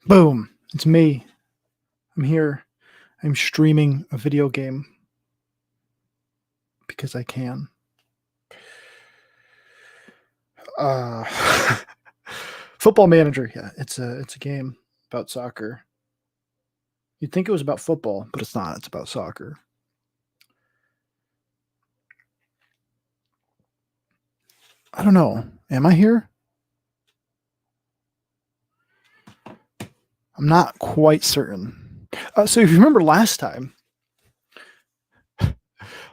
Boom. It's me. I'm here. I'm streaming a video game because I can. Football Manager. Yeah, it's a game about soccer. You'd think it was about football, but it's not. It's about soccer. I don't know. Am I here? I'm not quite certain. So if you remember last time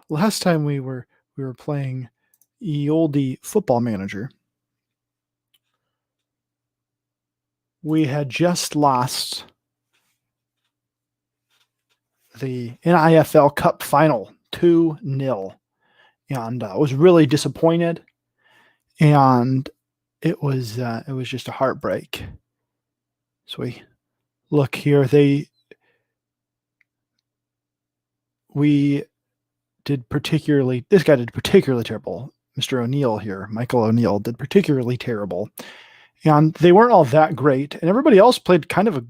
we were playing ye olde Football Manager. We had just lost the NIFL Cup final 2-0, and I was really disappointed. And it was just a heartbreak. So we look here. This guy did particularly terrible. Mr. O'Neill here, Michael O'Neill, did particularly terrible. And they weren't all that great. And everybody else played kind of a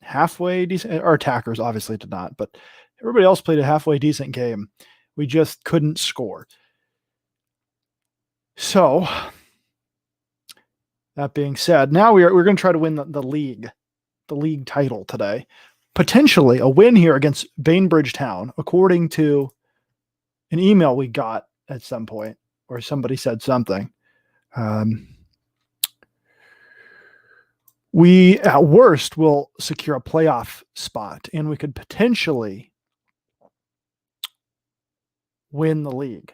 halfway decent. Our attackers obviously did not, but everybody else played a halfway decent game. We just couldn't score. So, that being said, now we're going to try to win the league title today. Potentially a win here against Bainbridge Town, according to an email we got at some point, or somebody said something. We, at worst, will secure a playoff spot, and we could potentially win the league.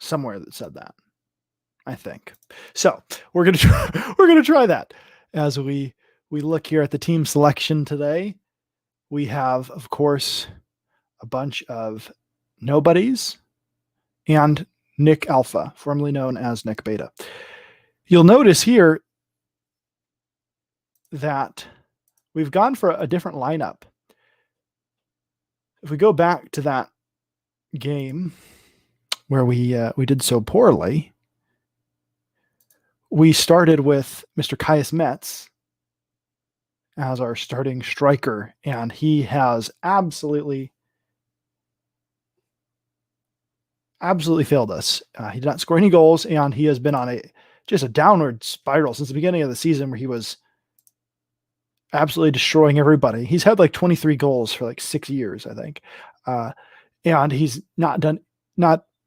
Somewhere that said that, I think. So we're gonna try that as we look here at the team selection today. We have, of course, a bunch of nobodies and Nick Alpha, formerly known as Nick Beta. You'll notice here that we've gone for a different lineup. If we go back to that game where we did so poorly, we started with Mr. Caius Metz as our starting striker, and he has absolutely failed us. He did not score any goals, and he has been on just a downward spiral since the beginning of the season, where he was absolutely destroying everybody. He's had like 23 goals for like 6 years, I think. And he's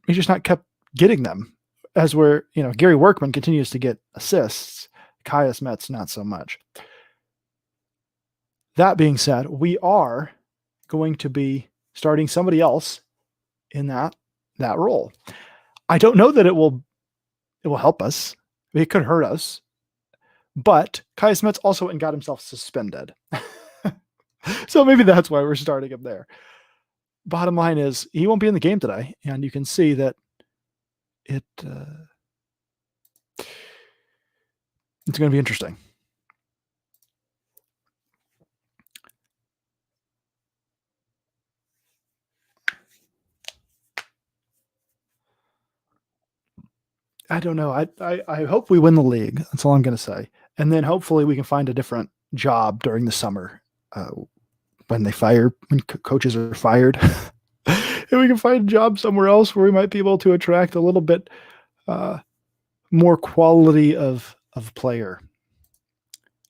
just not kept getting them, as Gary Workman continues to get assists. Caius Metz, not so much. That being said, we are going to be starting somebody else in that role. I don't know that it will help us. It could hurt us. But Caius Metz also went and got himself suspended. So maybe that's why we're starting him there. Bottom line is, he won't be in the game today, and you can see that it's going to be interesting. I don't know. I hope we win the league. That's all I'm going to say. And then hopefully we can find a different job during the summer when coaches are fired. And we can find a job somewhere else where we might be able to attract a little bit more quality of player.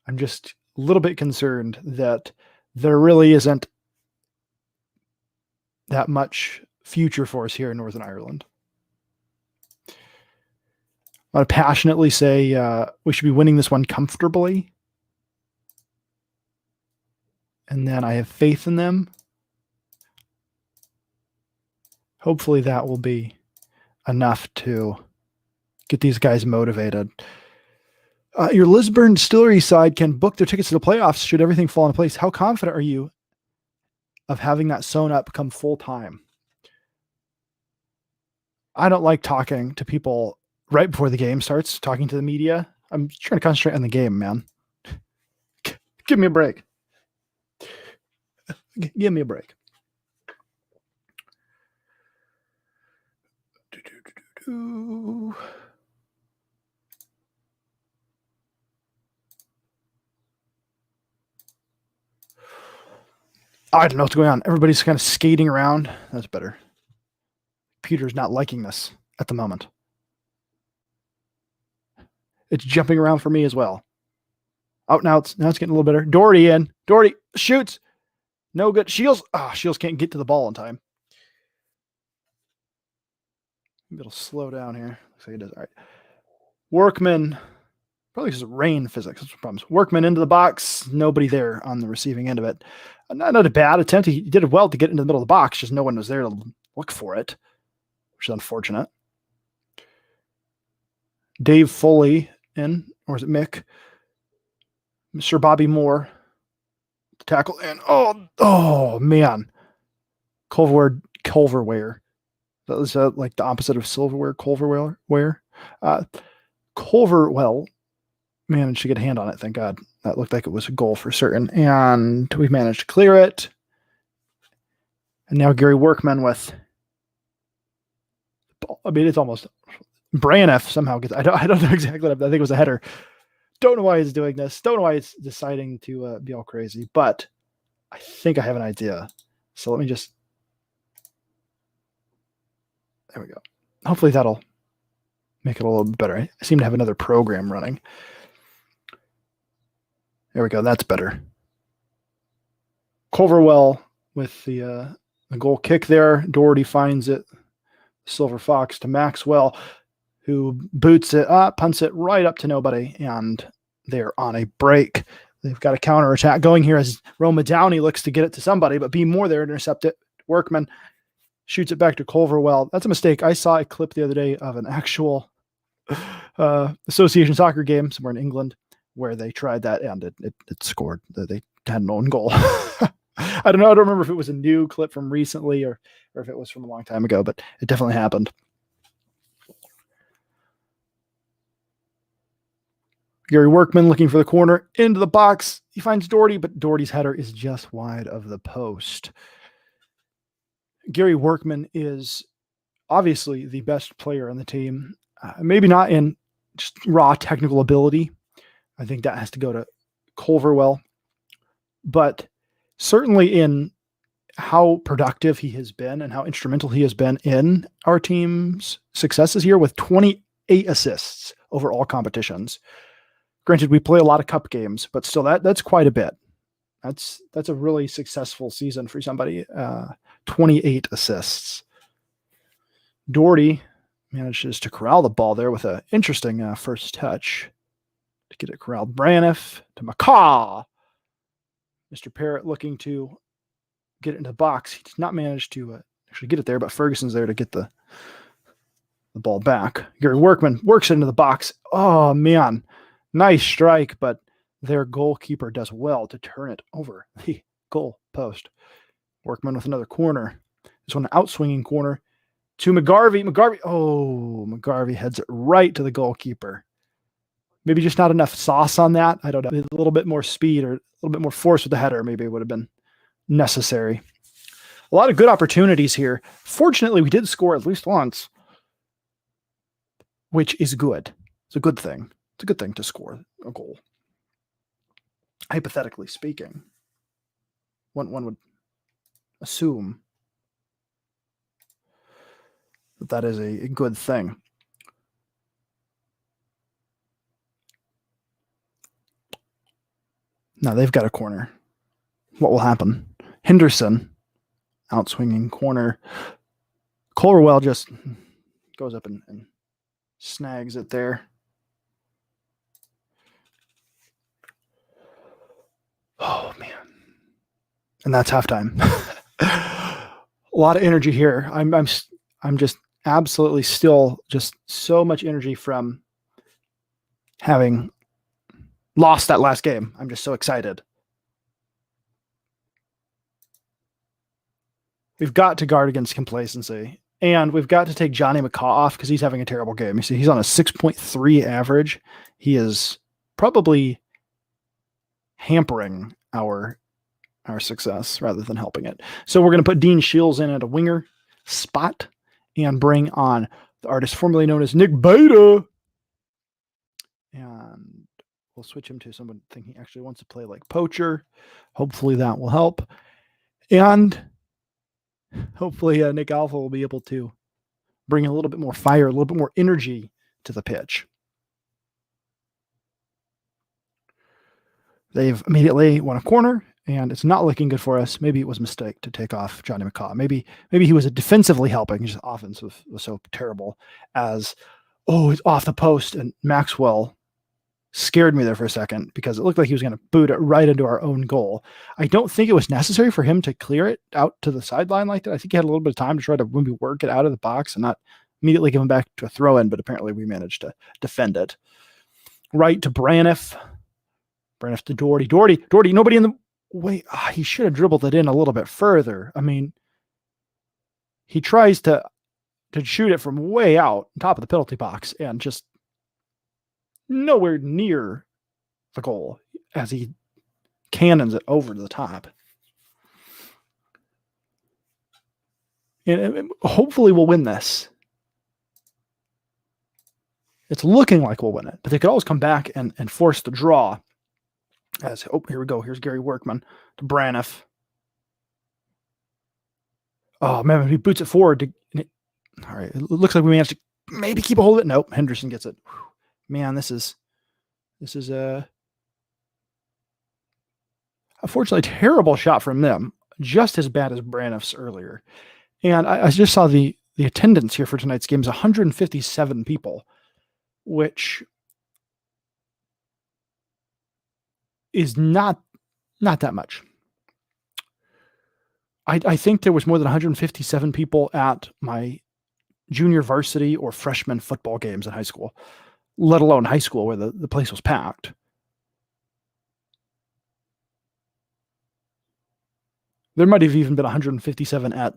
I'm just a little bit concerned that there really isn't that much future for us here in Northern Ireland. I want to passionately say we should be winning this one comfortably. And then I have faith in them. Hopefully that will be enough to get these guys motivated. Your Lisburn Distillery side can book their tickets to the playoffs should everything fall into place. How confident are you of having that sewn up come full time? I don't like talking to people right before the game starts, talking to the media. I'm trying to concentrate on the game, man. Give me a break. Give me a break. I don't know what's going on. Everybody's kind of skating around. That's better. Computer's not liking this at the moment. It's jumping around for me as well. Oh, now it's getting a little better. Doherty in. Doherty shoots. No good. Shields. Shields can't get to the ball in time. Maybe it'll slow down here. Looks like it does. All right. Workman. Probably just rain physics. That's the problems. Workman into the box. Nobody there on the receiving end of it. Not a bad attempt. He did it well to get into the middle of the box. Just no one was there to look for it, which is unfortunate. Dave Foley in, or is it Mick? Mr. Bobby Moore. Tackle and oh man. Culverware. That was like the opposite of silverware, Culverware. Culverwell managed to get a hand on it, thank God. That looked like it was a goal for certain. And we've managed to clear it. And now Gary Workman with, I mean, it's almost Braniff somehow gets, I don't know exactly what I think it was a header. Don't know why he's doing this. Don't know why he's deciding to be all crazy, but I think I have an idea. So let me just, there we go. Hopefully that'll make it a little bit better. I seem to have another program running. There we go. That's better. Culverwell with the goal kick there. Doherty finds it. Silver Fox to Maxwell, who boots it up, punts it right up to nobody, and they're on a break. They've got a counterattack going here as Roma Downey looks to get it to somebody, but B. Moore there to intercept it. Workman shoots it back to Culverwell. That's a mistake. I saw a clip the other day of an actual association soccer game somewhere in England where they tried that and it scored. They had an own goal. I don't know. I don't remember if it was a new clip from recently or if it was from a long time ago, but it definitely happened. Gary Workman looking for the corner into the box. He finds Doherty, but Doherty's header is just wide of the post. Gary Workman is obviously the best player on the team. Maybe not in just raw technical ability. I think that has to go to Culverwell, but certainly in how productive he has been and how instrumental he has been in our team's successes here with 28 assists over all competitions. Granted, we play a lot of cup games, but still that's quite a bit. That's a really successful season for somebody. 28 assists. Doherty manages to corral the ball there with an interesting first touch to get it corralled. Braniff to McCaw. Mr. Parrott looking to get it in the box. He does not manage to actually get it there, but Ferguson's there to get the ball back. Gary Workman works it into the box. Oh, man. Nice strike, but their goalkeeper does well to turn it over the goal post. Workman with another corner. This one, an outswinging corner to McGarvey. McGarvey heads it right to the goalkeeper. Maybe just not enough sauce on that. I don't know. A little bit more speed or a little bit more force with the header maybe would have been necessary. A lot of good opportunities here. Fortunately, we did score at least once, which is good. It's a good thing. It's a good thing to score a goal. Hypothetically speaking, one would assume that is a good thing. Now they've got a corner. What will happen? Henderson, outswinging corner. Culverwell just goes up and snags it there. Oh, man. And that's halftime. A lot of energy here. I'm just absolutely still just so much energy from having lost that last game. I'm just so excited. We've got to guard against complacency, and we've got to take Johnny McCaw off because he's having a terrible game. You see, he's on a 6.3 average. He is probably hampering our success rather than helping it. So we're going to put Dean Shields in at a winger spot and bring on the artist formerly known as Nick Beta. And we'll switch him to someone thinking he actually wants to play like Poacher. Hopefully that will help. And hopefully Nick Alpha will be able to bring a little bit more fire, a little bit more energy to the pitch. They've immediately won a corner, and it's not looking good for us. Maybe it was a mistake to take off Johnny McCaw. Maybe he was defensively helping. Just offense was so terrible as, it's off the post, and Maxwell scared me there for a second because it looked like he was going to boot it right into our own goal. I don't think it was necessary for him to clear it out to the sideline like that. I think he had a little bit of time to try to maybe work it out of the box and not immediately give him back to a throw-in, but apparently we managed to defend it. Right to Braniff. Braniff to Doherty. Doherty, nobody in the way. He should have dribbled it in a little bit further. I mean, he tries to shoot it from way out on top of the penalty box and just nowhere near the goal as he cannons it over to the top. And hopefully we'll win this. It's looking like we'll win it, but they could always come back and force the draw. Here we go. Here's Gary Workman to Braniff. Oh, man, he boots it forward. All right, it looks like we managed to maybe keep a hold of it. Nope, Henderson gets it. Whew. Man, this is unfortunately a terrible shot from them, just as bad as Braniff's earlier. And I just saw the attendance here for tonight's game is 157 people, which is not that much. I think there was more than 157 people at my junior varsity or freshman football games in high school, let alone high school where the place was packed. There might have even been 157 at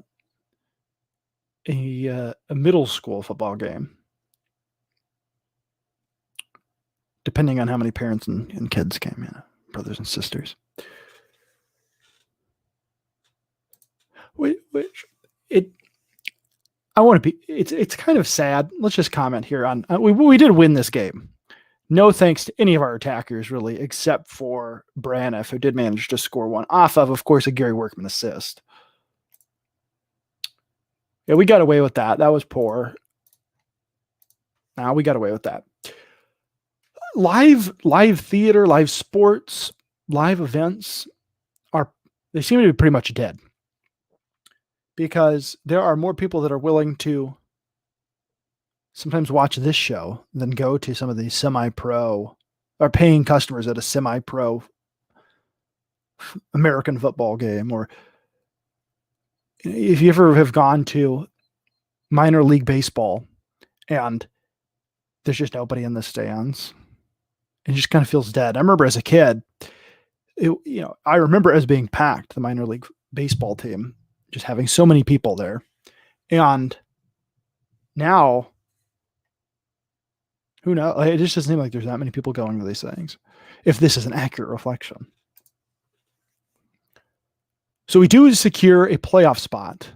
a middle school football game, depending on how many parents and kids came, brothers and sisters. It's kind of sad. Let's just comment here on we did win this game. No thanks to any of our attackers, really, except for Braniff, who did manage to score one off of course, a Gary Workman assist. Yeah, we got away with that. That was poor. Now we got away with that. Live theater, live sports, live events they seem to be pretty much dead, because there are more people that are willing to sometimes watch this show than go to some of these semi-pro or paying customers at a semi-pro American football game. Or if you ever have gone to minor league baseball and there's just nobody in the stands, it just kind of feels dead. I remember as a kid, I remember as being packed, the minor league baseball team, just having so many people there. And now, who knows? It just doesn't seem like there's that many people going to these things, if this is an accurate reflection. So we do secure a playoff spot,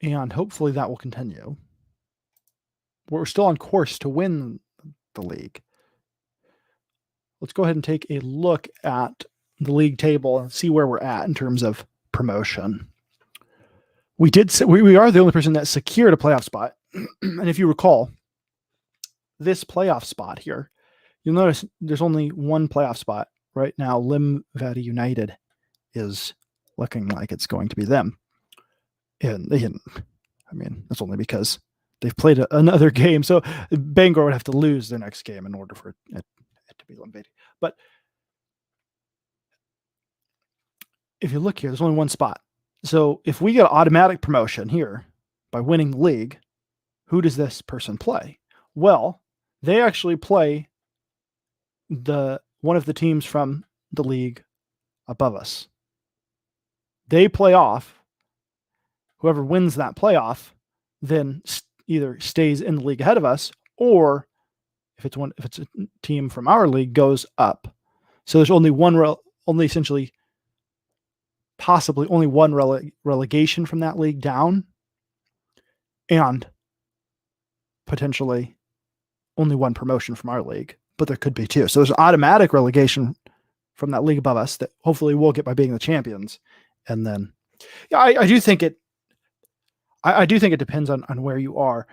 and hopefully that will continue. We're still on course to win the league. Let's go ahead and take a look at the league table and see where we're at in terms of promotion. We are the only person that secured a playoff spot. And if you recall, this playoff spot here, you'll notice there's only one playoff spot right now. Limavady United is looking like it's going to be them. And that's only because they've played another game. So Bangor would have to lose their next game in order for it to be Limavady. But if you look here, there's only one spot. So if we get automatic promotion here by winning the league, who does this person play? Well, they actually play one of the teams from the league above us. They play off. Whoever wins that playoff then either stays in the league ahead of us, or if it's a team from our league, goes up. So there's only possibly only one relegation from that league down, and potentially only one promotion from our league, but there could be two. So there's an automatic relegation from that league above us that hopefully we'll get by being the champions. And then, yeah, I do think it. I do think it depends on where you are.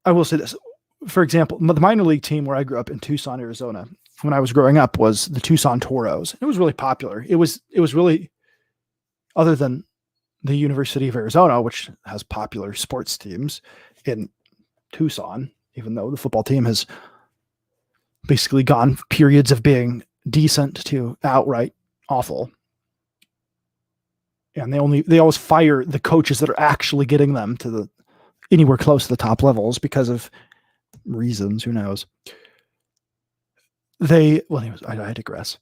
I will say this. For example, the minor league team where I grew up in Tucson, Arizona, when I was growing up was the Tucson Toros. It was really popular. It was really, other than the University of Arizona, which has popular sports teams in Tucson, even though the football team has basically gone periods of being decent to outright awful. And they always fire the coaches that are actually getting them to anywhere close to the top levels because of reasons, who knows. I digress.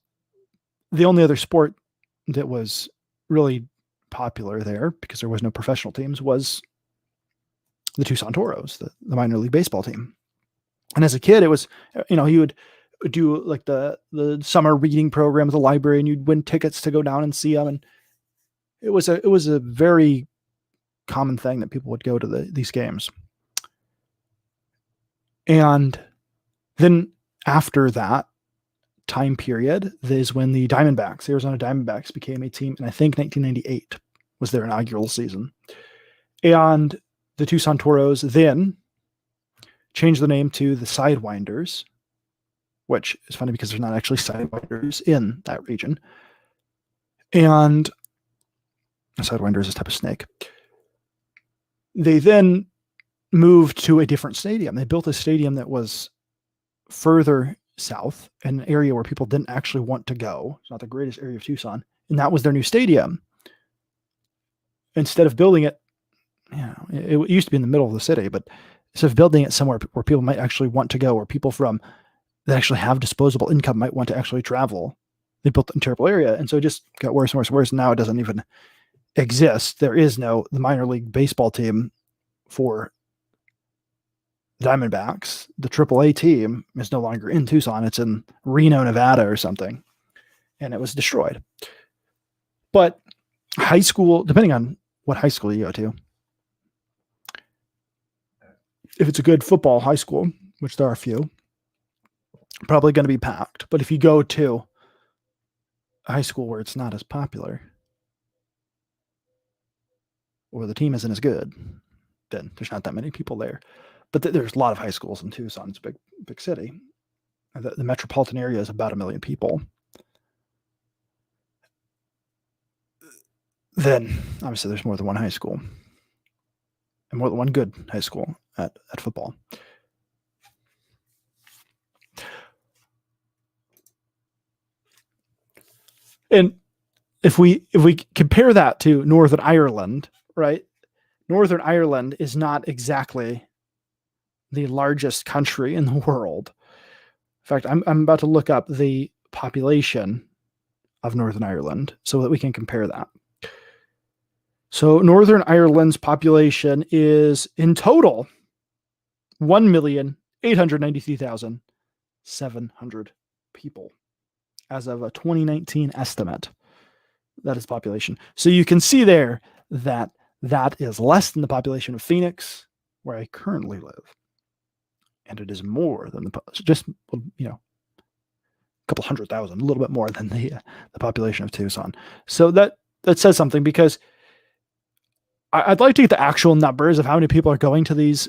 The only other sport that was really popular there, because there was no professional teams, was the Tucson Toros, the minor league baseball team. And as a kid, it was, you would do like the summer reading program at the library, and you'd win tickets to go down and see them. And it was a very common thing that people would go to these games. And then after that time period is when the Arizona Diamondbacks became a team, and I think 1998 was their inaugural season. And the Tucson Toros then changed the name to the Sidewinders, which is funny because there's not actually Sidewinders in that region. And a Sidewinder is a type of snake. They then moved to a different stadium. They built a stadium that was further south, in an area where people didn't actually want to go. It's not the greatest area of Tucson. And that was their new stadium. Instead of building it, it used to be in the middle of the city, but instead of building it somewhere where people might actually want to go, or people that actually have disposable income might want to actually travel, they built it in a terrible area. And so it just got worse and worse and worse. And now it doesn't even exist. There is the minor league baseball team for Diamondbacks. The AAA team is no longer in Tucson. It's in Reno, Nevada or something. And it was destroyed. But high school, depending on what high school you go to, if it's a good football high school, which there are a few, probably going to be packed. But if you go to a high school where it's not as popular, or the team isn't as good, then there's not that many people there. But there's a lot of high schools in Tucson. It's a big city. The metropolitan area is about 1 million people. Then, obviously, there's more than one high school. And more than one good high school at football. And if we compare that to Northern Ireland, right? Northern Ireland is not exactly the largest country in the world. In fact, I'm about to look up the population of Northern Ireland so that we can compare that. So Northern Ireland's population is in total 1,893,700 people as of a 2019 estimate. That is population. So you can see there that is less than the population of Phoenix, where I currently live. And it is more than a couple 100,000, a little bit more than the population of Tucson. So that says something, because I'd like to get the actual numbers of how many people are going to these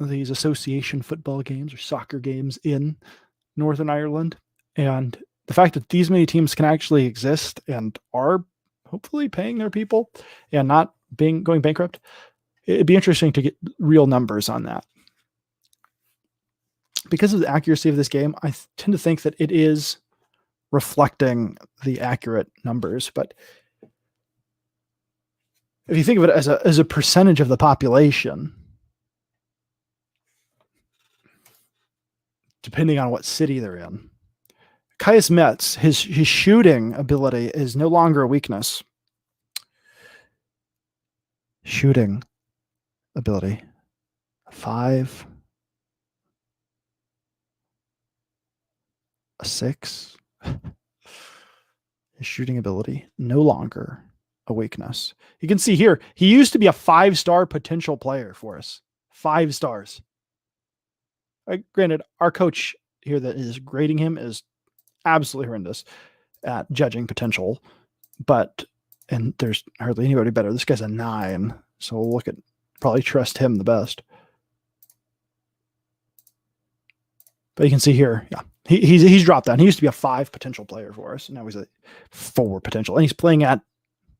association football games or soccer games in Northern Ireland. And the fact that these many teams can actually exist and are hopefully paying their people and not going bankrupt, it'd be interesting to get real numbers on that. Because of the accuracy of this game, I tend to think that it is reflecting the accurate numbers. But if you think of it as a percentage of the population, depending on what city they're in, Caius Metz, his shooting ability is no longer a weakness. Shooting ability, 5, a 6. His shooting ability, no longer a weakness. You can see here, he used to be a 5-star potential player for us. 5 stars. Granted, our coach here that is grading him is absolutely horrendous at judging potential, and there's hardly anybody better. This guy's a 9, so we'll probably trust him the best. But you can see here, yeah, he's dropped down. He used to be a 5 potential player for us. Now he's a 4 potential, and he's playing at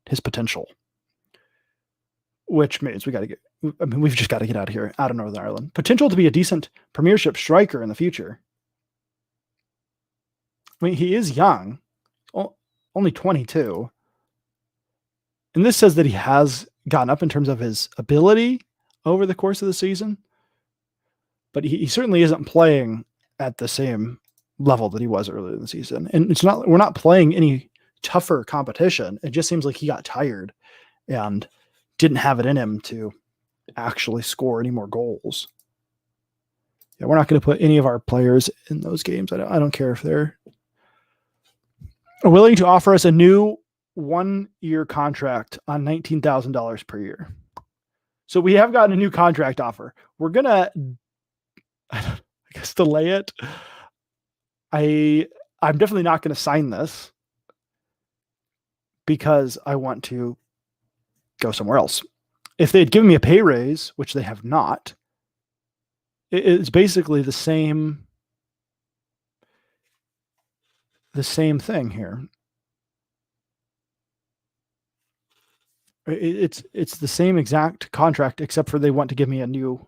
his potential, which means we've just got to get out of here, out of Northern Ireland. Potential to be a decent Premiership striker in the future. I mean, he is young, only 22. And this says that he has gotten up in terms of his ability over the course of the season, but he certainly isn't playing at the same level that he was earlier in the season. And we're not playing any tougher competition. It just seems like he got tired and didn't have it in him to actually score any more goals. Yeah, we're not going to put any of our players in those games. I don't care if they're willing to offer us a new 1-year contract on $19,000 per year. So we have gotten a new contract offer. We're going to, I guess, delay it. I'm definitely not going to sign this because I want to go somewhere else. If they'd given me a pay raise, which they have not, it's basically the same thing here. It's the same exact contract, except for they want to give me a new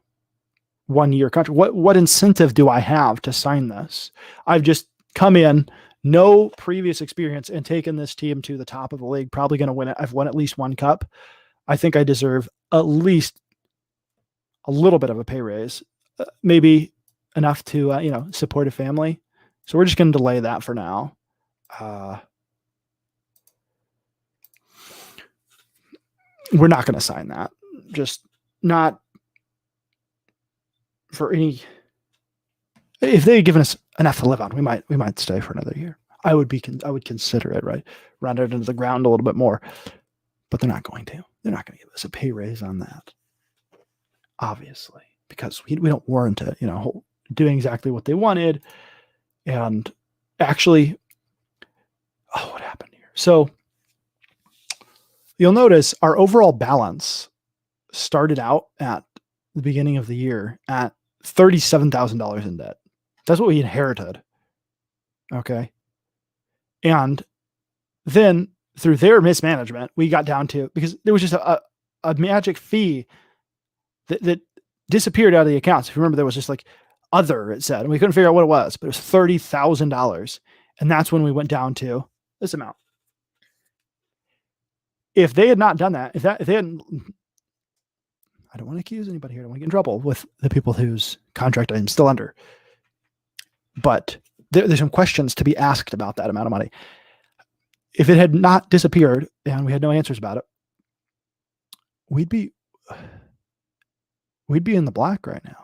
1-year contract. What incentive do I have to sign this? I've just come in, no previous experience, and taken this team to the top of the league. Probably going to win it. I've won at least 1 cup. I think I deserve at least a little bit of a pay raise, maybe enough to support a family. So we're just going to delay that for now. We're not going to sign that. Just not for any. If they had given us enough to live on, we might stay for another year. I would consider it, right? Round it into the ground a little bit more, but they're not going to. They're not going to give us a pay raise on that, obviously, because we don't warrant it. Doing exactly what they wanted, and actually, what happened here? So you'll notice our overall balance started out at the beginning of the year at $37,000 in debt. That's what we inherited. Okay. And then through their mismanagement, we got down to, because there was just a magic fee that disappeared out of the accounts. If you remember, there was just like other, it said, and we couldn't figure out what it was, but it was $30,000. And that's when we went down to this amount. If they had not done that, if they hadn't, I don't want to accuse anybody here. I don't want to get in trouble with the people whose contract I'm still under. But there's some questions to be asked about that amount of money. If it had not disappeared and we had no answers about it, we'd be in the black right now.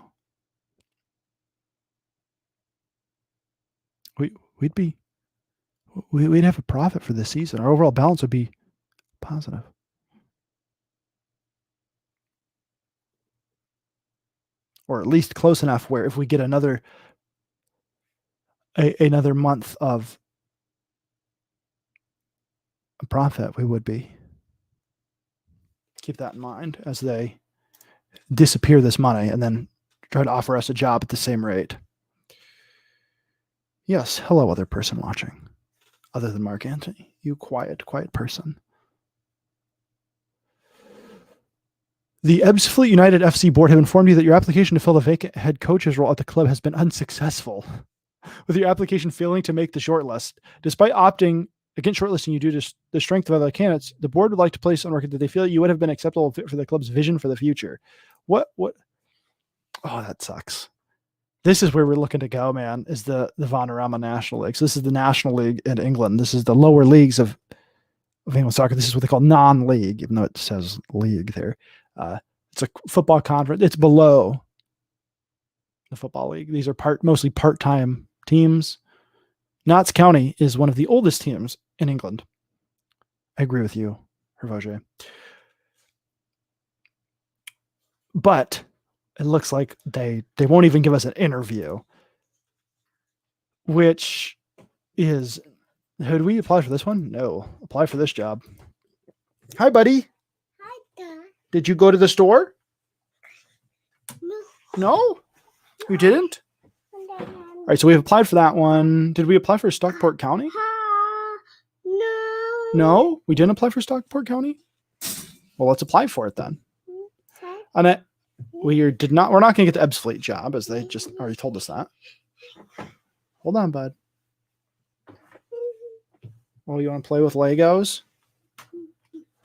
We'd have a profit for this season. Our overall balance would be positive. Or at least close enough where if we get another month of a profit, we would be. Keep that in mind as they disappear this money and then try to offer us a job at the same rate. Yes, hello, other person watching. Other than Mark Antony. You quiet person. The Ebbsfleet United FC board have informed you that your application to fill the vacant head coach's role at the club has been unsuccessful, with your application failing to make the shortlist. Despite opting against shortlisting you due to the strength of other candidates, the board would like to place on record that they feel that you would have been acceptable fit for the club's vision for the future. What? Oh, that sucks. This is where we're looking to go, man, is the Vanarama National League. So this is the National League in England. This is the lower leagues of England soccer. This is what they call non-league, even though it says league there. It's a football conference. It's below the football league. These are mostly part-time teams. Notts County is one of the oldest teams in England. I agree with you, Hervoge. But it looks like they won't even give us an interview, which is, who do we apply for this one? No, apply for this job. Hi, buddy. Hi, Dad. Did you go to the store? No. No, you didn't. All right, so we've applied for that one. Did we apply for Stockport County? No. No, we didn't apply for Stockport County. Well, let's apply for it then. And we're not going to get the Ebbs Fleet job, as they just already told us that. Hold on, bud. Oh, you want to play with Legos?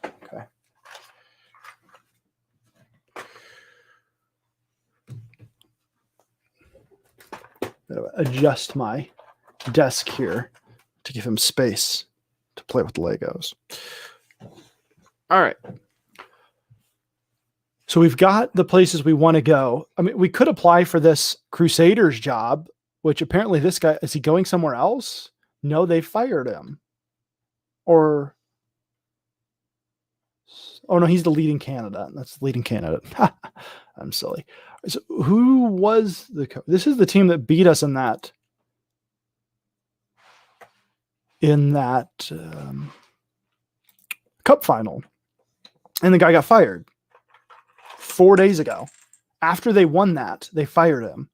Okay. Gotta adjust my desk here to give him space to play with the Legos. All right. So we've got the places we want to go. I mean, we could apply for this Crusaders job, which apparently this guy, is he going somewhere else? No, they fired him. Or, oh no, he's the leading candidate. That's the leading candidate. I'm silly. So who was the coach? This is the team that beat us in that cup final. And the guy got fired 4 days ago. After they won that, they fired him.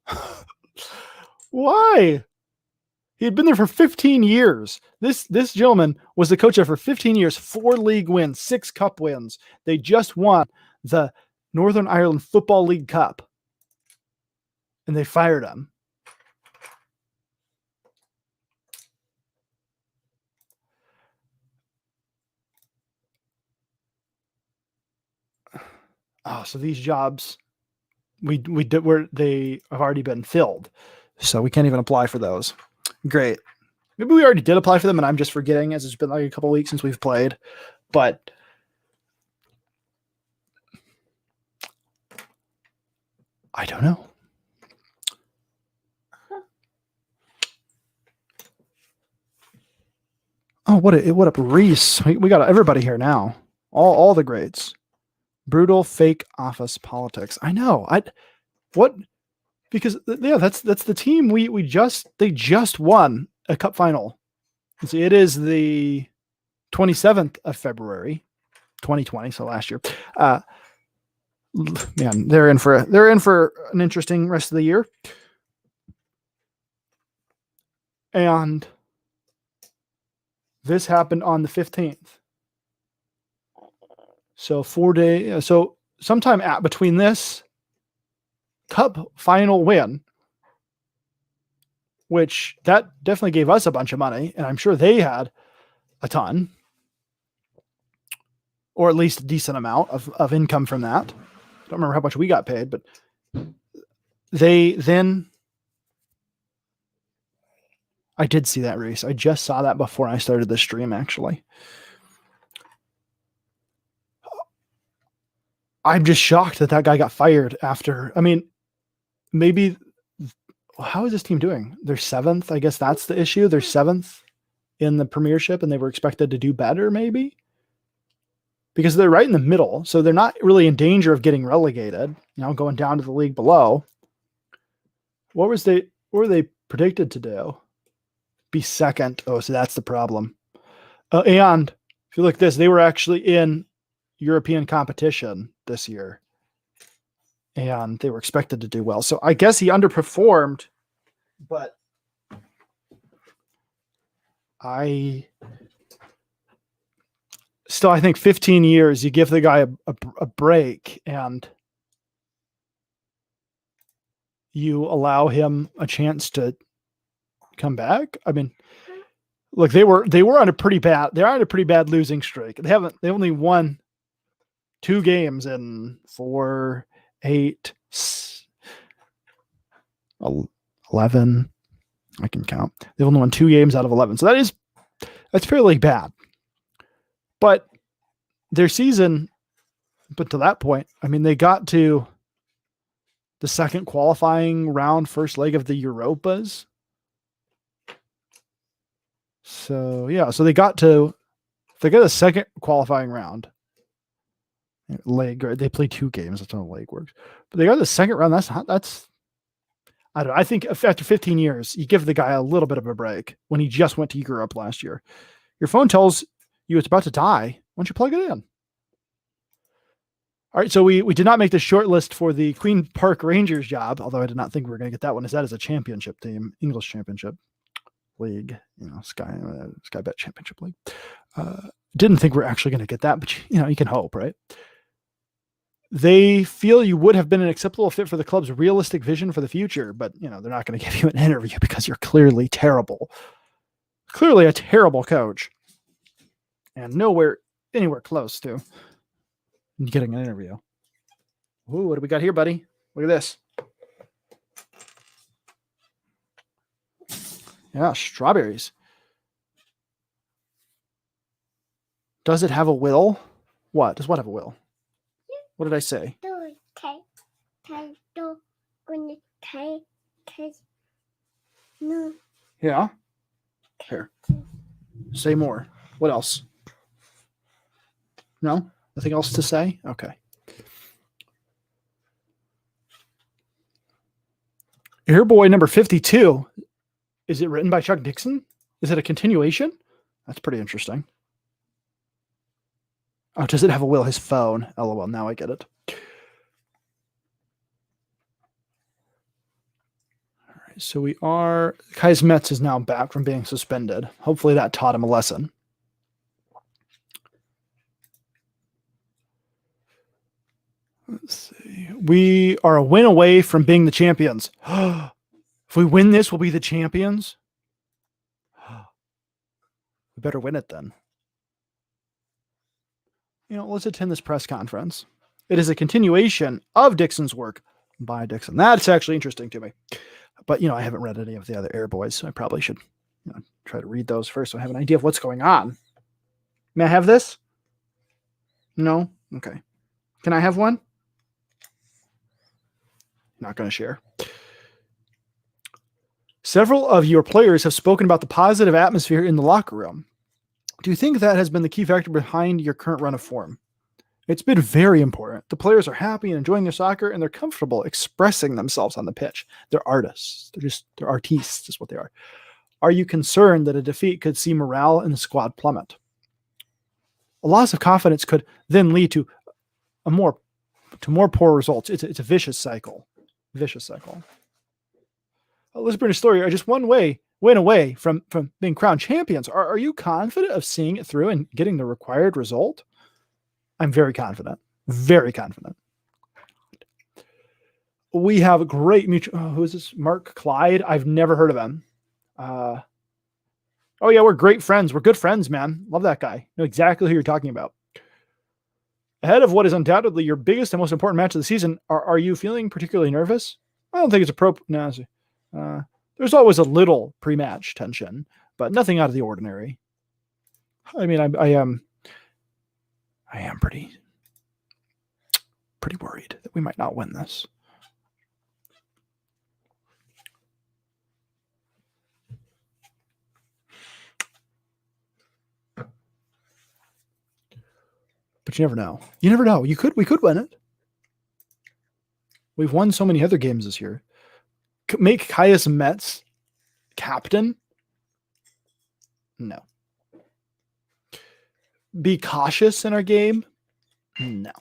Why? He had been there for 15 years. This gentleman was the coach there for 15 years, 4 league wins, 6 cup wins. They just won the Northern Ireland Football League Cup. And they fired him. Oh, so these jobs they have already been filled. So we can't even apply for those. Great. Maybe we already did apply for them and I'm just forgetting, as it's been like a couple weeks since we've played. But I don't know. Oh, what up, Reese? We got everybody here now. All the grades. Brutal fake office politics. I know. Because yeah, that's the team they just won a cup final. See, it is the 27th of February, 2020, so last year. Man, they're in for an interesting rest of the year. And this happened on the 15th. So 4 days. So sometime between this cup final win, which that definitely gave us a bunch of money, and I'm sure they had a ton, or at least a decent amount of income from that. I don't remember how much we got paid, but I did see that, Reese. I just saw that before I started the stream, actually. I'm just shocked that guy got fired after. I mean, maybe, how is this team doing? They're 7th. I guess that's the issue. They're 7th in the Premiership, and they were expected to do better, maybe, because they're right in the middle. So they're not really in danger of getting relegated, going down to the league below. What were they predicted to do? Be 2nd. Oh, so that's the problem. And if you look at this, they were actually in European competition this year, and they were expected to do well. So I guess he underperformed, but I think 15 years, you give the guy a break and you allow him a chance to come back. I mean, look, they were on a pretty bad losing streak. They only won 2 games in 4, 8, 11. I can count. They've only won 2 games out of 11. So that's fairly bad. But their season, but to that point, I mean, they got to the 2nd qualifying round, first leg of the Europas. So yeah, so they got a 2nd qualifying round. Leg. They play 2 games. That's how the leg works. But they got the second round. That's. I don't know. I think after 15 years, you give the guy a little bit of a break when he just went to Europe last year. Your phone tells you it's about to die. Why don't you plug it in? All right, so we did not make the short list for the Queen Park Rangers job, although I did not think we were going to get that one. Is that as a championship team, English Championship League, Sky Bet Championship League. Didn't think we're actually going to get that, but you can hope, right? They feel you would have been an acceptable fit for the club's realistic vision for the future, but they're not going to give you an interview because you're clearly terrible. Clearly a terrible coach. And anywhere close to getting an interview. Ooh, what do we got here, buddy? Look at this. Yeah, strawberries. Does it have a will? What? Does what have a will? What did I say? Yeah. Here. Say more. What else? No? Nothing else to say? Okay. Airboy number 52. Is it written by Chuck Dixon? Is it a continuation? That's pretty interesting. Oh, does it have a will? His phone. LOL. Now I get it. All right. So Kais Metz is now back from being suspended. Hopefully that taught him a lesson. Let's see. We are a win away from being the champions. If we win this, we'll be the champions. We better win it then. Let's attend this press conference. It is a continuation of Dixon's work by Dixon. That's actually interesting to me. But, I haven't read any of the other Airboys, so I probably should try to read those first so I have an idea of what's going on. May I have this? No? Okay. Can I have one? Not going to share. Several of your players have spoken about the positive atmosphere in the locker room. Do you think that has been the key factor behind your current run of form? It's been very important. The players are happy and enjoying their soccer, and they're comfortable expressing themselves on the pitch. They're artists. They're artistes is what they are. Are you concerned that a defeat could see morale in the squad plummet? A loss of confidence could then lead to more poor results. It's a vicious cycle. Lisbon Story are just one win away from being crowned champions. Are you confident of seeing it through and getting the required result? I'm very confident. Very confident. We have a great mutual. Who is this? Mark Clyde. I've never heard of him. Oh yeah, we're great friends. We're good friends, man. Love that guy. Know exactly who you're talking about. Ahead of what is undoubtedly your biggest and most important match of the season, are you feeling particularly nervous? I don't think it's appropriate. No, there's always a little pre-match tension, but nothing out of the ordinary. I mean, I am pretty worried that we might not win this. But you never know. You never know. We could win it. We've won so many other games this year. Make Kais Metz captain? No. Be cautious in our game? No.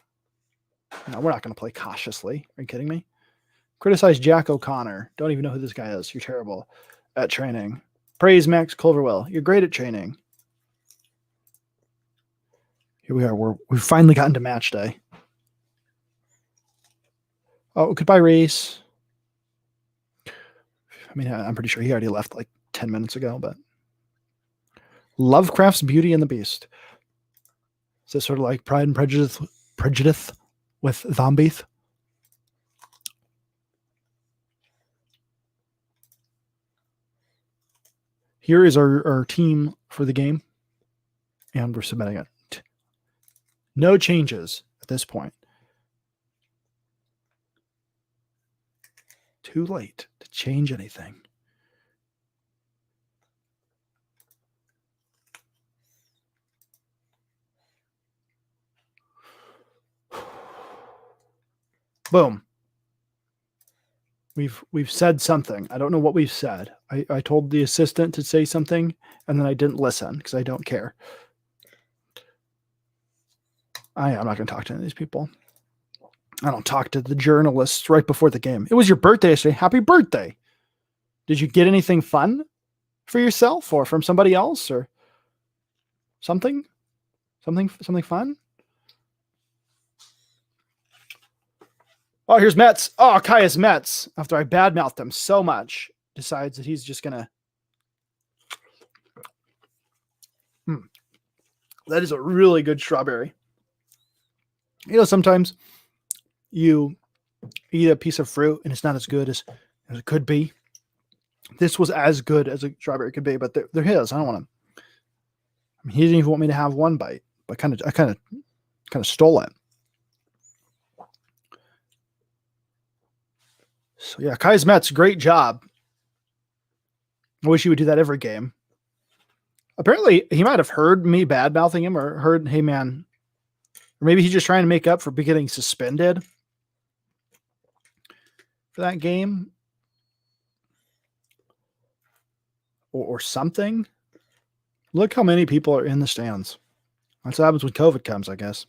No, we're not going to play cautiously. Are you kidding me? Criticize Jack O'Connor. Don't even know who this guy is. You're terrible at training. Praise Max Culverwell. You're great at training. Here we are. We've finally gotten to match day. Oh, goodbye, Reese. I mean, I'm pretty sure he already left like 10 minutes ago, but Lovecraft's Beauty and the Beast. Is this sort of like Pride and Prejudice with zombies? Here is our team for the game, and we're submitting it. No changes at this point. Too late to change anything. Boom. We've said something. I don't know what we've said. I told the assistant to say something, and then I didn't listen because I don't care. I'm not going to talk to any of these people. I don't talk to the journalists right before the game. It was your birthday yesterday. Happy birthday. Did you get anything fun for yourself or from somebody else or something? Something fun? Oh, here's Metz. Oh, Caius Metz, after I badmouthed him so much, decides that he's just going to. That is a really good strawberry. You know, sometimes you eat a piece of fruit and it's not as good as it could be. This was as good as a strawberry could be, but they're his. I don't want to. I mean, he didn't even want me to have one bite, but I kind of stole it. So yeah, Caius Metz, great job. I wish he would do that every game. Apparently, he might have heard me bad-mouthing him or heard, hey, man, or maybe he's just trying to make up for getting suspended for that game or something. Look how many people are in the stands. That's what happens when COVID comes, I guess.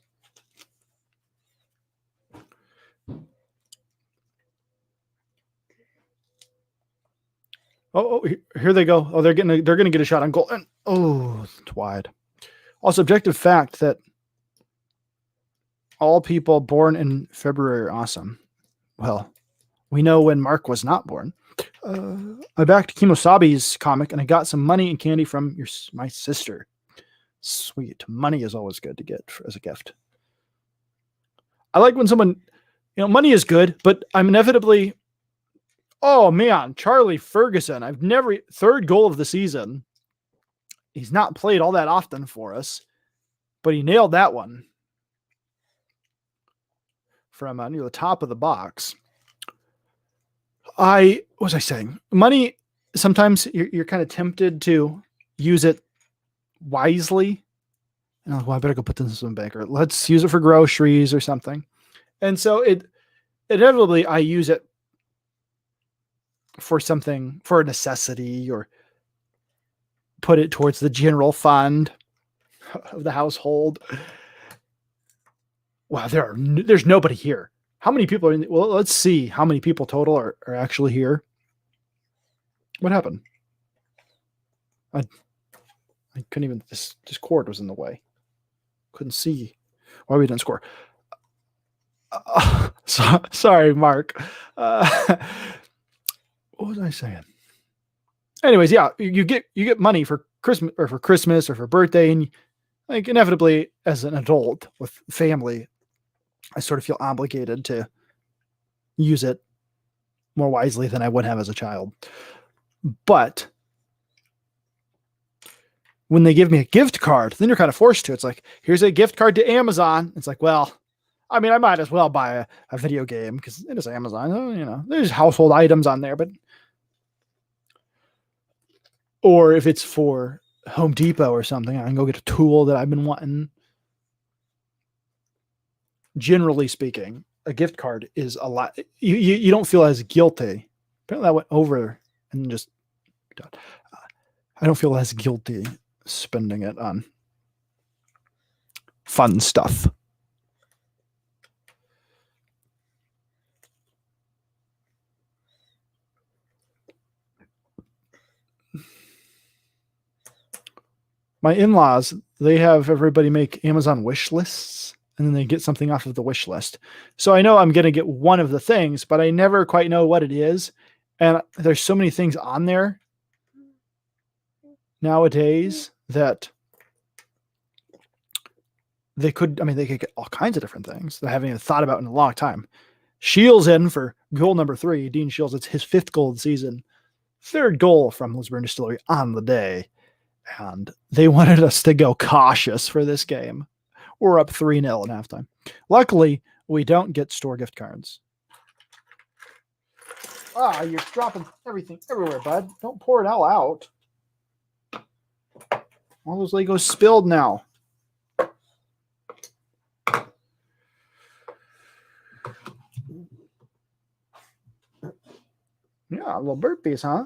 Oh, here they go. Oh, they're going to get a shot on goal. And it's wide. Also, objective fact that all people born in February are awesome. Well, we know when Mark was not born. I backed Kimosabi's comic and I got some money and candy from my sister. Sweet. Money is always good to get as a gift. I like when someone, money is good, but I'm inevitably, oh man, Charlie Ferguson. Third goal of the season. He's not played all that often for us, but he nailed that one from near the top of the box. What was I saying? Money, sometimes you're kind of tempted to use it wisely. And I'm like, well, I better go put this in the bank, or let's use it for groceries or something. And so inevitably I use it for something, for a necessity, or put it towards the general fund of the household. Wow, there's nobody here. How many people are well, let's see how many people total are actually here. What happened? I couldn't even, this cord was in the way. Couldn't see why we didn't score. Sorry, Mark. What was I saying? Anyways, yeah, you get money for Christmas or for birthday, and like inevitably as an adult with family, I sort of feel obligated to use it more wisely than I would have as a child. But when they give me a gift card, then you're kind of forced to. It's like, here's a gift card to Amazon. It's like, well, I mean, I might as well buy a video game because it is Amazon. There's household items on there, but or if it's for Home Depot or something, I can go get a tool that I've been wanting. Generally speaking, a gift card is a lot. You don't feel as guilty. Apparently, I went over and just. I don't feel as guilty spending it on fun stuff. My in-laws, they have everybody make Amazon wish lists, and then they get something off of the wish list. So I know I'm going to get one of the things, but I never quite know what it is. And there's so many things on there nowadays that they could get all kinds of different things that I haven't even thought about in a long time. Shields in for goal number 3. Dean Shields, it's his 5th goal of the season. 3rd goal from Lisburn Distillery on the day. And they wanted us to go cautious for this game. We're up 3-0 at halftime. Luckily, we don't get store gift cards. You're dropping everything everywhere, bud. Don't pour it all out. All those Legos spilled now. Yeah, little burpees, huh?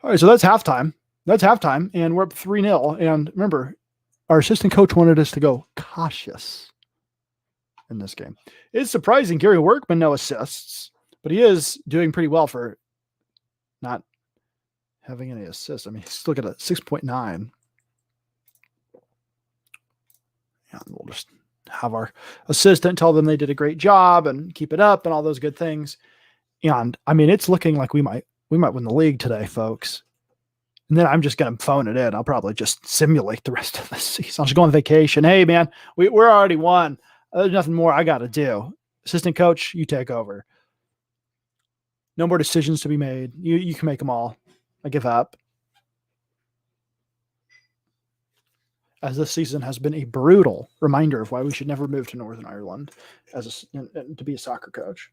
All right, so that's halftime. And we're up 3-0. And remember, our assistant coach wanted us to go cautious in this game. It's surprising Gary Workman, no assists, but he is doing pretty well for not having any assists. I mean, he's still got a 6.9. Yeah, we'll just have our assistant tell them they did a great job and keep it up and all those good things. And I mean, it's looking like we might win the league today, folks. And then I'm just going to phone it in. I'll probably just simulate the rest of the season. I'll just go on vacation. Hey, man, we're already won. There's nothing more I got to do. Assistant coach, you take over. No more decisions to be made. You can make them all. I give up. As this season has been a brutal reminder of why we should never move to Northern Ireland to be a soccer coach.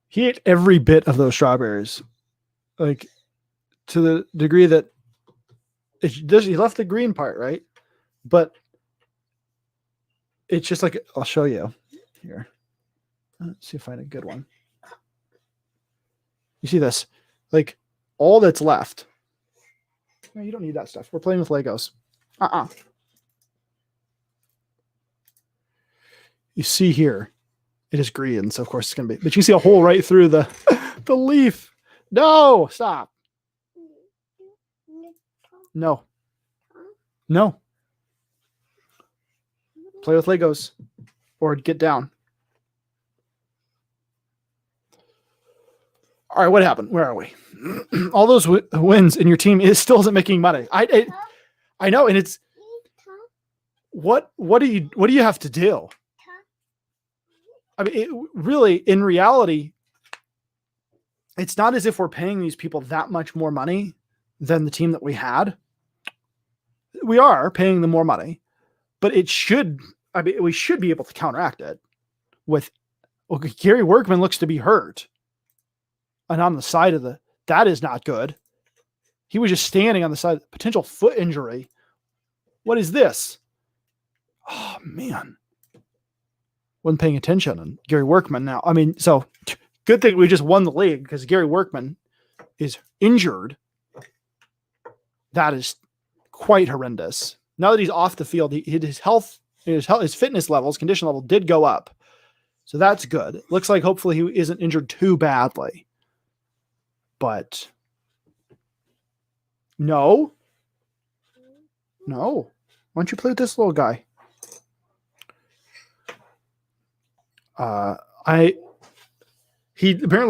He ate every bit of those strawberries, like to the degree that he left the green part, right? But it's just like, I'll show you here. Let's see if I find a good one. You see this? Like all that's left. No, you don't need that stuff. We're playing with Legos. You see here, it is green, so of course it's going to be. But you see a hole right through the leaf. No, stop. No. Play with Legos or get down. All right, what happened? Where are we? All those wins and your team isn't making money. I know, and it's what do you have to do? I mean, really, in reality, it's not as if we're paying these people that much more money than the team that we had. We are paying them more money, but we should be able to counteract it with, Gary Workman looks to be hurt. And on the side of that is not good. He was just standing on the side, potential foot injury. What is this? Oh, man. Wasn't paying attention. And Gary Workman now. I mean, so good thing we just won the league because Gary Workman is injured. That is quite horrendous. Now that he's off the field, his fitness levels, condition level did go up. So that's good. Looks like hopefully he isn't injured too badly. But no. Why don't you play with this little guy? Apparently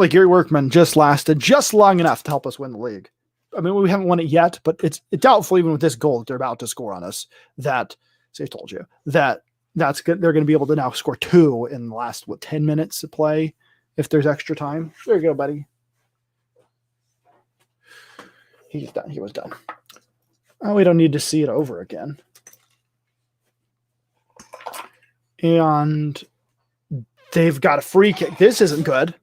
Gary Workman just lasted just long enough to help us win the league. I mean, we haven't won it yet, but it's doubtful even with this goal that they're about to score on us that, say I told you, that's good. They're going to be able to now score 2 in the last, 10 minutes of play if there's extra time. There you go, buddy. He's done. He was done. Oh, we don't need to see it over again. And they've got a free kick. This isn't good.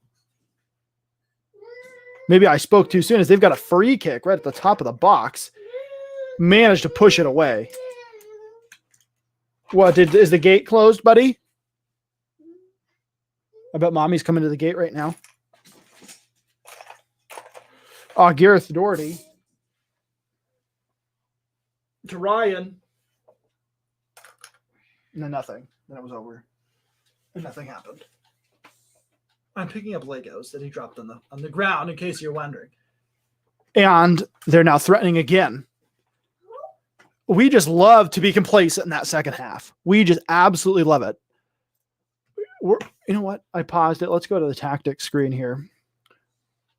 Maybe I spoke too soon as they've got a free kick right at the top of the box. Managed to push it away. What, is the gate closed, buddy? I bet mommy's coming to the gate right now. Oh, Gareth Doherty. To Ryan. And then nothing. Then it was over. And nothing happened. I'm picking up Legos that he dropped on the ground, in case you're wondering. And they're now threatening again. We just love to be complacent in that second half. We just absolutely love it. You know what? I paused it. Let's go to the tactics screen here.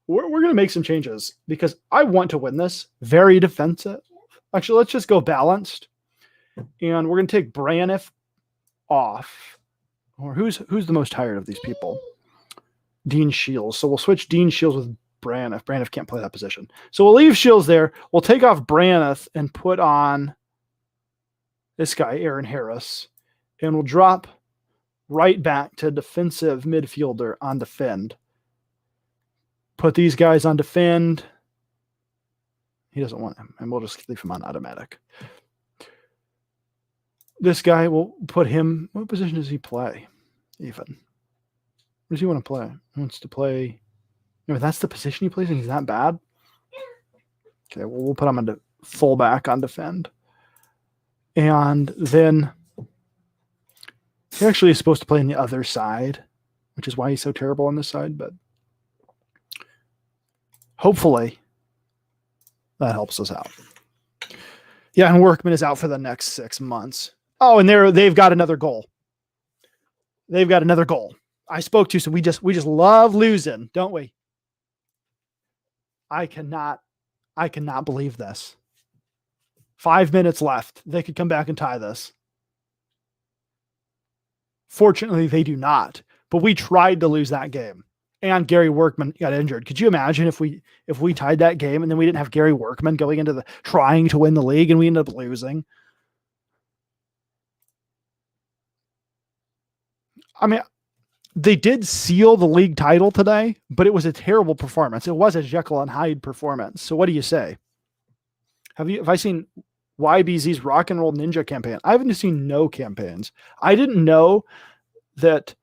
We're going to make some changes because I want to win this. Very defensive. Actually, let's just go balanced. And we're going to take Braniff off. Or who's the most tired of these people? Dean Shields. So we'll switch Dean Shields with Braniff. Braniff can't play that position. So we'll leave Shields there. We'll take off Braniff and put on this guy, Aaron Harris. And we'll drop right back to defensive midfielder on defend. Put these guys on defend. He doesn't want him. And we'll just leave him on automatic. This guy will put him. What position does he play? Even. What does he want to play? He wants to play. No, that's the position he plays, and he's not bad. Okay, well, we'll put him into fullback on defend. And then he actually is supposed to play on the other side, which is why he's so terrible on this side. But hopefully that helps us out. Yeah, and Workman is out for the next 6 months. Oh, and they've got another goal. They've got another goal. I spoke to, so we just love losing, don't we? I cannot believe this. 5 minutes left. They could come back and tie this. Fortunately, they do not. But we tried to lose that game. And Gary Workman got injured. Could you imagine if we tied that game and then we didn't have Gary Workman going into the trying to win the league and we ended up losing? I mean, they did seal the league title today, but it was a terrible performance. It was a Jekyll and Hyde performance. So what do you say? Have I seen YBZ's Rock and Roll Ninja campaign? I haven't seen no campaigns. I didn't know that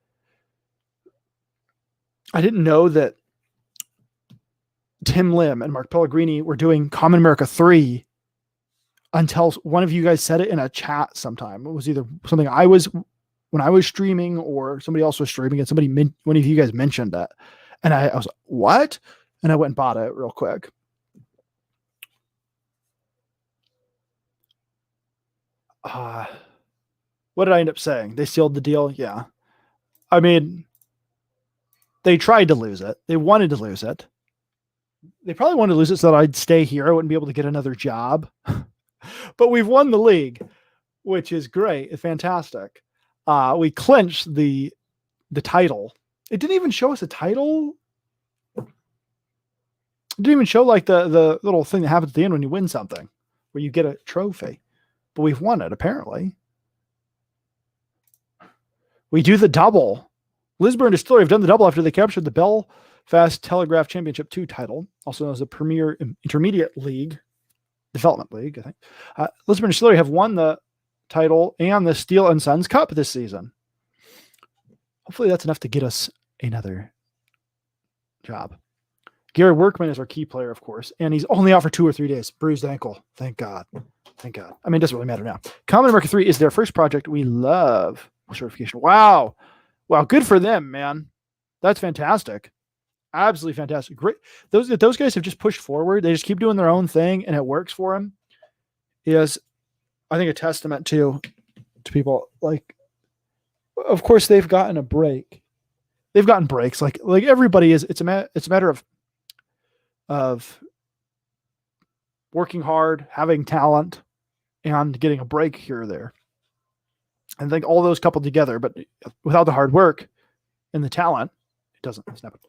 Tim Lim and Mark Pellegrini were doing Common America 3 until one of you guys said it in a chat sometime. It was either something when I was streaming or somebody else was streaming and one of you guys mentioned that. And I was like, what? And I went and bought it real quick. What did I end up saying? They sealed the deal? Yeah. I mean, they tried to lose it. They wanted to lose it. They probably wanted to lose it so that I'd stay here. I wouldn't be able to get another job. But we've won the league, which is great. It's fantastic. We clinched the title. It didn't even show us a title. It didn't even show like the little thing that happens at the end when you win something, where you get a trophy. But we've won it, apparently. We do the double. Lisburn Distillery have done the double after they captured the Belfast Telegraph Championship 2 title, also known as the Premier Intermediate League, Development League, I think. Lisburn Distillery have won the title and the Steel and Sons Cup this season. Hopefully that's enough to get us another job. Gary Workman is our key player, of course, and he's only out for 2 or 3 days. Bruised ankle. Thank God. Thank God. I mean, it doesn't really matter now. Common America 3 is their first project. We love certification. Wow. Wow. Good for them, man. That's fantastic. Absolutely fantastic. Great. Those guys have just pushed forward. They just keep doing their own thing and it works for them. Is, I think, a testament to people. Like, of course, they've gotten a break. They've gotten breaks. Like everybody is. It's a matter of working hard, having talent, and getting a break here or there. And I think all those coupled together, but without the hard work and the talent, it doesn't happen.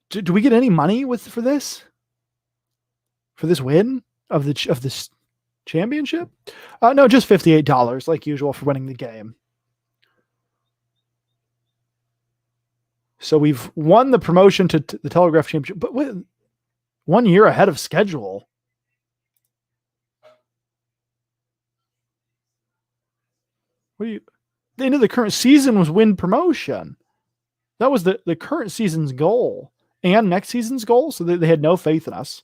Do we get any money for this win of this championship? No, just $58 like usual for winning the game. So we've won the promotion to the Telegraph Championship, but with 1 year ahead of schedule. The end of the current season was win promotion. That was the current season's goal and next season's goal. So they had no faith in us.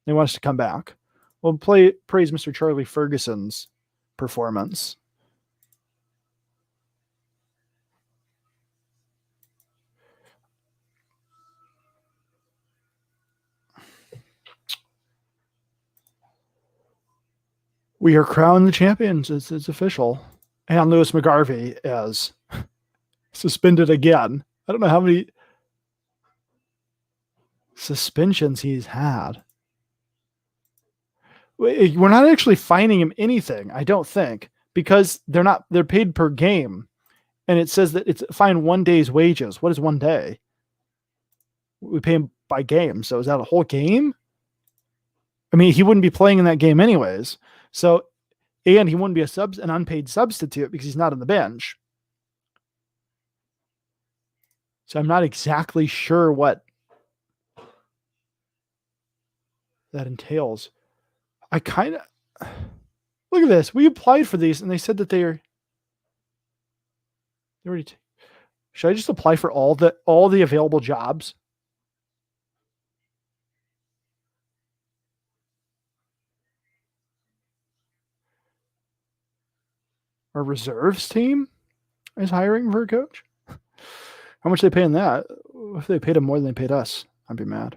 They want us to come back. We'll praise Mr. Charlie Ferguson's performance. We are crowned the champions. It's official. And Lewis McGarvey is suspended again. I don't know how many suspensions he's had. We're not actually fining him anything, I don't think, because they're paid per game. And it says that it's fine 1 day's wages. What is 1 day? We pay him by game. So is that a whole game? I mean, he wouldn't be playing in that game anyways. So, and he wouldn't be an unpaid substitute because he's not on the bench. So I'm not exactly sure what that entails. Well, Look at this. We applied for these and they said that they already. Should I just apply for all the available jobs? Our reserves team is hiring for a coach. How much are they paying that? If they paid him more than they paid us, I'd be mad.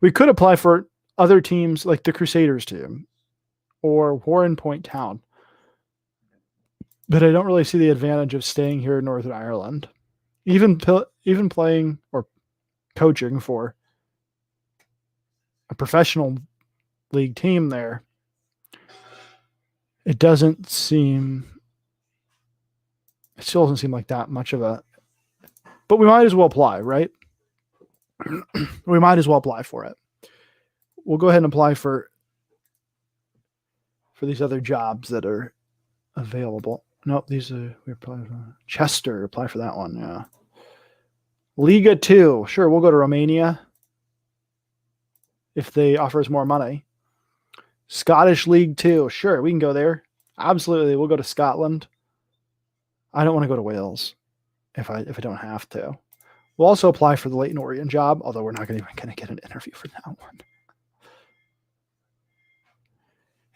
We could apply for other teams like the Crusaders team or Warren Point Town. But I don't really see the advantage of staying here in Northern Ireland. Even playing or coaching for a professional league team there, it still doesn't seem like that much of a, but we might as well apply, right? We might as well apply for it. We'll go ahead and apply for these other jobs that are available. Nope, we apply for Chester, apply for that one, yeah. Liga 2, sure, we'll go to Romania if they offer us more money. Scottish League 2, sure, we can go there. Absolutely, we'll go to Scotland. I don't want to go to Wales if I don't have to. We'll also apply for the Leyton Orient job, although we're not even going to get an interview for that one.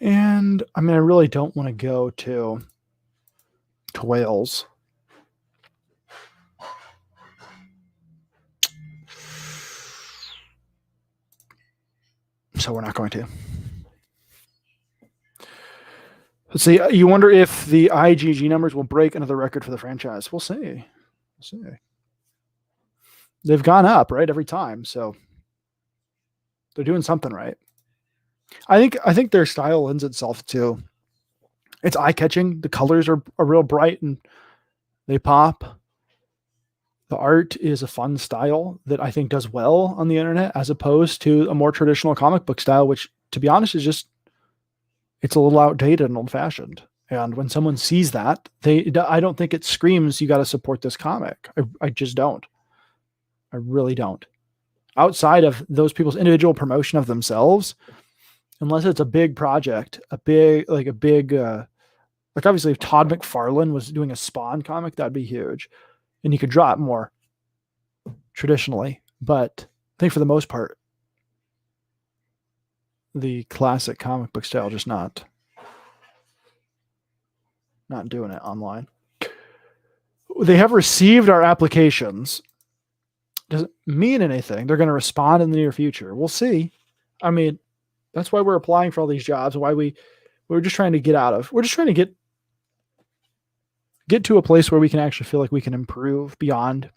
And I mean, I really don't want to go to Wales. So we're not going to. Let's see. You wonder if the IGG numbers will break another record for the franchise. We'll see. They've gone up, right, every time. So they're doing something right. I think their style lends itself to, it's eye-catching. The colors are real bright and they pop. The art is a fun style that I think does well on the internet as opposed to a more traditional comic book style, which, to be honest, is just, it's a little outdated and old-fashioned. And when someone sees that, I don't think it screams, you got to support this comic. I just don't. I really don't. Outside of those people's individual promotion of themselves, unless it's a big project, like obviously if Todd McFarlane was doing a Spawn comic, that'd be huge. And you could draw it more traditionally. But I think for the most part, the classic comic book style just not doing it online. They have received our applications. Doesn't mean anything. They're going to respond in the near future. We'll see. I mean, that's why we're applying for all these jobs. Why we're just trying to we're just trying to get to a place where we can actually feel like we can improve beyond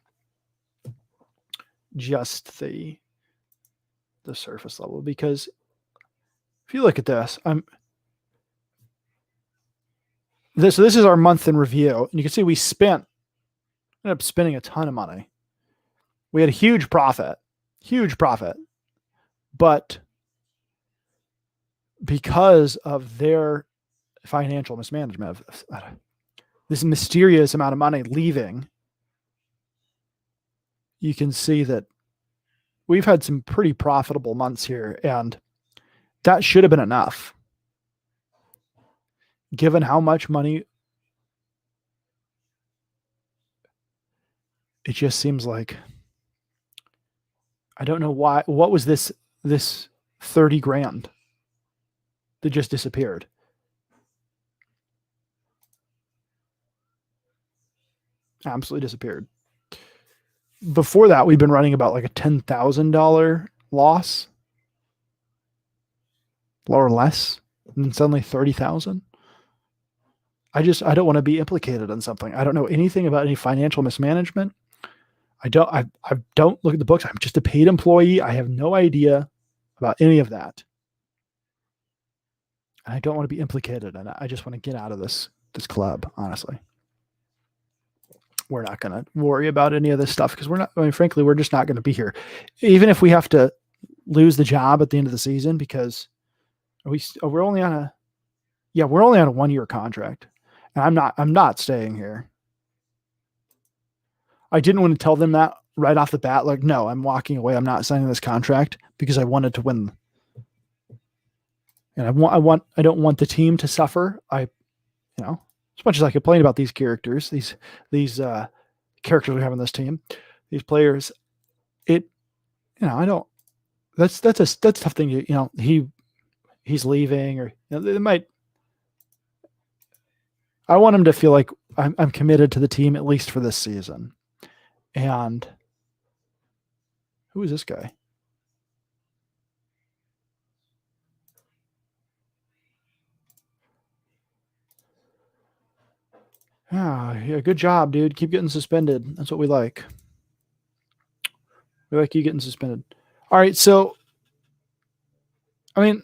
just the surface level. Because if you look at this, this is our month in review, and you can see we ended up spending a ton of money. We had a huge profit, but because of their financial mismanagement of this mysterious amount of money leaving, you can see that we've had some pretty profitable months here, and that should have been enough. Given how much money, it just seems like, I don't know why. What was this 30 grand that just disappeared? Absolutely disappeared. Before that, we've been running about like a $10,000 loss, or less, and then suddenly 30,000. I don't want to be implicated in something. I don't know anything about any financial mismanagement. I don't look at the books. I'm just a paid employee. I have no idea about any of that. And I don't want to be implicated in it. I just want to get out of this club, honestly. We're not going to worry about any of this stuff because frankly, we're just not going to be here. Even if we have to lose the job at the end of the season, because we're only on a 1-year contract. And I'm not staying here. I didn't want to tell them that right off the bat. Like, no, I'm walking away. I'm not signing this contract because I wanted to win. And I don't want the team to suffer. As much as I complain about these characters, these characters we have on this team, these players, I don't. That's a tough thing to, he's leaving, or they might. I want him to feel like I'm committed to the team at least for this season. And who is this guy? Yeah, good job, dude. Keep getting suspended. That's what we like. We like you getting suspended. All right, so we'll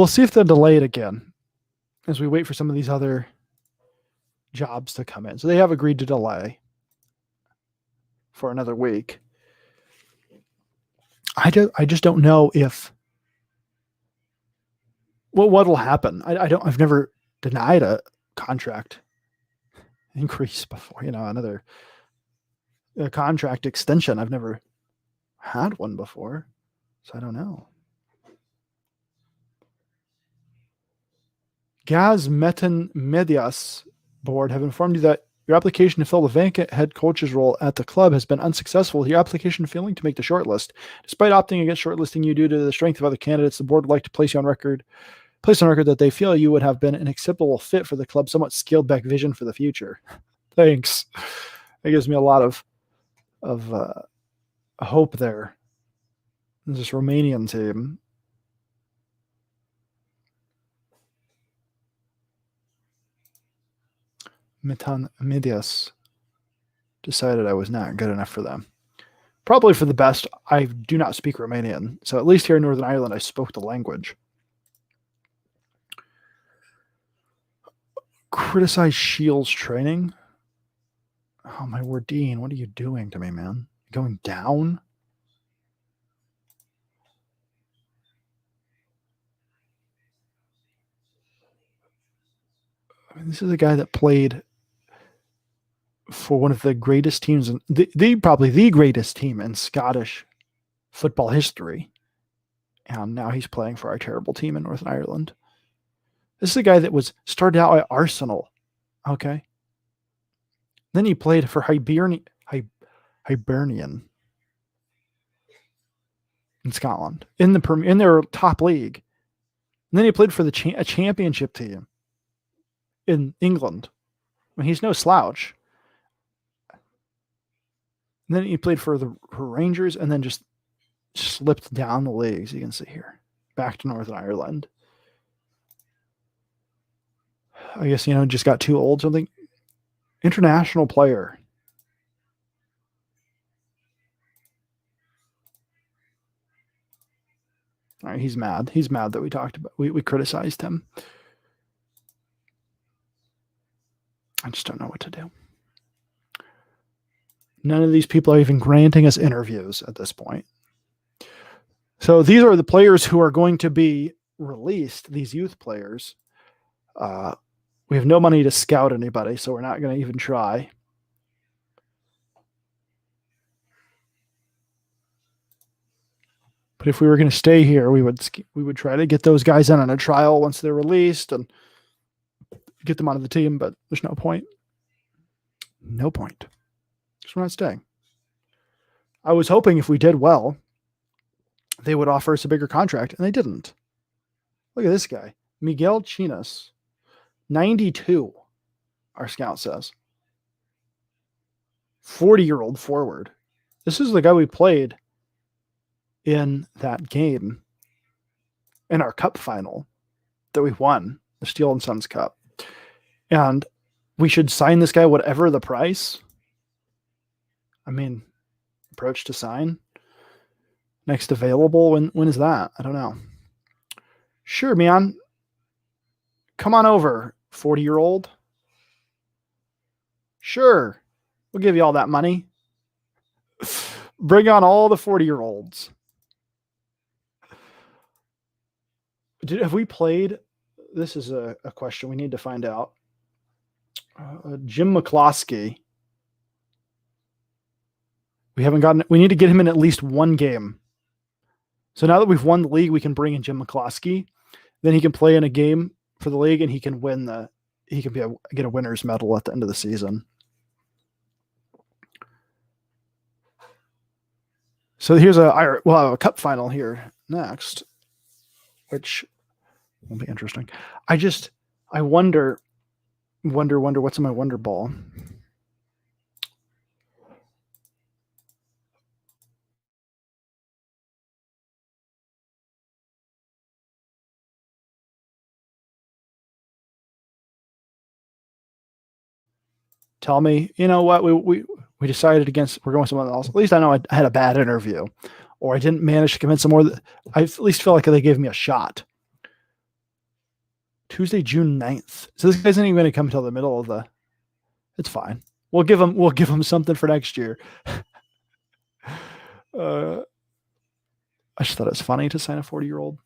see if they'll delay it again as we wait for some of these other jobs to come in. So they have agreed to delay for another week. I just don't know if what'll happen. I've never denied a contract increase before, another contract extension. I've never had one before, so I don't know. Gaz Metin Medias board have informed you that your application to fill the vacant head coach's role at the club has been unsuccessful. Your application failing to make the shortlist. Despite opting against shortlisting you due to the strength of other candidates, the board would like to place on record that they feel you would have been an acceptable fit for the club's somewhat scaled back vision for the future. Thanks. That gives me a lot of hope there. This Romanian team. Metan Medias decided I was not good enough for them. Probably for the best. I do not speak Romanian, so at least here in Northern Ireland, I spoke the language. Criticize Shields training. Oh my word, Dean, what are you doing to me, man? Going down? This is a guy that played for one of the greatest teams, probably the greatest team in Scottish football history. And now he's playing for our terrible team in Northern Ireland. This is a guy that started out at Arsenal. Okay. Then he played for Hibernian in Scotland in their top league. And then he played for a championship team in England. He's no slouch. And then he played for Rangers and then just slipped down the leagues. You can see here, back to Northern Ireland. I guess, just got too old. Something. International player. All right, he's mad. He's mad that we talked about, we criticized him. I just don't know what to do. None of these people are even granting us interviews at this point. So these are the players who are going to be released, these youth players. We have no money to scout anybody, so we're not going to even try. But if we were going to stay here, we would try to get those guys in on a trial once they're released and get them out of the team, but there's no point. No point. Because we're not staying. I was hoping if we did well, they would offer us a bigger contract, and they didn't. Look at this guy. Miguel Chinas. 92, our scout says. 40-year-old forward. This is the guy we played in that game in our cup final that we won, the Steel and Sons Cup. And we should sign this guy whatever the price. Approach to sign. Next available. When is that? I don't know. Sure, man. Come on over, 40-year-old. Sure. We'll give you all that money. Bring on all the 40-year-olds. Have we played? This is a question we need to find out. Jim McCloskey. We need to get him in at least one game. So now that we've won the league, we can bring in Jim McCloskey. Then he can play in a game for the league, and he can win get a winner's medal at the end of the season. So here's we'll have a cup final here next, which will be interesting. I wonder what's in my wonder ball. Tell me, you know what, we decided we're going with someone else. At least I know I had a bad interview, or I didn't manage to convince them more. I at least feel like they gave me a shot. Tuesday, June 9th. So this guy's not even going to come until the middle of the. It's fine. We'll give him something for next year. I just thought it was funny to sign a 40-year-old.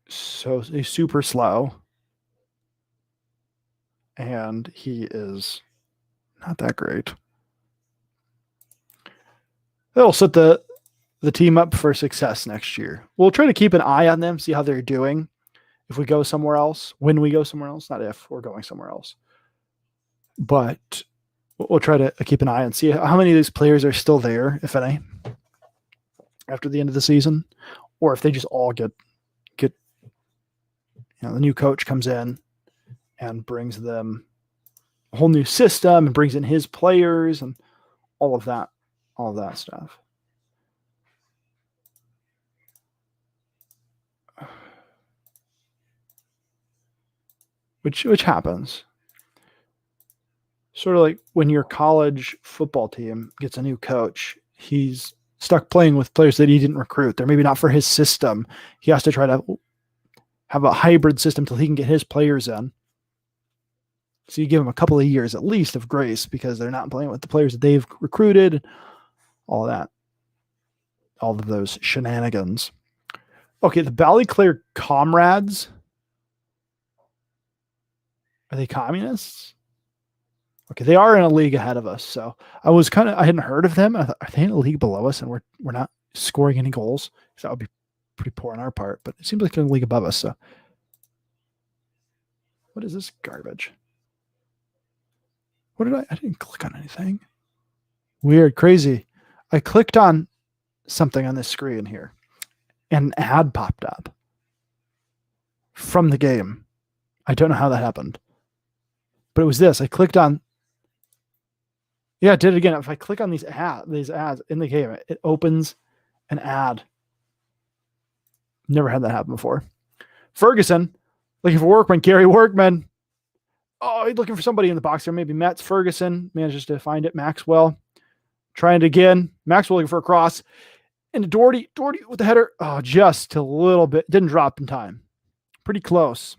So he's super slow. And he is not that great. That'll set the team up for success next year. We'll try to keep an eye on them, see how they're doing. If we go somewhere else, when we go somewhere else, not if we're going somewhere else. But we'll try to keep an eye and see how many of these players are still there, if any, after the end of the season, or if they just all get the new coach comes in and brings them a whole new system and brings in his players and all of that stuff. Which happens. Sort of like when your college football team gets a new coach, he's stuck playing with players that he didn't recruit. They're maybe not for his system. He has to try to have a hybrid system till he can get his players in. So you give them a couple of years at least of grace because they're not playing with the players that they've recruited, all of those shenanigans. Okay, the Ballyclare Comrades. Are they communists? Okay, they are in a league ahead of us. So I hadn't heard of them. I thought, are they in a league below us and we're not scoring any goals? That would be pretty poor on our part, but it seems like they're in a league above us. So what is this garbage? I didn't click on anything. Weird, crazy. I clicked on something on this screen here and an ad popped up from the game. I don't know how that happened, but it was this. I clicked on. Yeah, it did it again. If I click on these ads in the game, it opens an ad. Never had that happen before. Ferguson, looking for Workman. Gary Workman. Oh, he's looking for somebody in the box there. Maybe Mets. Ferguson manages to find it. Maxwell trying it again. Maxwell looking for a cross. And Doherty with the header. Oh, just a little bit. Didn't drop in time. Pretty close.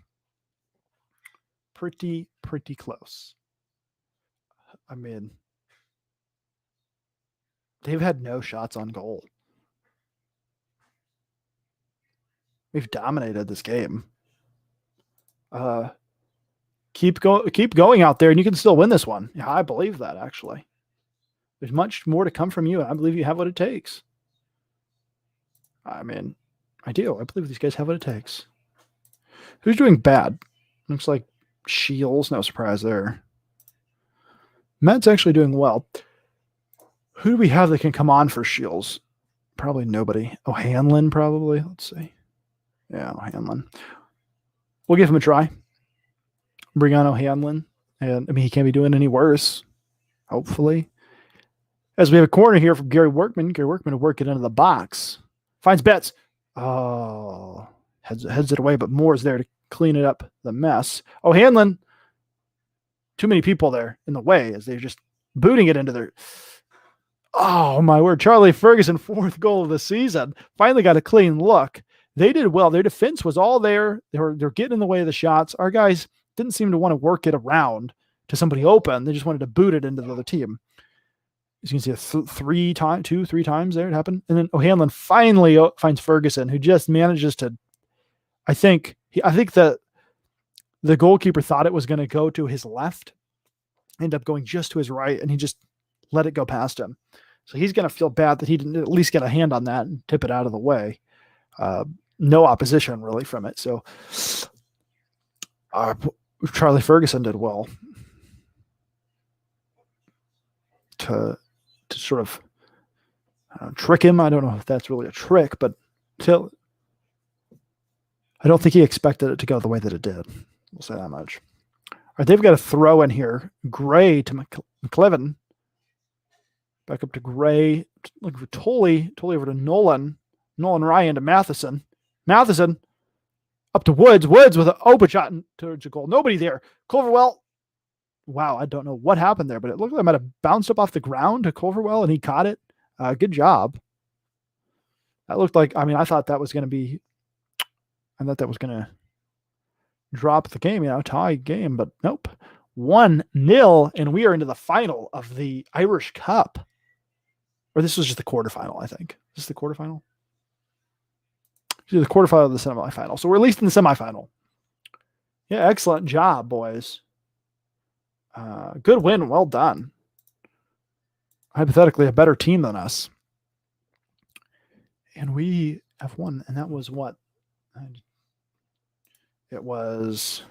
Pretty close. I mean, they've had no shots on goal. We've dominated this game. Keep going out there, and you can still win this one. Yeah, I believe that, actually. There's much more to come from you, and I believe you have what it takes. I mean, I do. I believe these guys have what it takes. Who's doing bad? Looks like Shields. No surprise there. Matt's actually doing well. Who do we have that can come on for Shields? Probably nobody. O'Hanlon, probably. Let's see. Yeah, O'Hanlon. We'll give him a try. Bring on O'Hanlon. And, I mean, he can't be doing any worse, hopefully. As we have a corner here from Gary Workman. Gary Workman will work it into the box. Finds Betts. Oh, heads it away, but Moore's there to clean it up, the mess. O'Hanlon. Too many people there in the way as they're just booting it into their... Oh, my word. Charlie Ferguson, 4th goal of the season. Finally got a clean look. They did well. Their defense was all there. They're getting in the way of the shots. Our guys didn't seem to want to work it around to somebody open. They just wanted to boot it into the other team. As you can see, 3 times there it happened. And then O'Hanlon finally finds Ferguson, who just manages to, I think that the goalkeeper thought it was going to go to his left, end up going just to his right, and he just let it go past him. So he's going to feel bad that he didn't at least get a hand on that and tip it out of the way. No opposition really from it. So Charlie Ferguson did well to sort of trick him. I don't know if that's really a trick, but I don't think he expected it to go the way that it did. We'll say that much. All right, they've got a throw in here. Gray to McLevin. Back up to Gray. Looking for Tolley. Tolley over to Nolan. Nolan Ryan to Matheson. Matheson up to Woods. Woods with an open shot towards a goal. Nobody there. Culverwell. Wow, I don't know what happened there, but it looked like it might have bounced up off the ground to Culverwell and he caught it. Good job. That looked like, I thought that was going to be, drop the game, tie game, but nope. 1-0, and we are into the final of the Irish Cup. Or this was just the quarterfinal, I think. Is this the quarterfinal? The quarterfinal of the semifinal. So we're at least in the semifinal. Yeah, excellent job, boys. Good win. Well done. Hypothetically, a better team than us. And we have won. And that was what? It was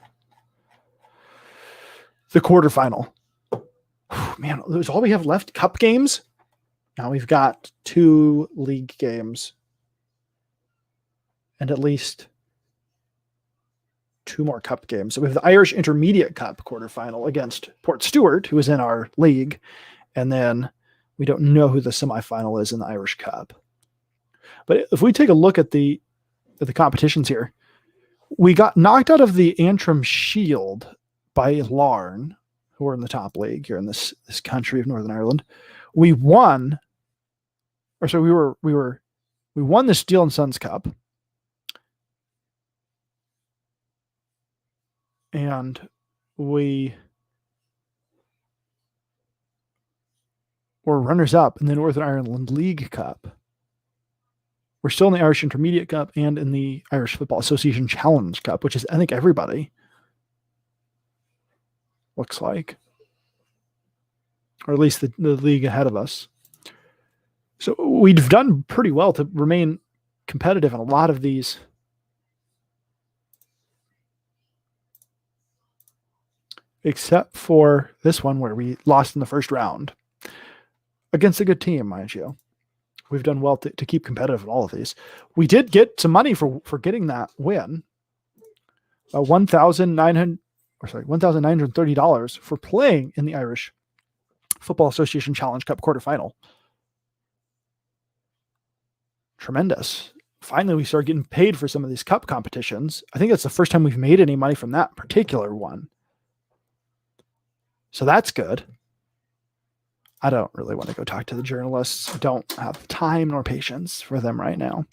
the quarterfinal. Man, that's all we have left. Cup games. Now we've got 2 league games. And at least 2 more cup games. So we have the Irish Intermediate Cup quarterfinal against Port Stewart, who is in our league. And then we don't know who the semifinal is in the Irish Cup. But if we take a look at the competitions here, we got knocked out of the Antrim Shield by Larne, who are in the top league here in this country of Northern Ireland. We won, or so we won the Steel and Sons Cup. And we were runners-up in the Northern Ireland League Cup. We're still in the Irish Intermediate Cup and in the Irish Football Association Challenge Cup, which is, I think, everybody. Looks like. Or at least the league ahead of us. So we've done pretty well to remain competitive in a lot of these. Except for this one where we lost in the first round. Against a good team, mind you. We've done well to keep competitive in all of these. We did get some money for getting that win. $1,930 for playing in the Irish Football Association Challenge Cup quarterfinal. Tremendous. Finally, we started getting paid for some of these cup competitions. I think that's the first time we've made any money from that particular one. So that's good. I don't really want to go talk to the journalists. I don't have time nor patience for them right now.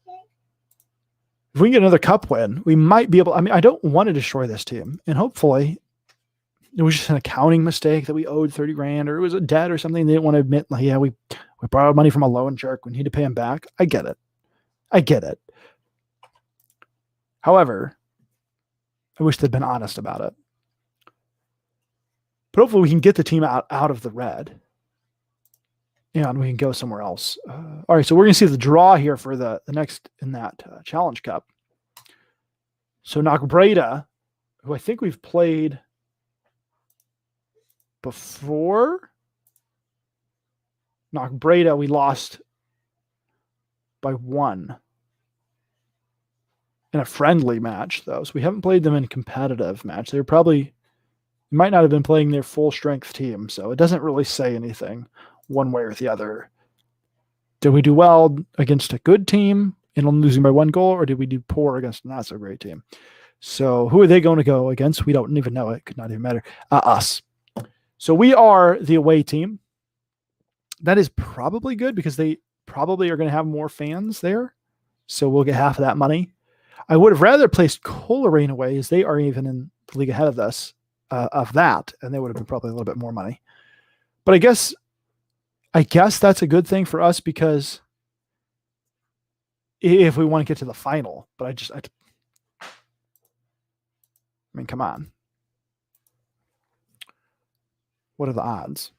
If we can get another cup win, we might be able. I don't want to destroy this team. And hopefully it was just an accounting mistake that we owed 30 grand, or it was a debt or something. They didn't want to admit, like, yeah, we borrowed money from a loan shark. We need to pay him back. I get it. However, I wish they'd been honest about it. But hopefully we can get the team out of the red. And we can go somewhere else. All right, so we're going to see the draw here for the next in that Challenge Cup. So Knockbreda, who I think we've played before. Knockbreda, we lost by 1 in a friendly match, though. So we haven't played them in a competitive match. They might not have been playing their full strength team, so it doesn't really say anything one way or the other. Did we do well against a good team and only losing by 1 goal, or did we do poor against a not so great team? So who are they going to go against? We don't even know. It could not even matter. Us. So we are the away team. That is probably good because they probably are going to have more fans there. So we'll get half of that money. I would have rather placed Coleraine away, as they are even in the league ahead of us. Of that, and they would have been probably a little bit more money. But I guess that's a good thing for us, because if we want to get to the final, but come on. What are the odds?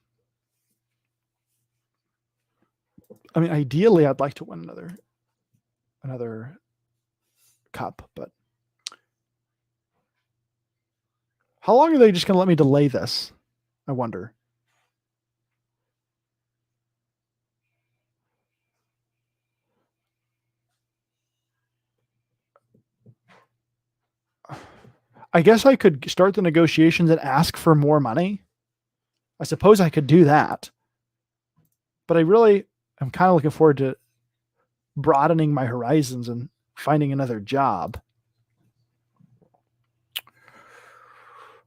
I mean, ideally, I'd like to win another cup, but how long are they just going to let me delay this? I wonder. I guess I could start the negotiations and ask for more money. I suppose I could do that. But I'm kind of looking forward to broadening my horizons and finding another job.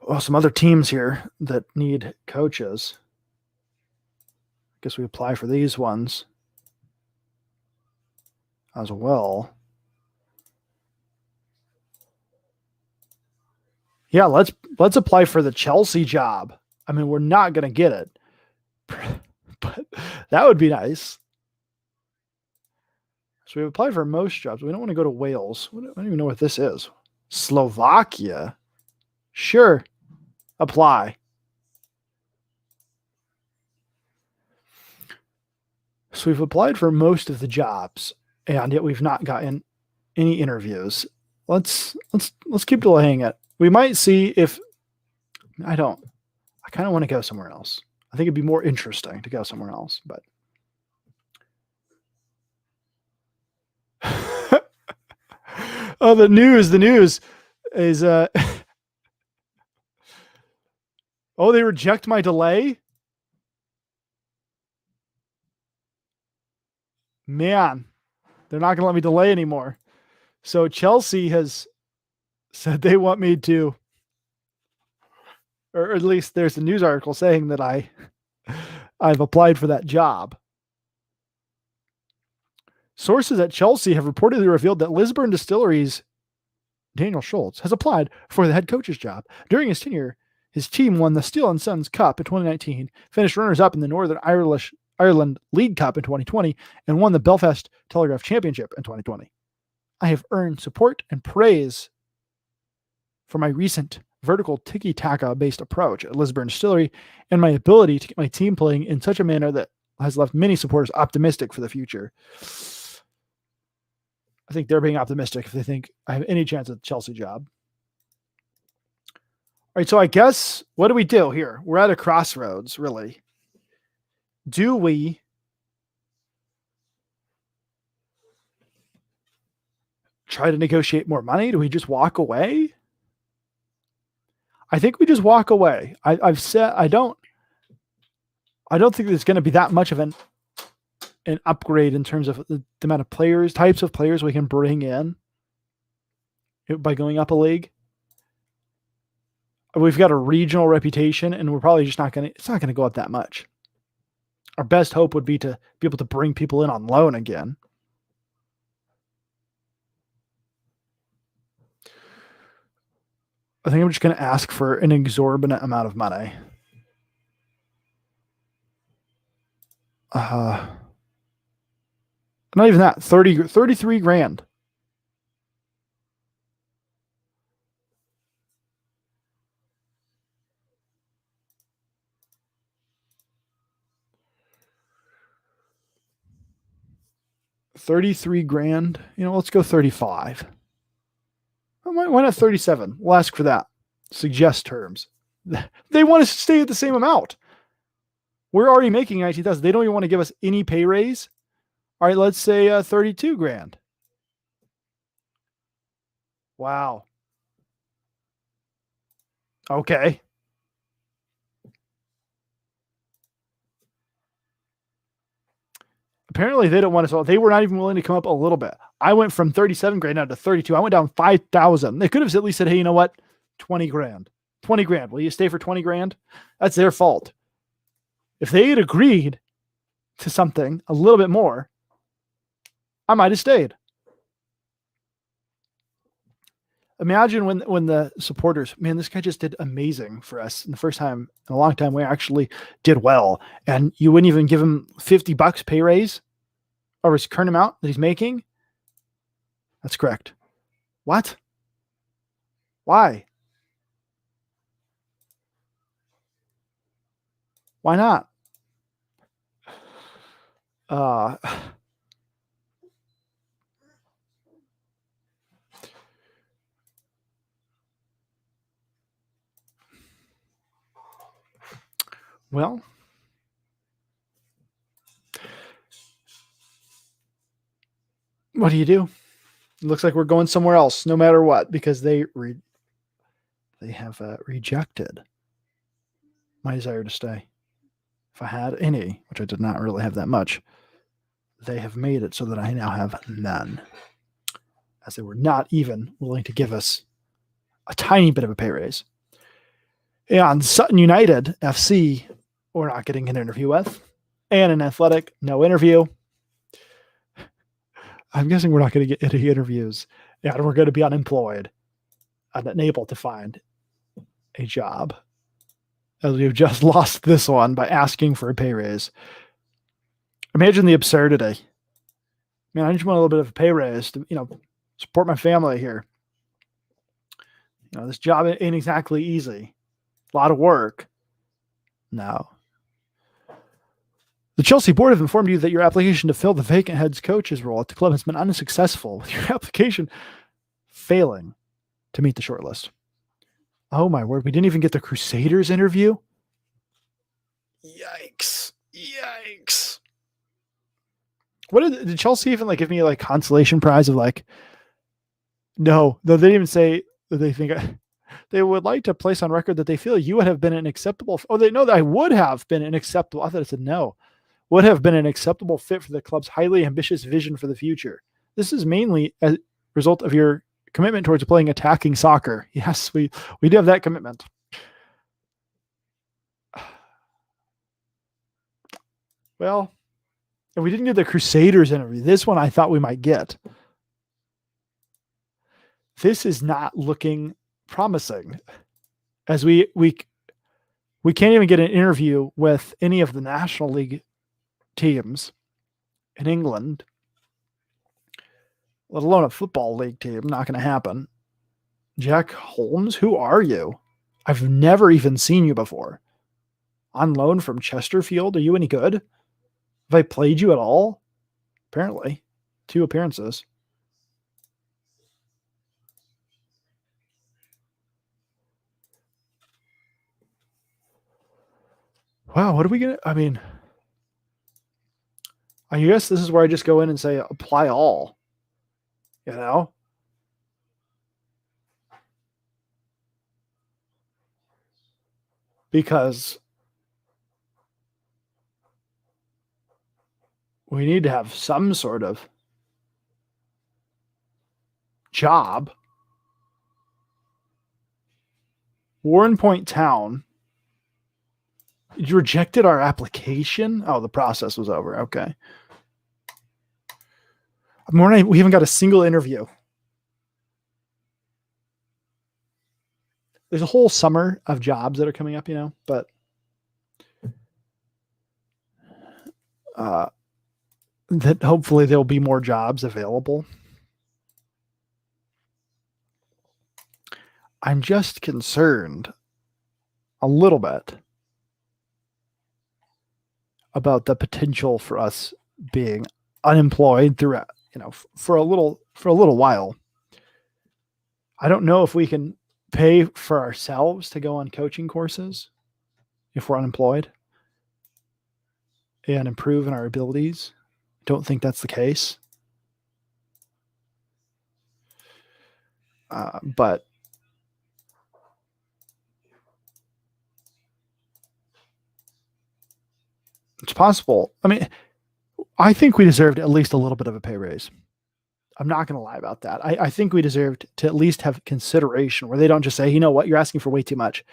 Well, some other teams here that need coaches. I guess we apply for these ones as well. Yeah, let's apply for the Chelsea job. I mean, we're not going to get it, but that would be nice. So we've applied for most jobs. We don't want to go to Wales. I don't even know what this is. Slovakia. Sure. Apply. So we've applied for most of the jobs, and yet we've not gotten any interviews. Let's keep delaying it. We might see if I kind of want to go somewhere else. I think it'd be more interesting to go somewhere else, but oh, the news is oh, they reject my delay? Man, they're not going to let me delay anymore. So Chelsea has said they want me to, or at least there's a news article saying that I've applied for that job. Sources at Chelsea have reportedly revealed that Lisburn Distillery's Daniel Schultz has applied for the head coach's job. During his tenure, his team won the Steel and Sons Cup in 2019, finished runners-up in the Northern Ireland League Cup in 2020, and won the Belfast Telegraph Championship in 2020. I have earned support and praise for my recent vertical tiki-taka based approach at Lisburn Distillery and my ability to get my team playing in such a manner that has left many supporters optimistic for the future. I think they're being optimistic if they think I have any chance at the Chelsea job. All right, so I guess, what do we do here? We're at a crossroads, really. Do we try to negotiate more money? Do we just walk away? I think we just walk away. I've said I don't think there's going to be that much of an upgrade in terms of the amount of types of players we can bring in by going up a league. We've got a regional reputation, and we're probably just it's not going to go up that much. Our best hope would be to be able to bring people in on loan again. I think I'm just going to ask for an exorbitant amount of money. Not even that. 33 grand. $33 grand. Let's go 35. Why not 37? We'll ask for that. Suggest terms. They want us to stay at the same amount. We're already making 19,000. They don't even want to give us any pay raise. All right, let's say 32 grand. Wow. Okay. Apparently they don't want us all. They were not even willing to come up a little bit. I went from 37 grand down to 32. I went down 5,000. They could have at least said, hey, you know what? 20 grand. 20 grand. Will you stay for 20 grand? That's their fault. If they had agreed to something a little bit more, I might have stayed. Imagine when the supporters, man, this guy just did amazing for us. And the first time in a long time, we actually did well. And you wouldn't even give him $50 pay raise over his current amount that he's making. That's correct. What? Why? Why not? Uh, well, what do you do? It looks like we're going somewhere else, no matter what, because they have rejected my desire to stay. If I had any, which I did not really have that much, they have made it so that I now have none, as they were not even willing to give us a tiny bit of a pay raise. And Sutton United FC, we're not getting an interview with, and an Athletic, no interview. I'm guessing we're not going to get any interviews, and we're going to be unemployed and unable to find a job, as we've just lost this one by asking for a pay raise. Imagine the absurdity. Man, I just want a little bit of a pay raise to, support my family here. This job ain't exactly easy. A lot of work. No. The Chelsea board have informed you that your application to fill the vacant head coach's role at the club has been unsuccessful, with your application failing to meet the shortlist. Oh my word, we didn't even get the Crusaders interview? Yikes. What did Chelsea even give me a consolation prize of no, they didn't even say that they think they would like to place on record that they feel you would have been an acceptable. Oh, they know that I would have been an acceptable. I thought it said no. Would have been an acceptable fit for the club's highly ambitious vision for the future. This is mainly a result of your commitment towards playing attacking soccer. Yes, we do have that commitment. Well, and we didn't get the Crusaders interview. This one I thought we might get. This is not looking promising, as we can't even get an interview with any of the National League teams in England, let alone a football league team. Not going to happen. Jack Holmes, who are you? I've never even seen you before. On loan from Chesterfield. Are you any good? Have I played you at all? Apparently. 2 appearances. Wow, what are we going to... I guess this is where I just go in and say, apply all. Because we need to have some sort of job. Warren Point Town. You rejected our application? Oh, the process was over. Okay. We haven't got a single interview. There's a whole summer of jobs that are coming up, but that hopefully there'll be more jobs available. I'm just concerned a little bit about the potential for us being unemployed throughout, for a little while. I don't know if we can pay for ourselves to go on coaching courses if we're unemployed and improve in our abilities. Don't think that's the case. But it's possible. I think we deserved at least a little bit of a pay raise. I'm not going to lie about that. I think we deserved to at least have consideration where they don't just say, you know what, you're asking for way too much.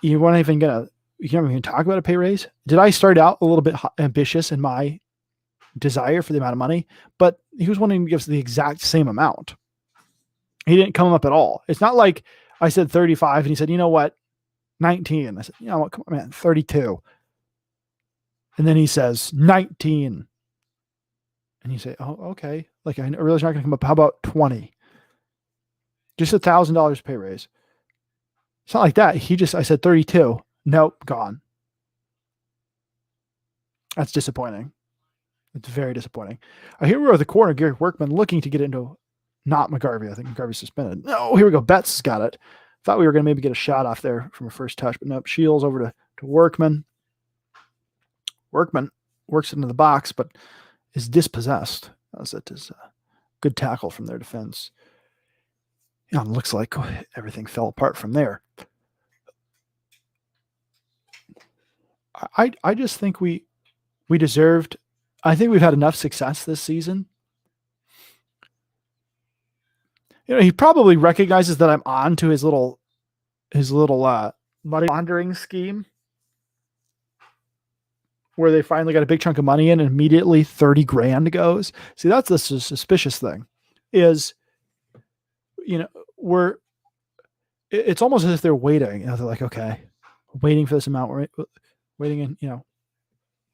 You weren't even going to talk about a pay raise. Did I start out a little bit ambitious in my desire for the amount of money? But he was wanting to give us the exact same amount. He didn't come up at all. It's not like I said 35 and he said, you know what, 19. I said, you know what, come on, man, 32. And then he says 19. And you say, oh, okay. I realize you're not going to come up. How about 20? Just $1,000 pay raise. It's not like that. I said 32. Nope, gone. That's disappointing. It's very disappointing. Here we are, the corner, Gary Workman looking to get into not McGarvey. I think McGarvey's suspended. No, here we go. Betts got it. Thought we were going to maybe get a shot off there from a first touch, but nope. Shields over to Workman. Workman works into the box, but is dispossessed. As it is a good tackle from their defense. Yeah, it looks like everything fell apart from there. I just think we deserved. I think we've had enough success this season. He probably recognizes that I'm on to his little money laundering scheme, where they finally got a big chunk of money in and immediately 30 grand goes. See, that's the suspicious thing is, it's almost as if they're waiting. They're like, okay, waiting for this amount. We're waiting and,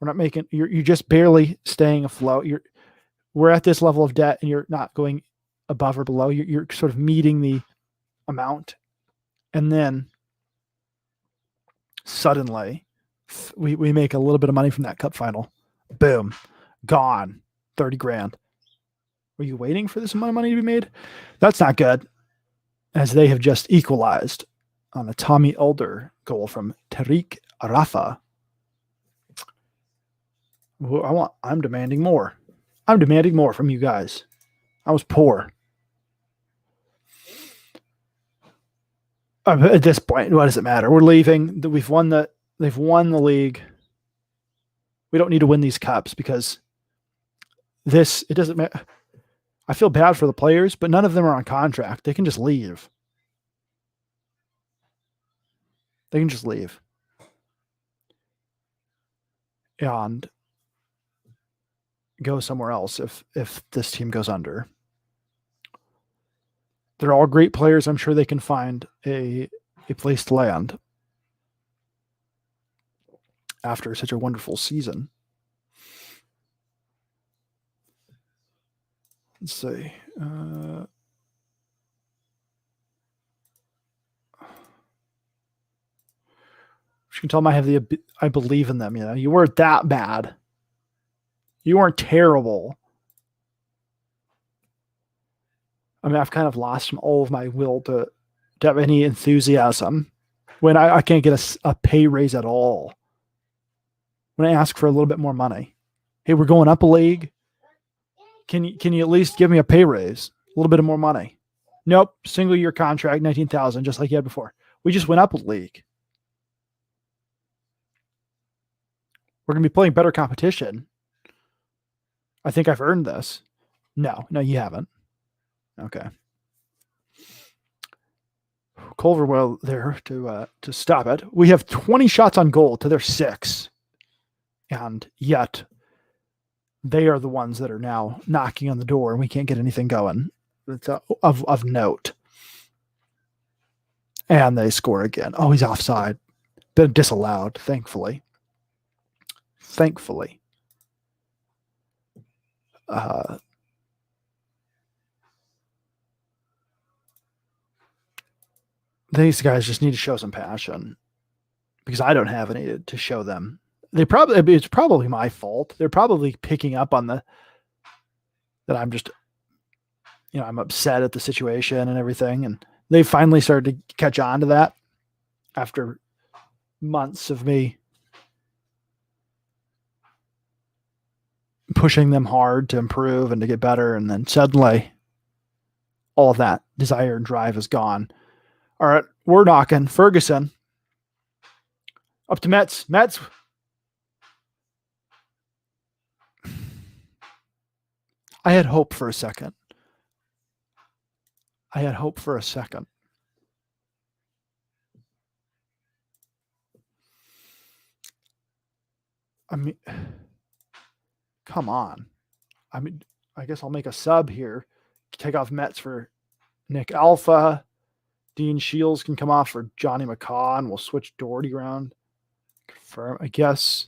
we're not making, you're just barely staying afloat. We're at this level of debt and you're not going above or below. You're sort of meeting the amount. And then suddenly we make a little bit of money from that cup final. Boom. Gone. 30 grand. Were you waiting for this amount of money to be made? That's not good, as they have just equalized on a Tommy Elder goal from Tariq Arafa. I'm demanding more. I'm demanding more from you guys. I was poor. At this point, what does it matter? We're leaving. They've won the league. We don't need to win these cups because it doesn't matter. I feel bad for the players, but none of them are on contract. They can just leave. They can just leave. And go somewhere else if this team goes under. They're all great players. I'm sure they can find a place to land after such a wonderful season. Let's see. You can tell them I believe in them. You weren't that bad. You weren't terrible. I mean, I've kind of lost all of my will to have any enthusiasm when I can't get a pay raise at all. When I ask for a little bit more money, hey, we're going up a league. Can you at least give me a pay raise? A little bit of more money? Nope. Single year contract, 19,000, just like you had before. We just went up a league. We're going to be playing better competition. I think I've earned this. No, you haven't. Okay. Culverwell there to stop it. We have 20 shots on goal to their 6. And yet they are the ones that are now knocking on the door and we can't get anything going. It's of note. And they score again. Oh, he's offside. Been disallowed, thankfully. These guys just need to show some passion because I don't have any to show them. It's probably my fault. They're probably picking up on that I'm just, I'm upset at the situation and everything. And they finally started to catch on to that after months of me pushing them hard to improve and to get better. And then suddenly all of that desire and drive is gone. All right, we're knocking. Ferguson up to Metz. I had hope for a second. I mean, come on. I mean, I guess I'll make a sub here. Take off Metz for Nick Alpha. Dean Shields can come off for Johnny McCaw, and we'll switch Doherty around. Confirm, I guess.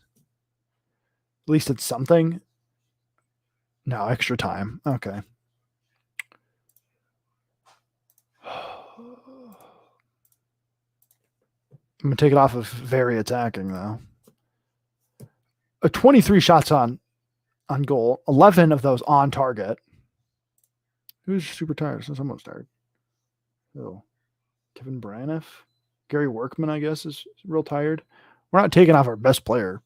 At least it's something. No, extra time. Okay. I'm going to take it off of very attacking, though. 23 shots on goal, 11 of those on target. Who's super tired? Someone's tired. Oh, Kevin Braniff. Gary Workman, I guess, is real tired. We're not taking off our best player.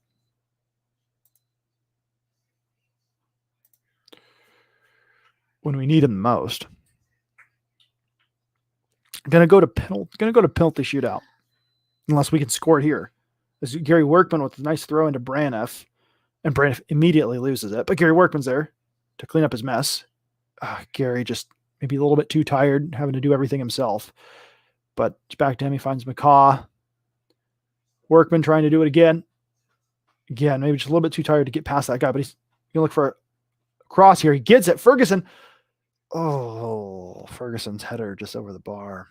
When we need him the most. Gonna go to penalty shootout. Unless we can score it here. This is Gary Workman with a nice throw into Braniff. And Braniff immediately loses it. But Gary Workman's there to clean up his mess. Gary just maybe a little bit too tired, having to do everything himself. But it's back to him. He finds McCaw. Workman trying to do it again. Again, maybe just a little bit too tired to get past that guy. But he's going to look for a cross here. He gets it. Ferguson. Oh, Ferguson's header just over the bar.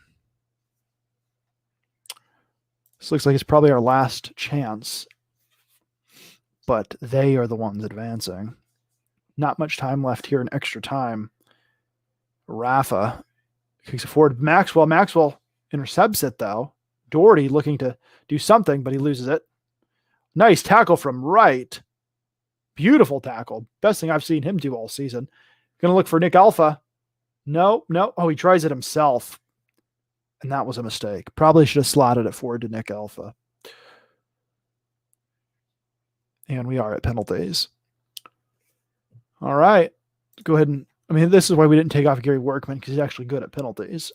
This looks like it's probably our last chance. But they are the ones advancing. Not much time left here in extra time. Rafa kicks it forward. Maxwell intercepts it, though. Doherty looking to do something, but he loses it. Nice tackle from Wright. Beautiful tackle. Best thing I've seen him do all season. Going to look for Nick Alpha. No. Oh, he tries it himself. And that was a mistake. Probably should have slotted it forward to Nick Alpha. And we are at penalties. All right. Go ahead and, this is why we didn't take off Gary Workman, because he's actually good at penalties.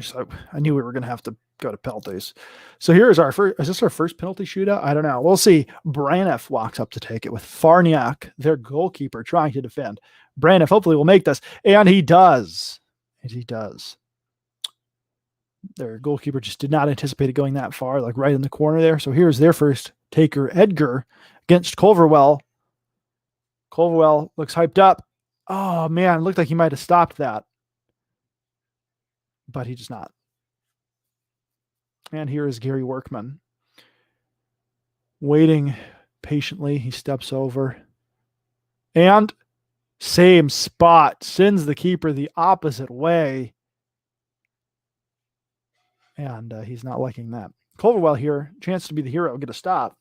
So I knew we were going to have to go to penalties. So here is is this our first penalty shootout? I don't know. We'll see. Braniff walks up to take it with Farniak, their goalkeeper, trying to defend. Braniff hopefully will make this. And he does. Their goalkeeper just did not anticipate it going that far, like right in the corner there. So here's their first taker, Edgar, against Culverwell. Culverwell looks hyped up. Oh, man, looked like he might have stopped that. But he does not. And here is Gary Workman. Waiting patiently. He steps over. And same spot. Sends the keeper the opposite way. And he's not liking that. Culverwell here, chance to be the hero, get a stop.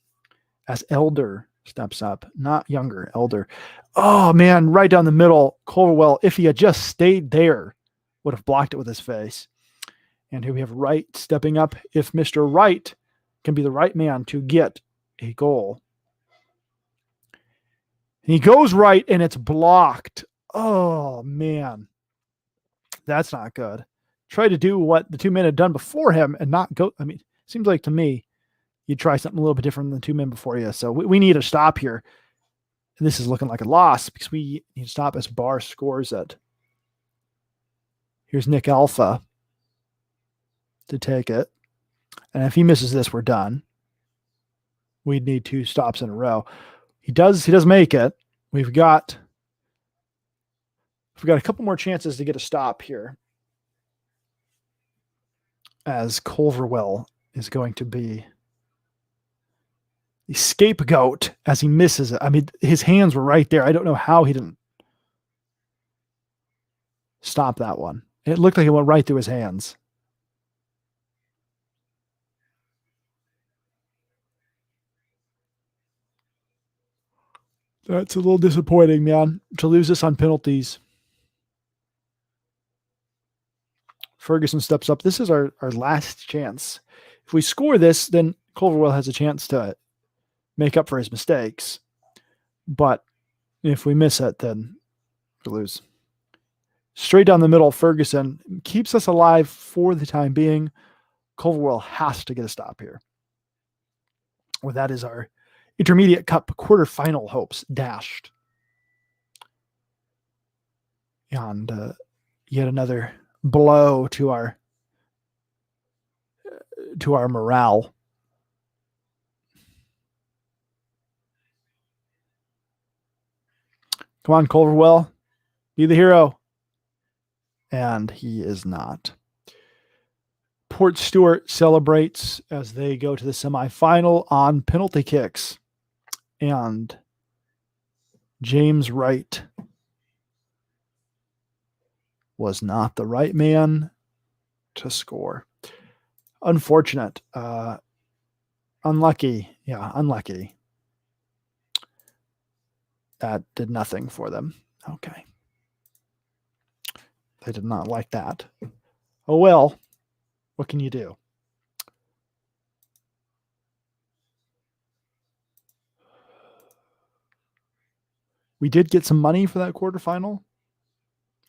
As Elder steps up. Not Younger, Elder. Oh, man, right down the middle. Culverwell, if he had just stayed there, would have blocked it with his face. And here we have Wright stepping up. If Mr. Wright can be the right man to get a goal. And he goes right, and it's blocked. Oh, man. That's not good. Try to do what the two men had done before him and not go. Seems like to me, you'd try something a little bit different than the two men before you. So we need a stop here. And this is looking like a loss because we need to stop as Barr scores it. Here's Nick Alpha to take it. And if he misses this, we're done. We'd need 2 stops in a row. He does make it. We've got a couple more chances to get a stop here. As Culverwell is going to be the scapegoat as he misses it. His hands were right there. I don't know how he didn't stop that one. It looked like it went right through his hands. That's a little disappointing, man, to lose this on penalties. Ferguson steps up. This is our last chance. If we score this, then Culverwell has a chance to make up for his mistakes. But if we miss it, then we lose. Straight down the middle, Ferguson keeps us alive for the time being. Culverwell has to get a stop here. Well, that is our Intermediate Cup quarterfinal hopes dashed. And yet another blow to our morale. Come on, Culverwell. Be the hero. And he is not. Port Stewart celebrates as they go to the semifinal on penalty kicks. And James Wright was not the right man to score. Unfortunate. Unlucky. Yeah, unlucky. That did nothing for them. Okay. They did not like that. Oh, well, what can you do? We did get some money for that quarterfinal.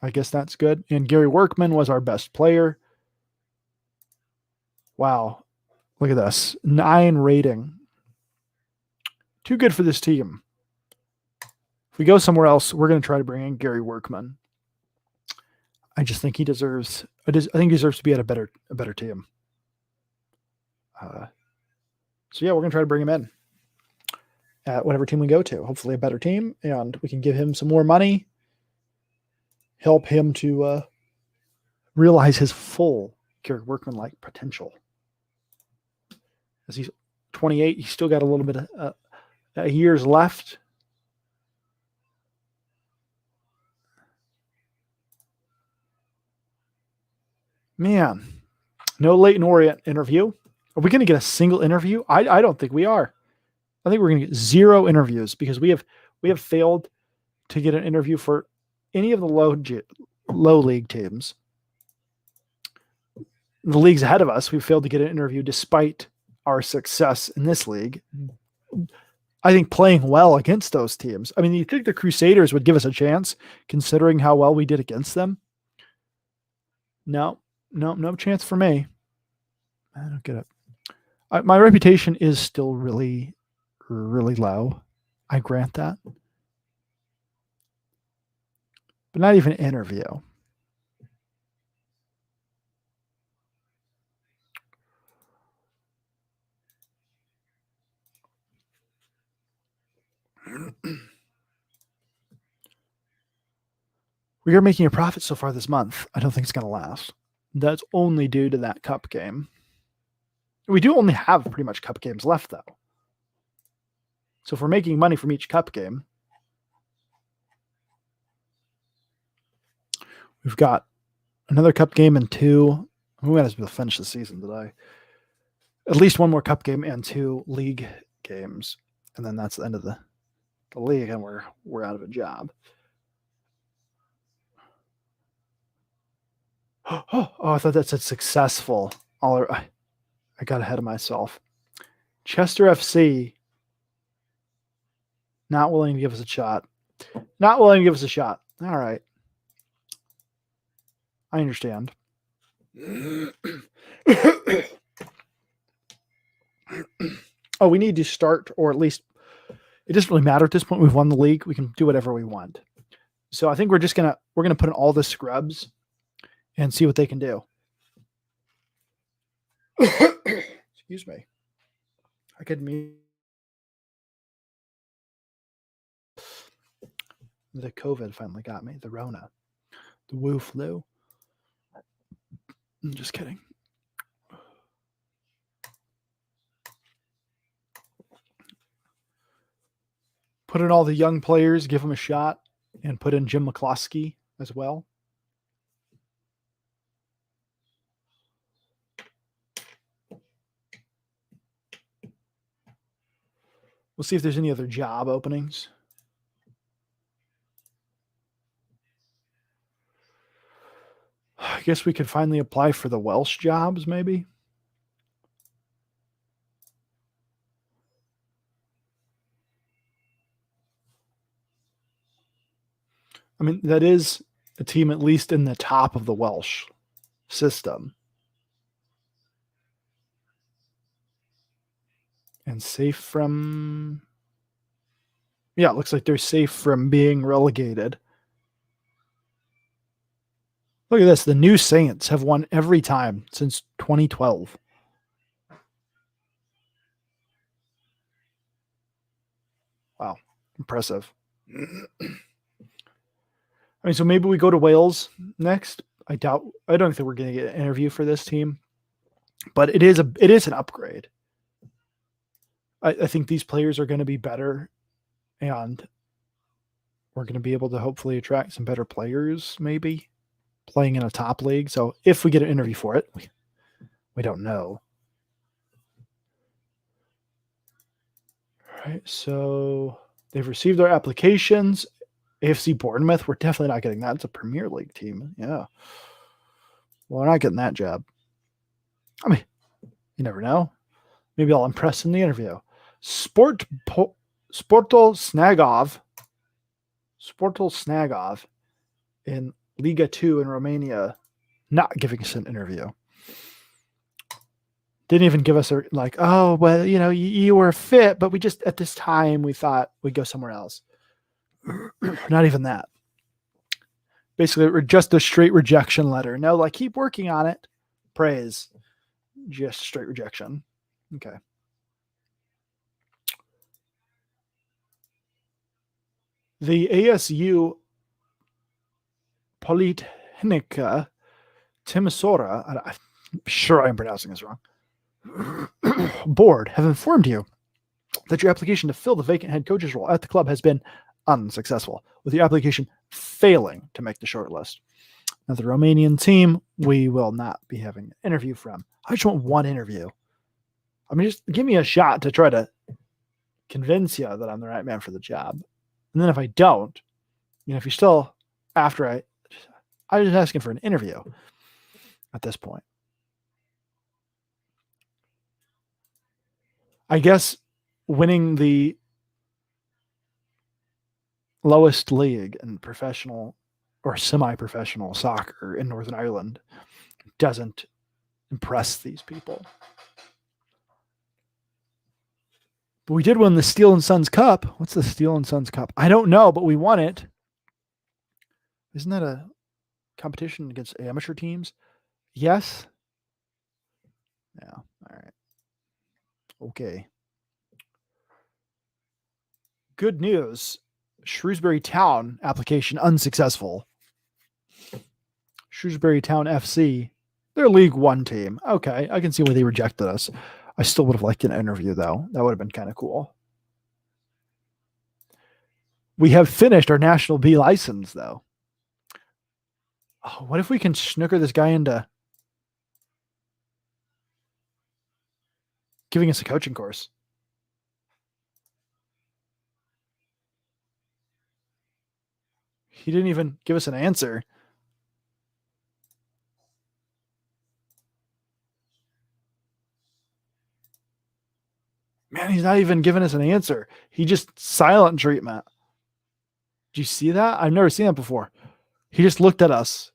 I guess that's good. And Gary Workman was our best player. Wow. Look at this. 9 rating. Too good for this team. If we go somewhere else, we're going to try to bring in Gary Workman. I just think he deserves. I think he deserves to be at a better team. So yeah, we're going to try to bring him in at whatever team we go to. Hopefully, a better team, and we can give him some more money. Help him to realize his full Gary Workman-like potential. As he's 28, he's still got a little bit of years left. Man, no Leighton Orient interview. Are we going to get a single interview? I don't think we are. I think we're going to get 0 interviews because we have failed to get an interview for any of the low league teams. The leagues ahead of us, we've failed to get an interview despite our success in this league. I think playing well against those teams. I mean, you think the Crusaders would give us a chance considering how well we did against them? No chance for me. I don't get it. My reputation is still really, really low. I grant that. But not even an interview. We are making a profit so far this month. I don't think it's going to last. That's only due to that cup game. We do only have pretty much cup games left, though. So if we're making money from each cup game, we've got another cup game and 2. We might as well finish the season today. At least 1 more cup game and 2 league games. And then that's the end of the league, and we're out of a job. Oh, I thought that said successful. I got ahead of myself. Chester FC not willing to give us a shot. Not willing to give us a shot. All right. I understand. Oh, we need to start, or at least it doesn't really matter at this point. We've won the league. We can do whatever we want. So I think we're gonna put in all the scrubs and see what they can do. Excuse me. I could mean the COVID finally got me. The Rona. The Wu flu. I'm just kidding. Put in all the young players, give them a shot, and put in Jim McCloskey as well. We'll see if there's any other job openings. I guess we could finally apply for the Welsh jobs, maybe. I mean, that is a team at least in the top of the Welsh system. And safe from... Yeah, it looks like they're safe from being relegated. Look at this. The New Saints have won every time since 2012. Wow. Impressive. I mean, so maybe we go to Wales next. I don't think we're going to get an interview for this team, but it is an upgrade. I think these players are going to be better, and we're going to be able to hopefully attract some better players, maybe playing in a top league. So if we get an interview for it, we don't know. right, so they've received their applications. AFC Bournemouth, we're definitely not getting that. It's a Premier League team. Yeah. Well, we're not getting that job. I mean, you never know. Maybe I'll impress in the interview. Sportol Snagov in Liga 2 in Romania, not giving us an interview. Didn't even give us a, like, oh, well, you were fit, but we just, at this time, we thought we'd go somewhere else. Not even that. Basically, just a straight rejection letter. No, like, keep working on it. Praise. Just straight rejection. Okay. The ASU Politehnica Timisoara, I'm sure I'm pronouncing this wrong, board have informed you that your application to fill the vacant head coach's role at the club has been unsuccessful, with your application failing to make the shortlist. Now, the Romanian team, we will not be having an interview from. I just want one interview. I mean, just give me a shot to try to convince you that I'm the right man for the job. And then if I don't, if you're still after I'm just asking for an interview at this point. I guess winning the lowest league in professional or semi-professional soccer in Northern Ireland doesn't impress these people. But we did win the Steel and Sons Cup. What's the Steel and Sons Cup? I don't know, but we won it. Isn't that a competition against amateur teams? Yes. Yeah. All right. Okay. Good news. Shrewsbury Town application unsuccessful. Shrewsbury Town FC, they're League One team. Okay, I can see why they rejected us. I still would have liked an interview, though. That would have been kind of cool. We have finished our National B license, though. Oh, what if we can snooker this guy into giving us a coaching course? He didn't even give us an answer. Man, he's not even giving us an answer. He just silent treatment. Did you see that? I've never seen that before. He just looked at us.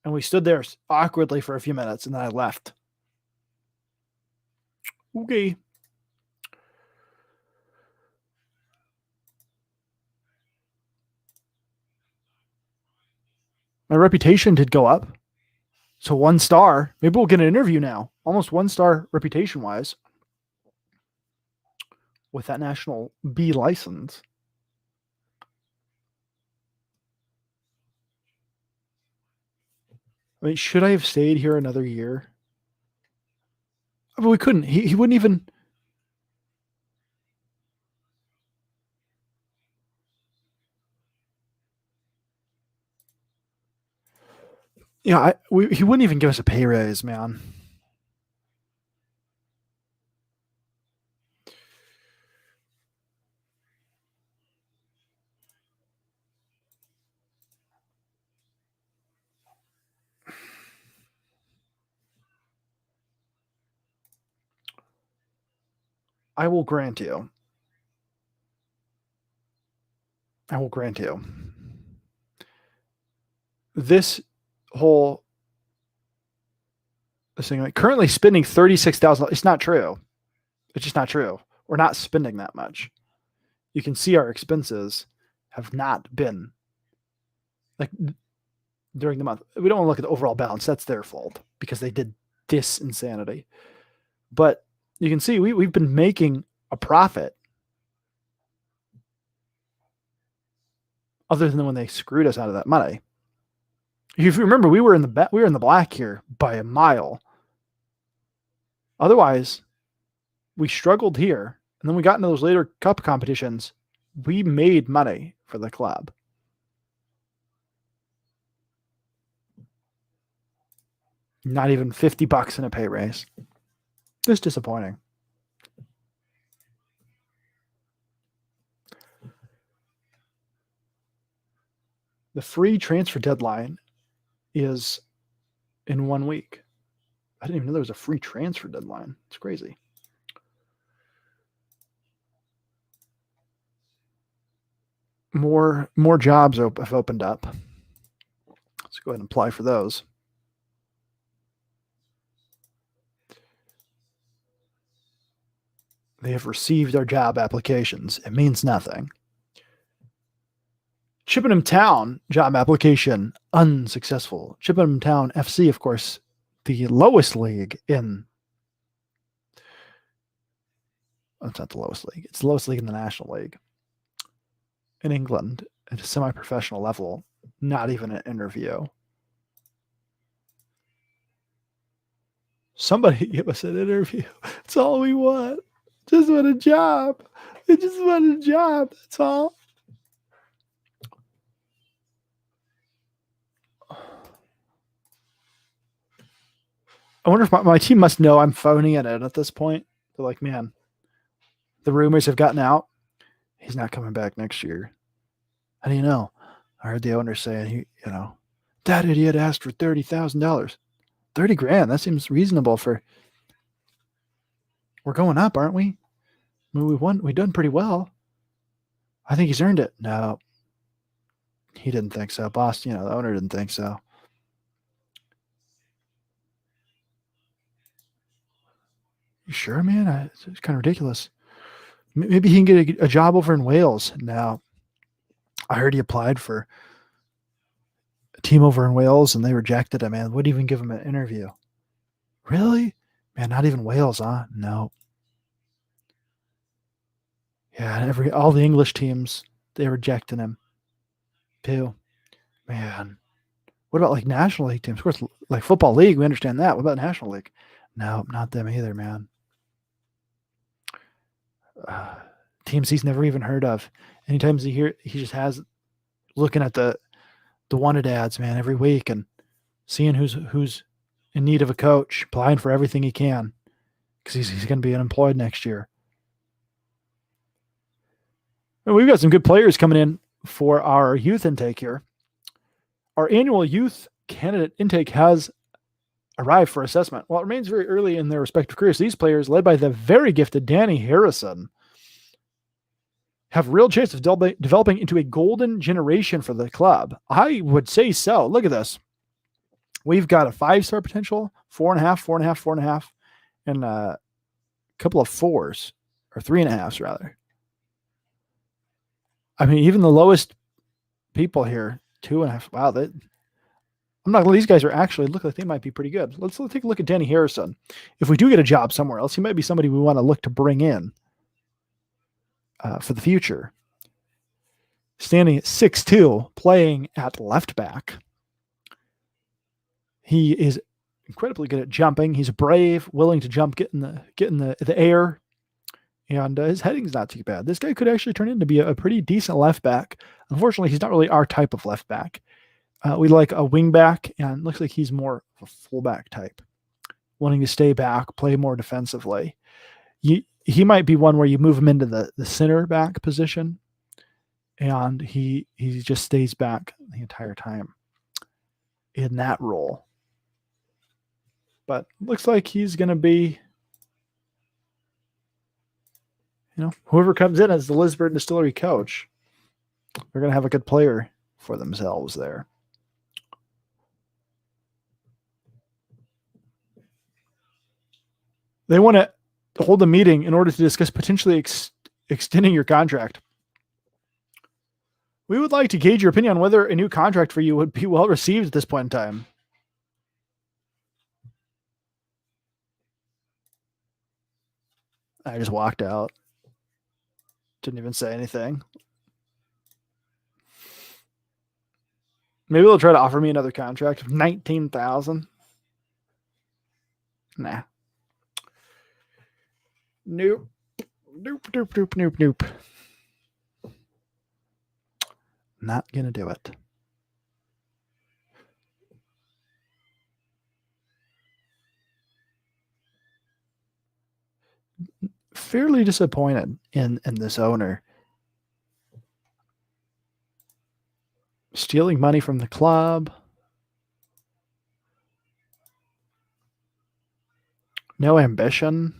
And we stood there awkwardly for a few minutes, and then I left. Okay. My reputation did go up. So 1 star. Maybe we'll get an interview now. Almost 1 star reputation-wise. With that National B license. I mean, should I have stayed here another year? But we couldn't. He wouldn't even. Yeah, he wouldn't even give us a pay raise, man. I will grant you. This whole thing, like, currently spending $36,000. It's not true. It's just not true. We're not spending that much. You can see our expenses have not been like during the month. We don't want to look at the overall balance. That's their fault because they did this insanity. But you can see we've been making a profit other than when they screwed us out of that money. If you remember, we were in the black here by a mile. Otherwise, we struggled here, and then we got into those later cup competitions. We made money for the club. Not even $50 in a pay raise. It's disappointing. The free transfer deadline is in 1 week. I didn't even know there was a free transfer deadline. It's crazy. More jobs have opened up. Let's go ahead and apply for those. They have received our job applications. It means nothing. Chippenham Town job application unsuccessful. Chippenham Town FC, of course, the lowest league in. It's not the lowest league. It's the lowest league in the National League in England at a semi-professional level. Not even an interview. Somebody give us an interview. That's all we want. Just want a job. We just want a job. That's all. I wonder if my team must know I'm phoning it in at this point. They're like, man, the rumors have gotten out. He's not coming back next year. How do you know? I heard the owner saying, that idiot asked for $30,000. 30 grand. That seems reasonable for. We're going up, aren't we? I mean, we've done pretty well. I think he's earned it. No, he didn't think so. Boss, the owner didn't think so. You sure, man? It's kind of ridiculous. Maybe he can get a job over in Wales. Now, I heard he applied for a team over in Wales and they rejected him, man. Wouldn't even give him an interview. Really? Man, not even Wales, huh? No. Yeah, all the English teams, they rejected him too. Man. What about like National League teams? Of course, like Football League, we understand that. What about National League? No, not them either, man. Teams he's never even heard of. Anytime he just has looking at the wanted ads, man, every week and seeing who's in need of a coach, applying for everything he can because he's going to be unemployed next year. And we've got some good players coming in for our youth intake here. Our annual youth candidate intake has arrived for assessment. While it remains very early in their respective careers, these players, led by the very gifted Danny Harrison, have real chance of developing into a golden generation for the club. I would say so. Look at this. We've got a 5-star potential, 4.5, 4.5, 4.5, and a couple of 4s, or 3.5s rather. I mean, even the lowest people here, 2.5. Wow, I'm not. These guys are actually look like they might be pretty good. Let's take a look at Danny Harrison. If we do get a job somewhere else, he might be somebody we want to look to bring in for the future. Standing at 6'2", playing at left back. He is incredibly good at jumping. He's brave, willing to jump, get in the air, and his heading's not too bad. This guy could actually turn into be a pretty decent left back. Unfortunately, he's not really our type of left back. We like a wing back, and looks like he's more of a fullback type, wanting to stay back, play more defensively. He might be one where you move him into the center back position, and he just stays back the entire time in that role. But looks like he's going to be, whoever comes in as the Lisburn Distillery coach, they're going to have a good player for themselves there. They want to hold a meeting in order to discuss potentially extending your contract. We would like to gauge your opinion on whether a new contract for you would be well received at this point in time. I just walked out. Didn't even say anything. Maybe they'll try to offer me another contract of $19,000. Nah. Nope. Nope. Not gonna do it. Fairly disappointed in this owner. Stealing money from the club. No ambition.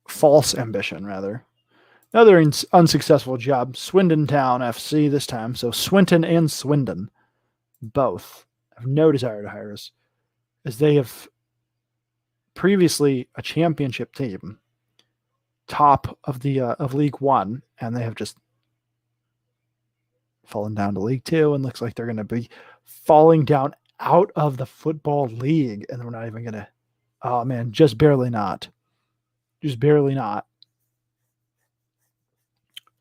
False ambition, rather. Another unsuccessful job. Swindon Town FC this time. So Swinton and Swindon both have no desire to hire us, as they have previously a championship team, top of the of League One, and they have just fallen down to League Two, and looks like they're going to be falling down out of the Football League, and we're not even going to. Oh man, just barely not. Just barely not.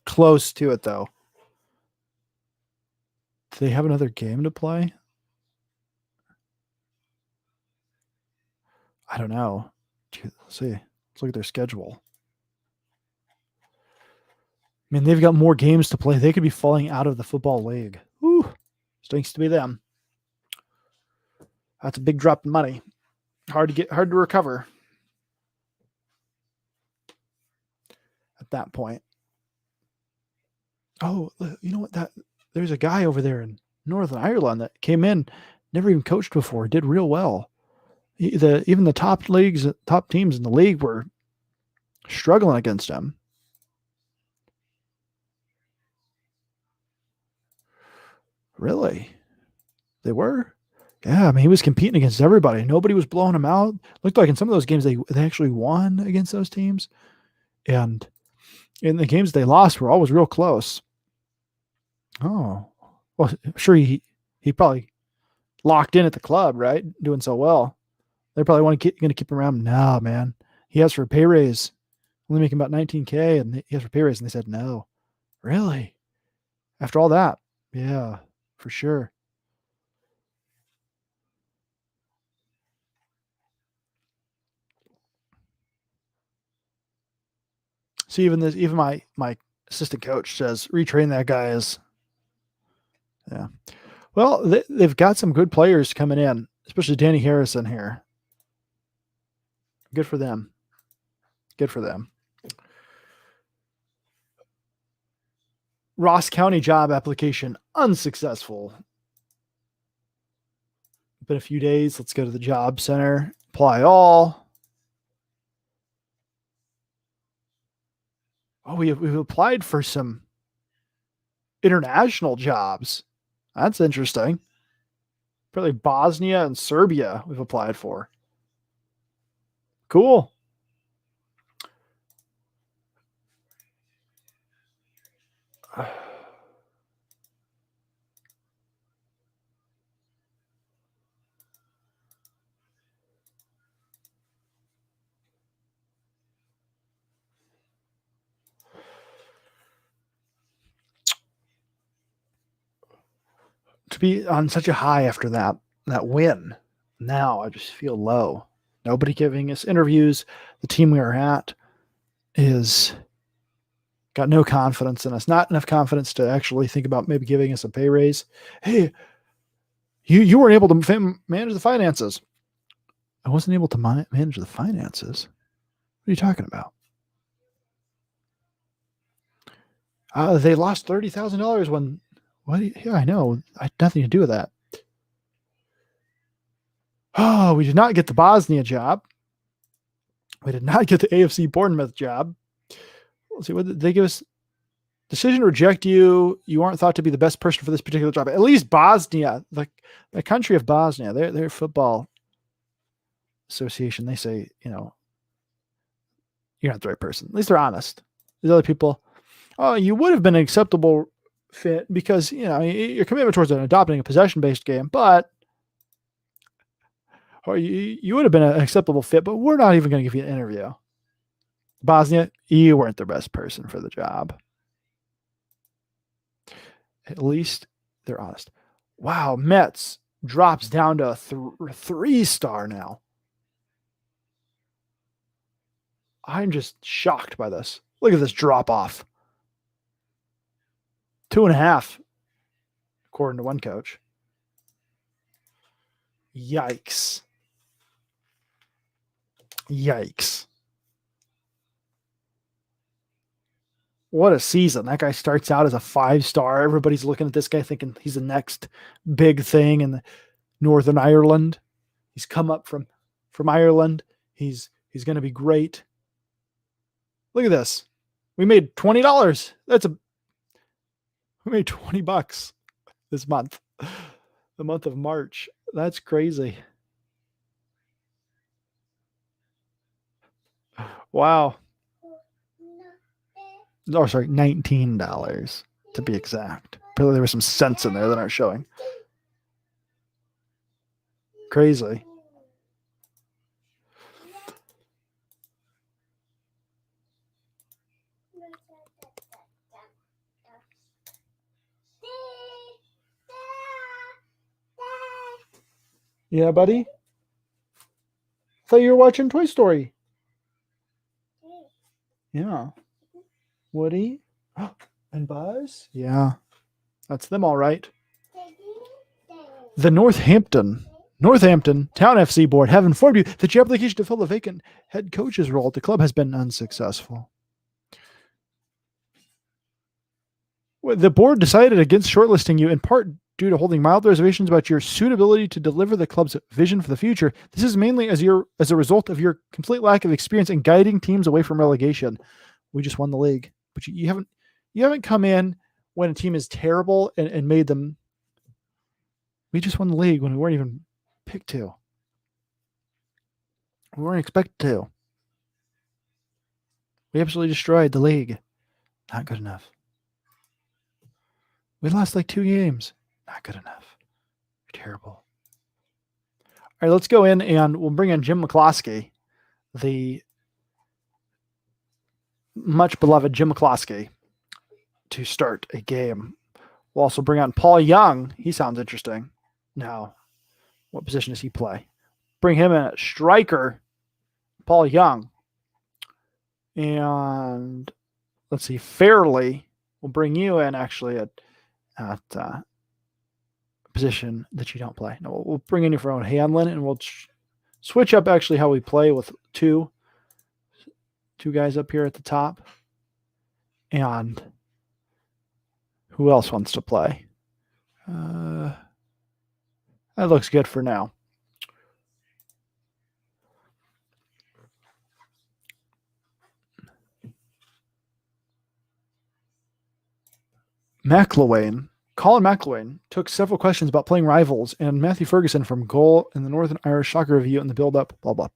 Close to it though. Do they have another game to play? I don't know. Let's see. Let's look at their schedule. I mean, they've got more games to play. They could be falling out of the Football League. Whew. Stinks to be them. That's a big drop in money. Hard to recover at that point. Oh, you know what? There's a guy over there in Northern Ireland that came in, never even coached before, did real well. Even the top teams in the league were struggling against him. Really? They were? Yeah, I mean, he was competing against everybody. Nobody was blowing him out. Looked like in some of those games they actually won against those teams. And in the games they lost were always real close. Oh. Well, I'm sure he probably locked in at the club, right? Doing so well. They probably going to keep him around. No, man. He asked for a pay raise. Only making about $19K, and he asked for a pay raise, and they said no. Really? After all that? Yeah, for sure. See, even my assistant coach says retrain that guy as. Yeah. Well, they've got some good players coming in, especially Danny Harrison here. Good for them. Good for them. Ross County job application unsuccessful. Been a few days. Let's go to the job center. Apply all. Oh, we've applied for some international jobs. That's interesting. Probably Bosnia and Serbia we've applied for. Cool. To be on such a high after that win, now I just feel low. Nobody giving us interviews. The team we are at is got no confidence in us. Not enough confidence to actually think about maybe giving us a pay raise. Hey, you weren't able to manage the finances. I wasn't able to manage the finances. What are you talking about? They lost $30,000 when. What? Yeah, I know. I had nothing to do with that. Oh, we did not get the Bosnia job. We did not get the AFC Bournemouth job. Let's see, what did they give us? Decision to reject you. You aren't thought to be the best person for this particular job. At least Bosnia, the country of Bosnia, their football association, they say, you're not the right person. At least they're honest. These other people, oh, you would have been an acceptable fit because, your commitment towards adopting a possession-based game, or you would have been an acceptable fit, but we're not even going to give you an interview. Bosnia, you weren't the best person for the job. At least they're honest. Wow, Metz drops down to a 3-star now. I'm just shocked by this. Look at this drop off. 2.5, according to one coach. Yikes. What a season. That guy starts out as a 5-star. Everybody's looking at this guy thinking he's the next big thing in Northern Ireland. He's come up from Ireland. He's going to be great. Look at this. We made $20. We made $20 this month. The month of March. That's crazy. Wow. Oh, sorry, $19 to be exact. Apparently there was some cents in there that aren't showing. Crazy. Yeah, buddy? Thought you were watching Toy Story. Yeah. Woody and Buzz? Yeah. That's them all right. The Northampton Town FC board have informed you that your application to fill the vacant head coach's role at the club has been unsuccessful. The board decided against shortlisting you in part due to holding mild reservations about your suitability to deliver the club's vision for the future. This is mainly as a result of your complete lack of experience in guiding teams away from relegation. We just won the league, but you haven't come in when a team is terrible and made them. We just won the league when we weren't even picked to. We weren't expected to. We absolutely destroyed the league. Not good enough. We lost like 2 games. Not good enough. Terrible. All right, let's go in and we'll bring in Jim McCloskey, the much beloved Jim McCloskey, to start a game. We'll also bring on Paul Young. He sounds interesting. Now, what position does he play? Bring him in at striker, Paul Young. And let's see, Fairley. We'll bring you in actually at a position that you don't play. No, we'll bring in your own Hanlon, and we'll switch up actually how we play with two guys up here at the top. And who else wants to play? That looks good for now. Colin McIlwain took several questions about playing rivals, and Matthew Ferguson from Goal in the Northern Irish Soccer Review and the build-up, blah, blah.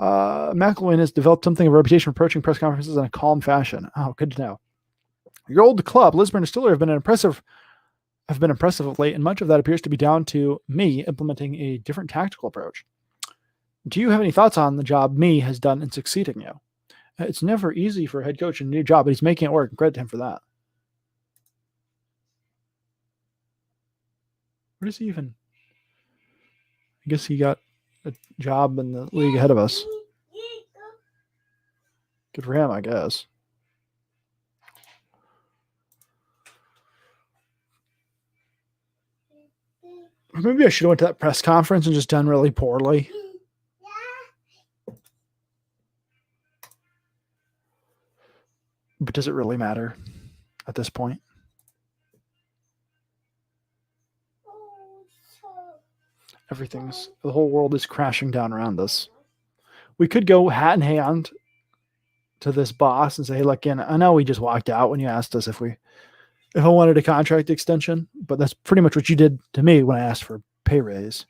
McIlwain has developed something of a reputation for approaching press conferences in a calm fashion. Oh, good to know. Your old club, Lisburn Distillery, have been impressive of late, and much of that appears to be down to me implementing a different tactical approach. Do you have any thoughts on the job me has done in succeeding you? It's never easy for a head coach in a new job, but he's making it work. Credit to him for that. Where does he even? I guess he got a job in the league ahead of us. Good for him, I guess. Maybe I should have went to that press conference and just done really poorly. But does it really matter at this point? The whole world is crashing down around us. We could go hat in hand to this boss and say, hey, look, I know we just walked out when you asked us if I wanted a contract extension, but that's pretty much what you did to me when I asked for a pay raise.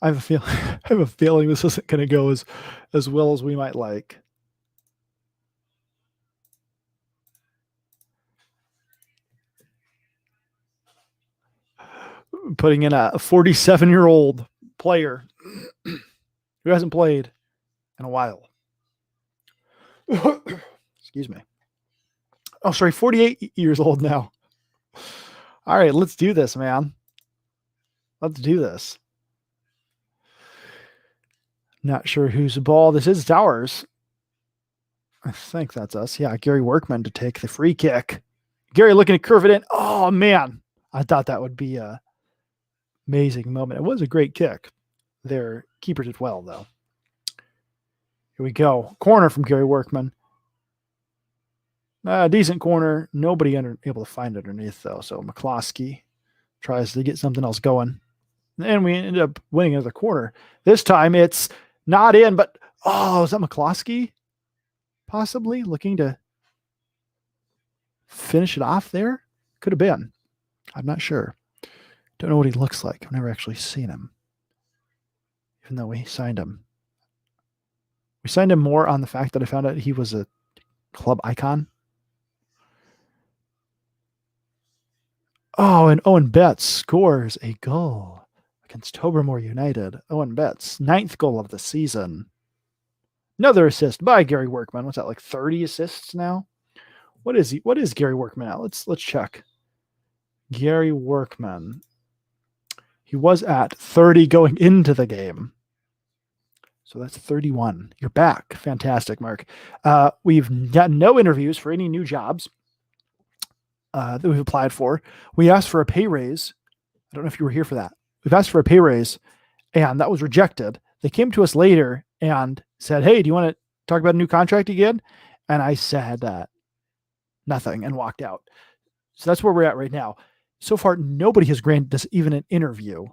I have a feeling this isn't going to go as well as we might like. Putting in a 47-year-old player who hasn't played in a while. Excuse me. Oh, sorry, 48 years old now. All right, let's do this, man. Let's do this. Not sure whose ball this is. It's ours. I think that's us. Yeah, Gary Workman to take the free kick. Gary looking to curve it in. Oh, man. I thought that would be Amazing moment. It was a great kick. Their keeper did well, though. Here we go. Corner from Gary Workman. Decent corner. Nobody able to find underneath, though. So McCloskey tries to get something else going. And we ended up winning another corner. This time it's not in, but is that McCloskey? Possibly looking to finish it off there? Could have been. I'm not sure. Don't know what he looks like. I've never actually seen him. Even though we signed him. We signed him more on the fact that I found out he was a club icon. Oh, and Owen Betts scores a goal against Tobermory United. Owen Betts, 9th goal of the season. Another assist by Gary Workman. What's that, like 30 assists now? What is he? What is Gary Workman now? Let's check. Gary Workman. He was at 30 going into the game. So that's 31. You're back. Fantastic, Mark. We've got no interviews for any new jobs that we've applied for. We asked for a pay raise. I don't know if you were here for that. We've asked for a pay raise, and that was rejected. They came to us later and said, hey, do you want to talk about a new contract again? And I said nothing and walked out. So that's where we're at right now. So far, nobody has granted us even an interview,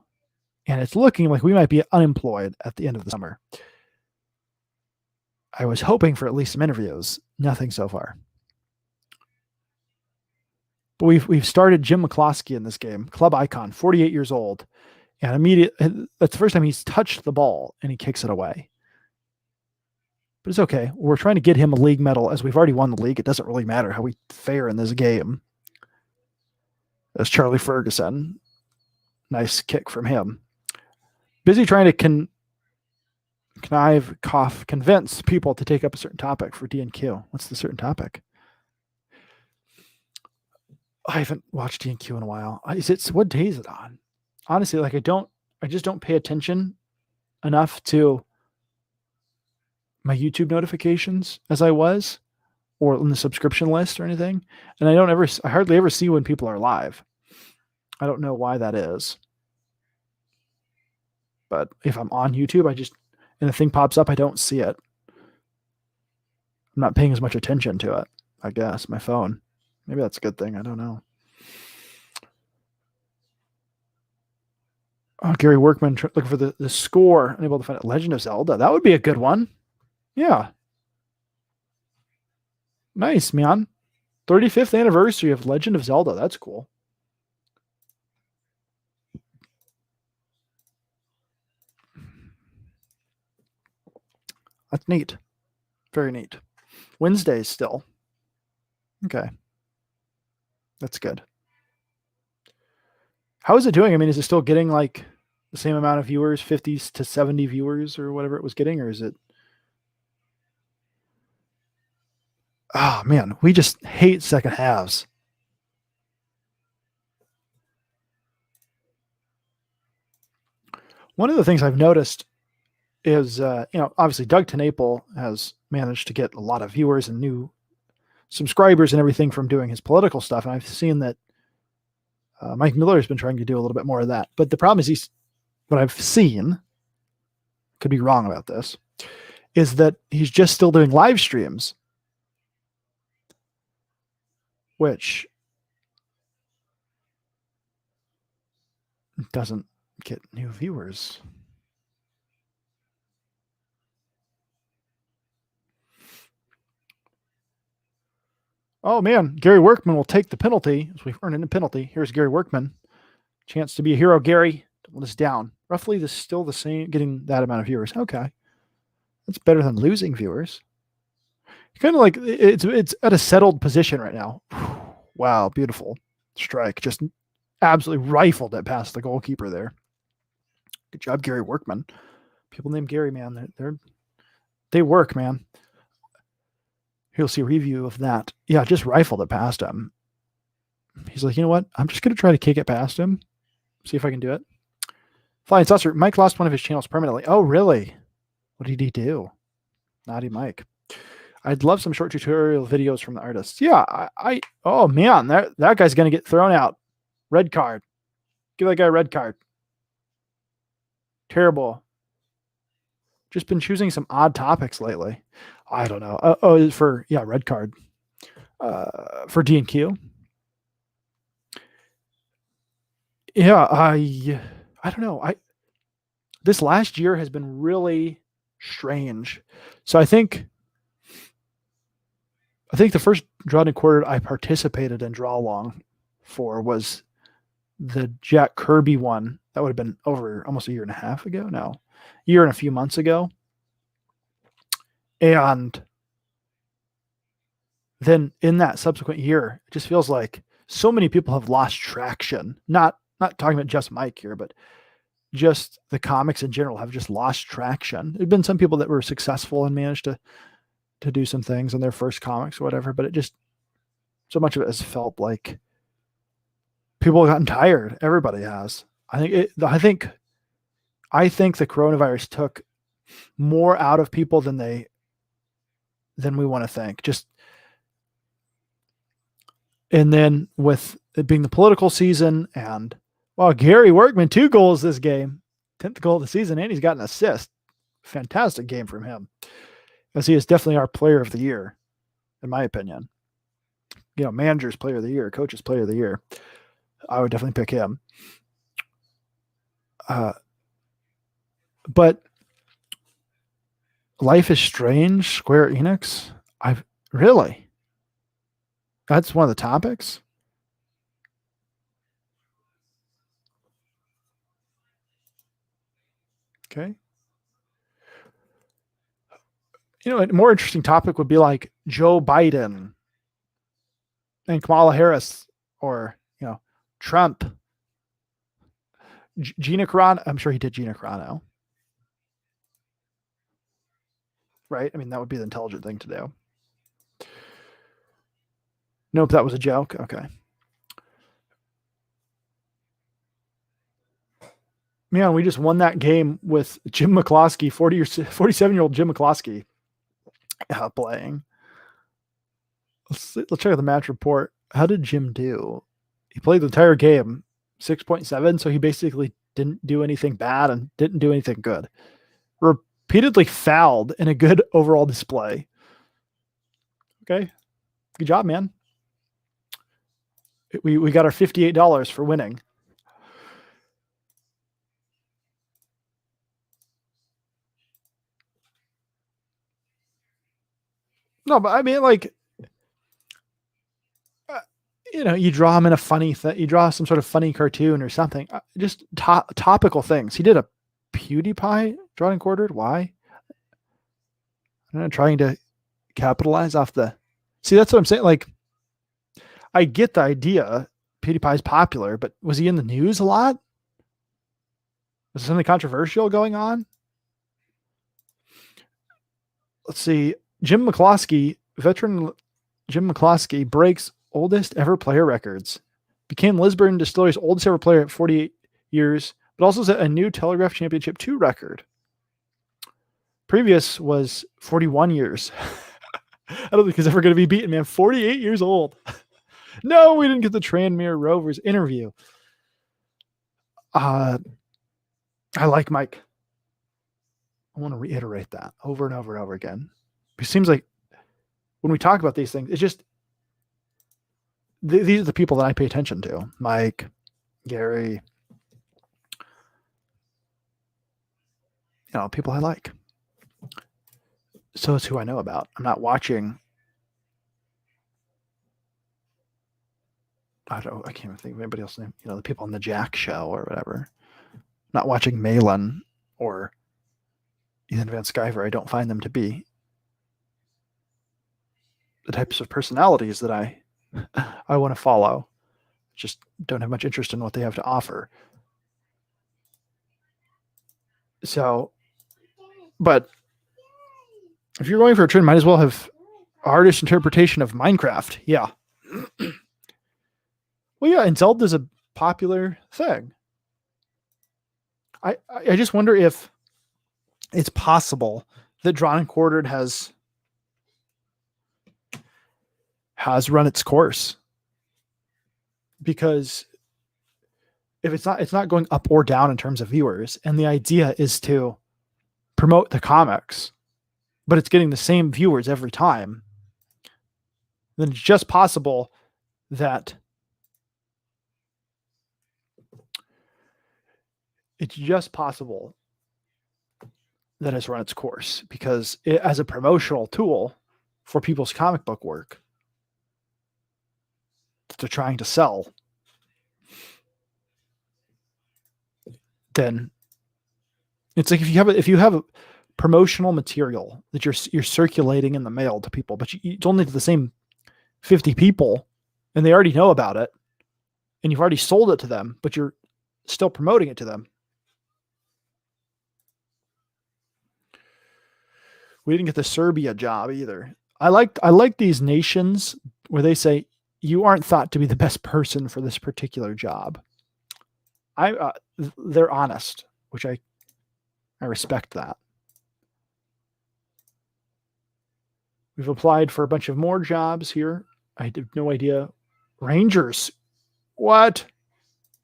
and it's looking like we might be unemployed at the end of the summer. I was hoping for at least some interviews. Nothing so far. But we've started Jim McCloskey in this game, club icon, 48 years old, and that's the first time he's touched the ball and he kicks it away. But it's okay. We're trying to get him a league medal. As we've already won the league, it doesn't really matter how we fare in this game. That's Charlie Ferguson. Nice kick from him. Busy trying to convince people to take up a certain topic for D&Q. What's the certain topic? I haven't watched D&Q in a while. What day is it on? Honestly, like I just don't pay attention enough to my YouTube notifications as I was, or on the subscription list or anything. And I hardly ever see when people are live. I don't know why that is. But if I'm on YouTube, and the thing pops up, I don't see it. I'm not paying as much attention to it, I guess, my phone. Maybe that's a good thing. I don't know. Oh, Gary Workman looking for the score. Unable to find it. Legend of Zelda. That would be a good one. Yeah. Nice, man. 35th anniversary of Legend of Zelda. That's cool. That's neat. Very neat. Wednesdays still. Okay. That's good. How is it doing? I mean, is it still getting like the same amount of viewers, 50 to 70 viewers or whatever it was getting, or is it? Oh, man, we just hate second halves. One of the things I've noticed is, obviously Doug TenNapel has managed to get a lot of viewers and new subscribers and everything from doing his political stuff. And I've seen that Mike Miller has been trying to do a little bit more of that. But the problem is what I've seen, could be wrong about this, is that he's just still doing live streams, which doesn't get new viewers. Oh, man, Gary Workman will take the penalty as we've earned a penalty. Here's Gary Workman. Chance to be a hero, Gary. Don't let us down. Roughly still the same, getting that amount of viewers. Okay. That's better than losing viewers. Kind of like it's at a settled position right now. Wow, beautiful strike. Just absolutely rifled it past the goalkeeper there. Good job, Gary Workman. People named Gary, man. They work, man. You'll see a review of that. Yeah, just rifled it past him. He's like, you know what? I'm just going to try to kick it past him. See if I can do it. Flying Saucer. Mike lost one of his channels permanently. Oh, really? What did he do? Naughty Mike. I'd love some short tutorial videos from the artists. Yeah, oh, man. That guy's going to get thrown out. Red card. Give that guy a red card. Terrible. Just been choosing some odd topics lately. I don't know. For red card. For D&Q. Yeah, I don't know. This last year has been really strange. So I think the first drawn and quartered I participated in draw along for was the Jack Kirby one. That would have been over almost a year and a half ago. No, year and a few months ago. And then in that subsequent year, it just feels like so many people have lost traction. Not talking about just Mike here, but just the comics in general have just lost traction. There've been some people that were successful and managed to do some things in their first comics or whatever, but it just, so much of it has felt like people have gotten tired. Everybody has. I think the coronavirus took more out of people than we want to think. Just, and then with it being the political season, and Gary Workman, 2 goals this game, 10th goal of the season, and he's got an assist. Fantastic game from him, as he is definitely our player of the year, in my opinion. Manager's player of the year, coach's player of the year. I would definitely pick him. But Life is Strange, Square Enix. That's one of the topics. Okay. A more interesting topic would be like Joe Biden and Kamala Harris, or Trump. Gina Carano. I'm sure he did Gina Carano. Right? I mean, that would be the intelligent thing to do. Nope, that was a joke. Okay. Man, we just won that game with Jim McCloskey, 47-year-old Jim McCloskey playing. Let's check out the match report. How did Jim do? He played the entire game, 6.7, so he basically didn't do anything bad and didn't do anything good. Repeatedly fouled in a good overall display. Okay. Good job, man. We got our $58 for winning. No, but I mean, like, you draw him in a funny thing. You draw some sort of funny cartoon or something. Just topical things. He did a PewDiePie drawn and quartered. Why? I'm not trying to capitalize off the. See, that's what I'm saying. Like, I get the idea. PewDiePie's popular, but was he in the news a lot? Was there something controversial going on? Let's see. Veteran Jim McCloskey breaks oldest ever player records. Became Lisburn Distillery's oldest ever player at 48 years, but also set a new Telegraph Championship 2 record. Previous was 41 years. I don't think he's ever going to be beaten, man. 48 years old. No, we didn't get the Tranmere Rovers interview. I like Mike. I want to reiterate that over and over and over again. It seems like when we talk about these things, it's just these are the people that I pay attention to. Mike, Gary, people I like. So it's who I know about. I'm not watching. I can't even think of anybody else's name. The people on the Jack show or whatever. I'm not watching Malin or Ethan Van Sciver. I don't find them to be the types of personalities that I want to follow. Just don't have much interest in what they have to offer. So, but if you're going for a trend, might as well have artist interpretation of Minecraft. Yeah. Well, yeah, and Zelda's a popular thing. I just wonder if it's possible that Drawn and Quartered has run its course, because if it's not going up or down in terms of viewers, and the idea is to promote the comics, but it's getting the same viewers every time, then it's just possible that it's run its course, because as a promotional tool for people's comic book work that they're trying to sell, then it's like if you have a promotional material that you're circulating in the mail to people, but it's only to the same 50 people, and they already know about it, and you've already sold it to them, but you're still promoting it to them. We didn't get the Serbia job either. I like these nations where they say you aren't thought to be the best person for this particular job. They're honest, which I respect that. We've applied for a bunch of more jobs here. I have no idea. Rangers. What?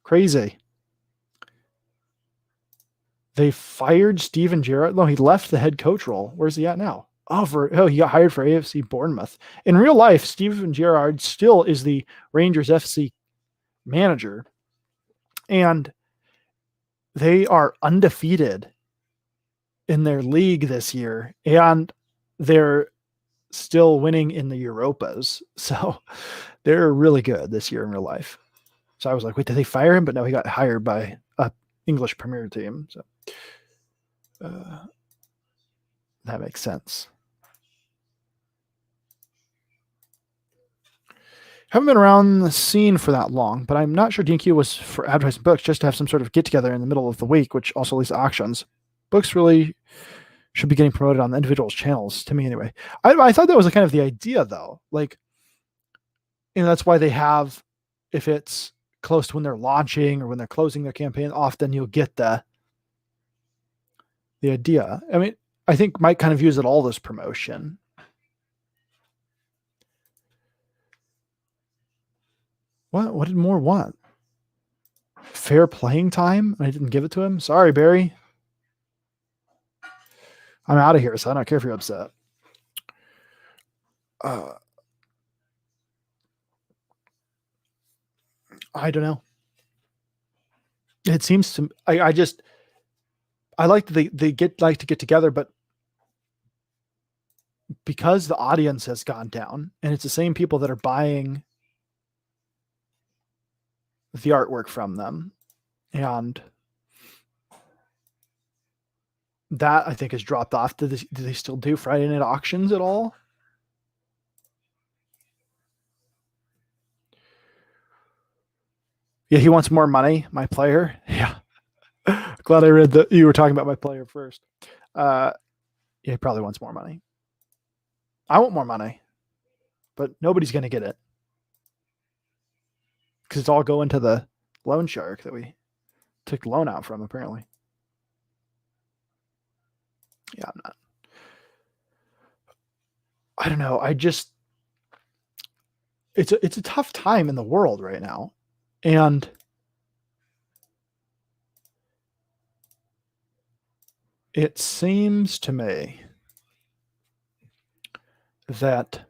Crazy. They fired Steven Gerrard. No, he left the head coach role. Where's he at now? He got hired for AFC Bournemouth. In real life, Steven Gerrard still is the Rangers FC manager, and they are undefeated in their league this year, and they're still winning in the Europas. So they're really good this year in real life. So I was like, wait, did they fire him? But no, he got hired by a English Premier team. So that makes sense. Haven't been around the scene for that long, but I'm not sure DQ was for advertising books, just to have some sort of get together in the middle of the week, which also leads to auctions. Books really should be getting promoted on the individual's channels, to me anyway. I thought that was kind of the idea, though. Like, that's why they have, if it's close to when they're launching or when they're closing their campaign, often you'll get the idea. I mean, I think Mike kind of views it all as promotion. What did Moore want? Fair playing time? I didn't give it to him? Sorry, Barry. I'm out of here, so I don't care if you're upset. I don't know. It seems to I like that they like to get together, but because the audience has gone down and it's the same people that are buying the artwork from them, and that I think has dropped off. Do they still do Friday night auctions at all? Yeah, he wants more money, my player. Yeah. Glad I read that you were talking about my player first. Yeah, he probably wants more money. I want more money, but nobody's going to get it, because it's all going to the loan shark that we took the loan out from, apparently. Yeah, I'm not. I don't know. It's a tough time in the world right now. And it seems to me that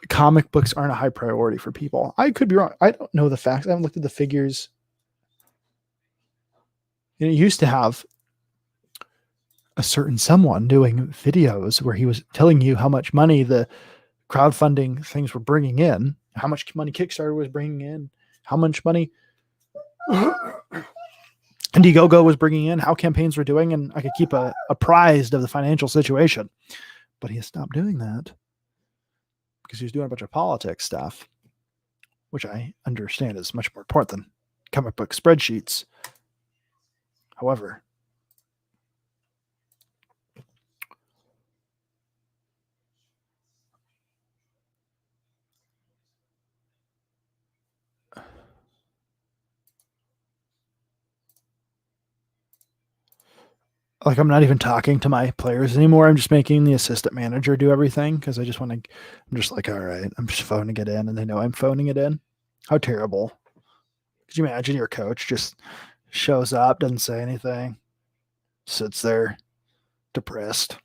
comic books aren't a high priority for people. I could be wrong. I don't know the facts. I haven't looked at the figures. You used to have a certain someone doing videos where he was telling you how much money the crowdfunding things were bringing in, how much money Kickstarter was bringing in, how much money Indiegogo was bringing in, how campaigns were doing, and I could keep apprised of the financial situation. But he stopped doing that because he was doing a bunch of politics stuff, which I understand is much more important than comic book spreadsheets. However, like, I'm not even talking to my players anymore. I'm just making the assistant manager do everything, because I just want to. I'm just like, all right, I'm just phoning it in, and they know I'm phoning it in. How terrible. Could you imagine your coach just shows up, doesn't say anything, sits there depressed?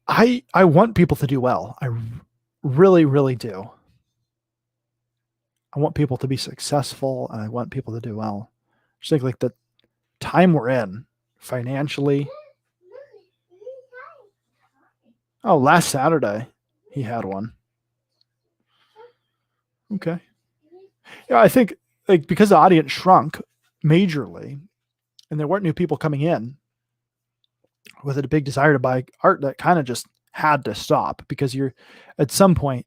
I want people to do well. I really, really do. I want people to be successful, and I want people to do well. I just think like the time we're in financially. Oh, last Saturday he had one. Okay. Yeah, I think like because the audience shrunk majorly, and there weren't new people coming in with a big desire to buy art, that kind of just had to stop because you're at some point,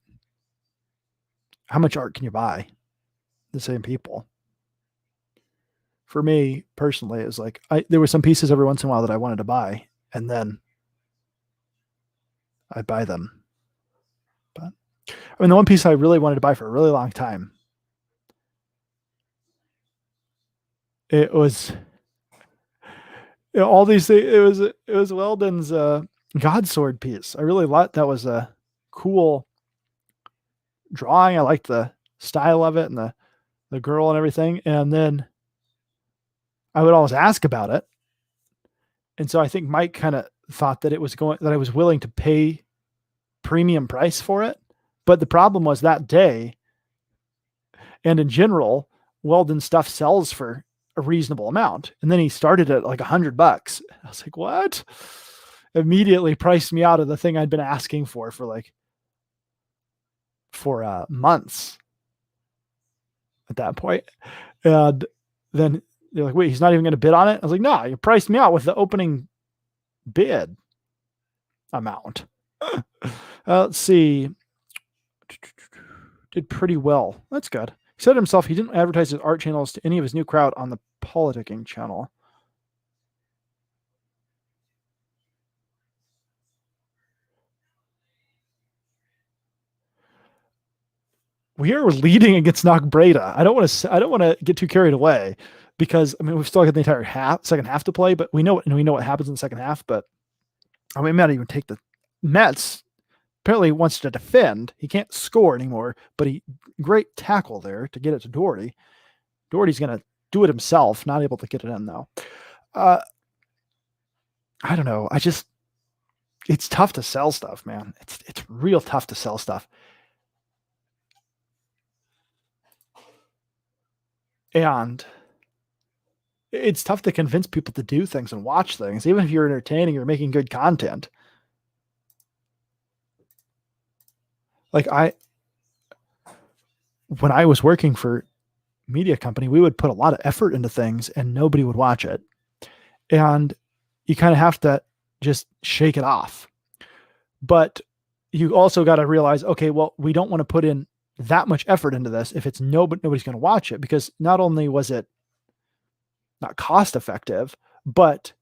how much art can you buy? The same people. For me personally, it was like there were some pieces every once in a while that I wanted to buy, and then I'd buy them. But I mean, the one piece I really wanted to buy for a really long time, it was all these things. It was Weldon's Godsword piece. I really liked that. Was a cool drawing. I liked the style of it and the girl and everything. And then I would always ask about it. And so I think Mike kind of thought that that I was willing to pay premium price for it. But the problem was that day, and in general, Weldon stuff sells for a reasonable amount. And then he started at like $100. I was like, what? Immediately priced me out of the thing I'd been asking for months at that point. And then they're like, wait, he's not even going to bid on it? I was like, no, you priced me out with the opening bid amount. Let's see. Did pretty well. That's good. He said himself he didn't advertise his art channels to any of his new crowd on the politicking channel. We are leading against Knockbreda. I don't want to get too carried away because I mean we've still got the entire second half to play, but we know what happens in the second half. But I mean, we might even take the Mets. Apparently wants to defend. He can't score anymore, but great tackle there to get it to Doherty. Doherty's going to do it himself, not able to get it in though. I don't know. It's tough to sell stuff, man. It's real tough to sell stuff. And it's tough to convince people to do things and watch things, even if you're entertaining or making good content. Like when I was working for media company, we would put a lot of effort into things and nobody would watch it. And you kind of have to just shake it off. But you also got to realize, okay, well, we don't want to put in that much effort into this if it's nobody's going to watch it, because not only was it not cost effective, but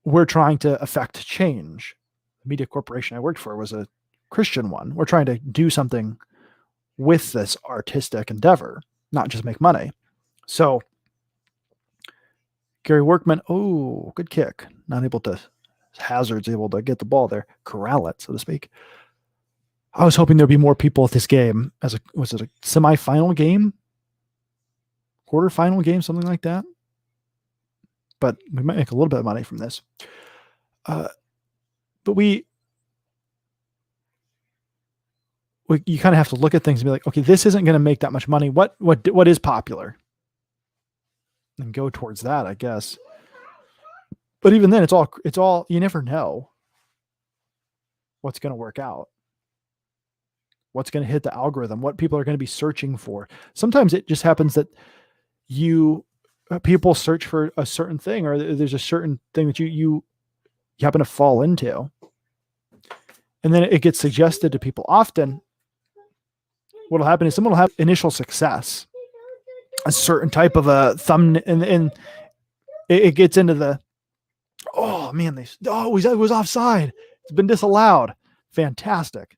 we're trying to affect change. The media corporation I worked for was a Christian one. We're trying to do something with this artistic endeavor, not just make money. So Gary Workman, oh, good kick. Not able to, Hazard's able to get the ball there, corral it, so to speak. I was hoping there'd be more people at this game. Was it a semifinal game? Quarterfinal game, something like that? But we might make a little bit of money from this. But you kind of have to look at things and be like, okay, this isn't going to make that much money. What is popular? And go towards that, I guess. But even then, it's all you never know what's going to work out. What's going to hit the algorithm, what people are going to be searching for. Sometimes it just happens that people search for a certain thing, or there's a certain thing that you happen to fall into. And then it gets suggested to people. Often what'll happen is someone will have initial success, a certain type of a thumbnail, and it gets into the, oh man, it was offside. It's been disallowed. Fantastic.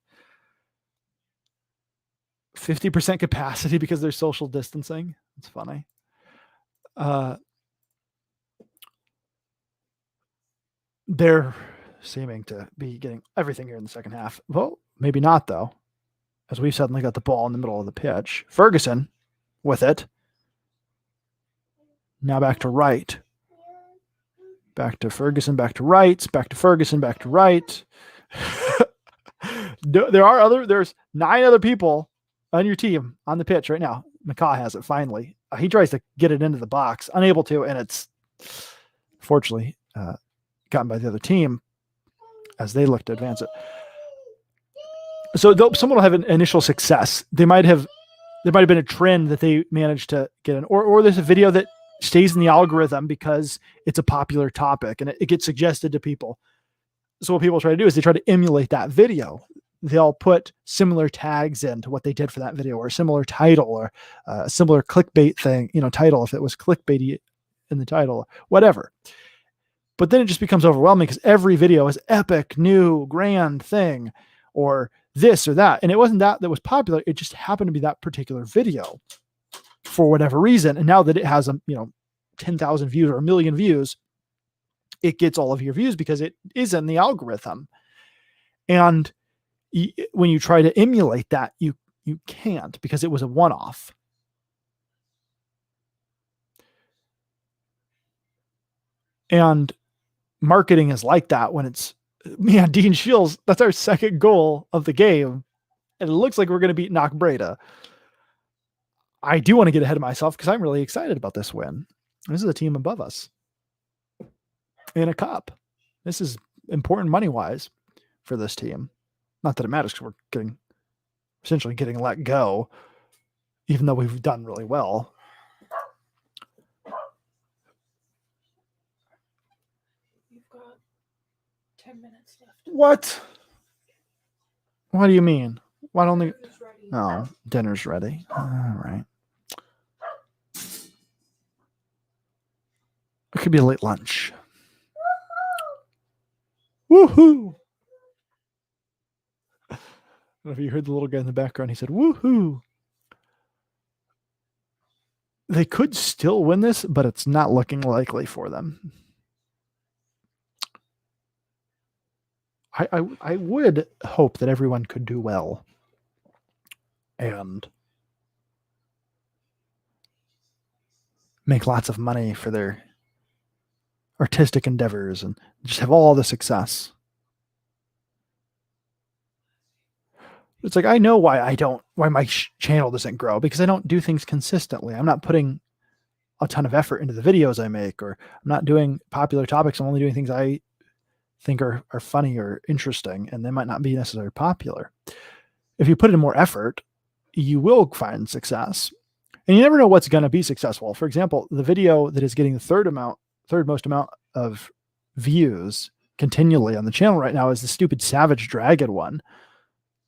50% capacity because there's social distancing. It's funny. They're seeming to be getting everything here in the second half. Well, maybe not though. as we suddenly got the ball in the middle of the pitch. Ferguson with it. Now back to Wright. Back to Ferguson, back to Wright, back to Ferguson, back to Wright. There's 9 other people on your team on the pitch right now. McCaw has it finally. He tries to get it into the box, unable to, and it's fortunately gotten by the other team as they look to advance it. So someone will have an initial success. There might have been a trend that they managed to get in, or there's a video that stays in the algorithm because it's a popular topic and it gets suggested to people. So what people try to do is they try to emulate that video. They'll put similar tags into what they did for that video, or a similar title, or a similar clickbait thing, title, if it was clickbaity in the title, whatever. But then it just becomes overwhelming because every video is epic, new, grand thing, or this or that. And it wasn't that was popular. It just happened to be that particular video for whatever reason. And now that it has 10,000 views or 1 million views, it gets all of your views because it is in the algorithm. And when you try to emulate that, you can't, because it was a one-off. And marketing is like that when it's, man, Dean Shields, that's our second goal of the game. And it looks like we're going to beat Knockbreda. I do want to get ahead of myself because I'm really excited about this win. This is a team above us in a cup. This is important money-wise for this team. Not that it matters because we're essentially getting let go, even though we've done really well. You've got 10 minutes left. What? What do you mean? Why don't they? Dinner's ready. Oh, dinner's ready. All right. It could be a late lunch. Woohoo! I don't know if you heard the little guy in the background. He said, woohoo! They could still win this, but it's not looking likely for them. I would hope that everyone could do well and make lots of money for their artistic endeavors and just have all the success. It's like, I know why my channel doesn't grow, because I don't do things consistently. I'm not putting a ton of effort into the videos I make, or I'm not doing popular topics. I'm only doing things I think are funny or interesting, and they might not be necessarily popular. If you put in more effort, you will find success, and you never know what's going to be successful. For example, the video that is getting the third most amount of views continually on the channel right now is the stupid Savage Dragon one,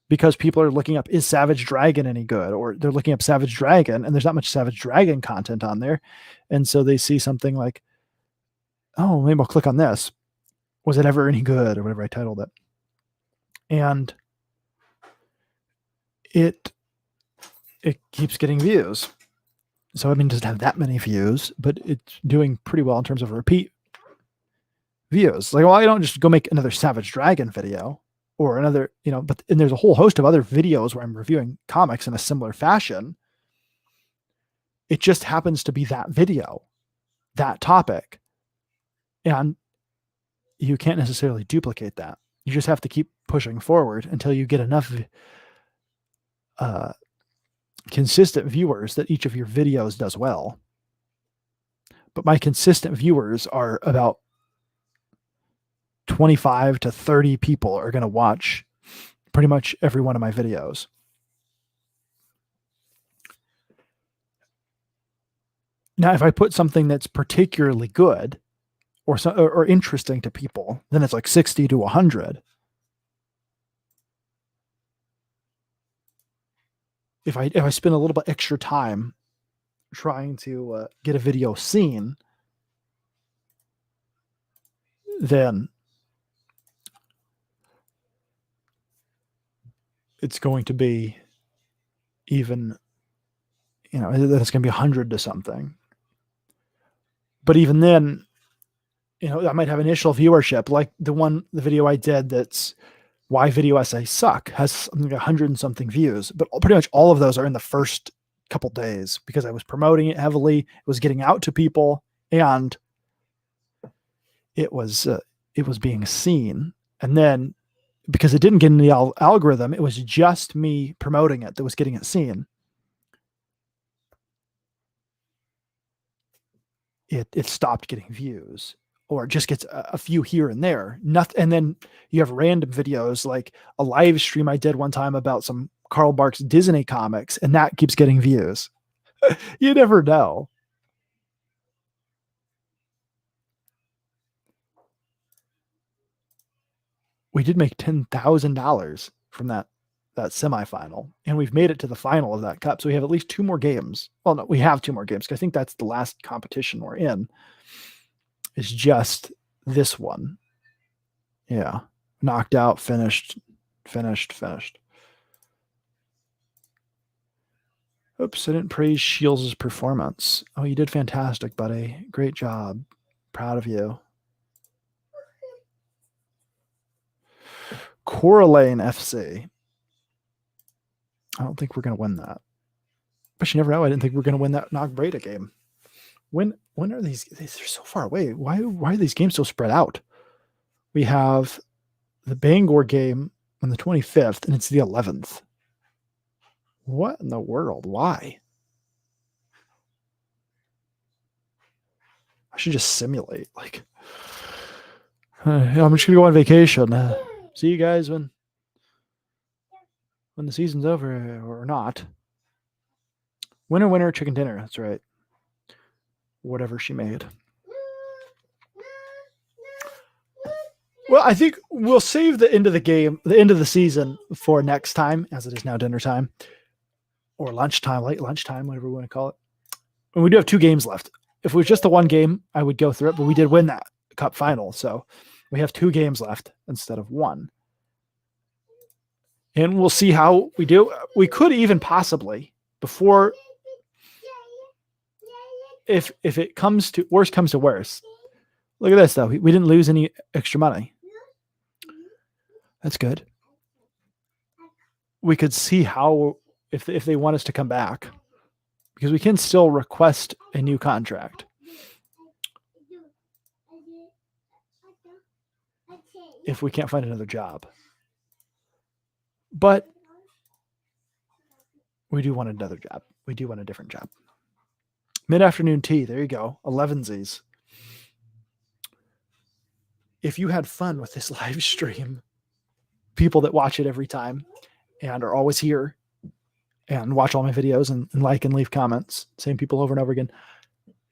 because people are looking up, is Savage Dragon any good? Or they're looking up Savage Dragon and there's not much Savage Dragon content on there. And so they see something like, oh, maybe I'll click on this. Was it ever any good? Or whatever I titled it. And it keeps getting views. So, I mean, it doesn't have that many views, but it's doing pretty well in terms of repeat views. Like, well, I don't just go make another Savage Dragon video or another, and there's a whole host of other videos where I'm reviewing comics in a similar fashion. It just happens to be that video, that topic. And you can't necessarily duplicate that. You just have to keep pushing forward until you get enough consistent viewers that each of your videos does well. But my consistent viewers are about 25 to 30 people are going to watch pretty much every one of my videos. Now, if I put something that's particularly good or interesting to people, then it's like 60 to 100. If I spend a little bit extra time trying to get a video seen, then it's going to be even, it's going to be 100 to something. But even then, I might have initial viewership, like the video I did that's Why Video Essays Suck has something like 100 and something views, but pretty much all of those are in the first couple days because I was promoting it heavily. It was getting out to people, and it was being seen. And then because it didn't get in the algorithm, it was just me promoting it that was getting it seen. It stopped getting views, or it just gets a few here and there. Nothing. And then you have random videos like a live stream I did one time about some Karl Barks Disney comics, and that keeps getting views. You never know. We did make $10,000 from that semifinal, and we've made it to the final of that cup. So we have at least 2 more games. Well, no, we have 2 more games because I think that's the last competition we're in. It's just this one. Yeah. Knocked out, finished. Oops, I didn't praise Shields' performance. Oh, you did fantastic, buddy. Great job. Proud of you. Coraline FC. I don't think we're going to win that. But you never know. I didn't think we were going to win that Nog Breda game. When are these? They're so far away. Why are these games so spread out? We have the Bangor game on the 25th, and it's the 11th. What in the world? Why? I should just simulate. Like, I'm just going to go on vacation. See you guys when the season's over or not. Winner, chicken dinner. That's right. Whatever she made. Well, I think we'll save the end of the game, the end of the season for next time, as it is now dinner time or lunchtime, late lunchtime, whatever we want to call it. And we do have 2 games left. If it was just the one game, I would go through it, but we did win that cup final. So we have 2 games left instead of 1. And we'll see how we do. We could even possibly, before, if it comes to worst comes to worst. Look at this, though. We didn't lose any extra money. That's good. We could see how, if they want us to come back, because we can still request a new contract. If we can't find another job. But we do want another job. We do want a different job. Mid-afternoon tea. There you go. 11sies. If you had fun with this live stream, people that watch it every time and are always here and watch all my videos and like and leave comments, same people over and over again.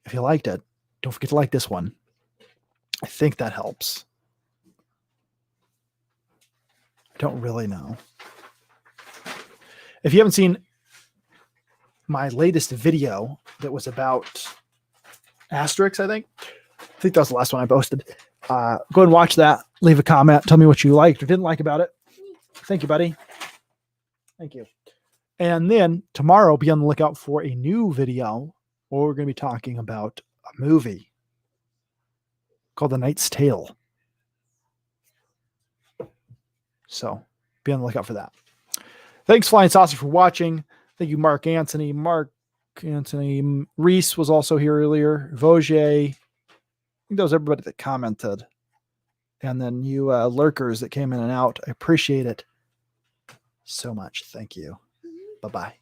If you liked it, don't forget to like this one. I think that helps. I don't really know. If you haven't seen my latest video that was about Asterix, I think that was the last one I posted. Go ahead and watch that. Leave a comment. Tell me what you liked or didn't like about it. Thank you, buddy. Thank you. And then tomorrow, be on the lookout for a new video where we're going to be talking about a movie called The Knight's Tale. So be on the lookout for that. Thanks, Flying Saucer, for watching. Thank you, Mark Anthony. Reese was also here earlier. Vosje. I think that was everybody that commented. And then you lurkers that came in and out. I appreciate it so much. Thank you. Bye-bye.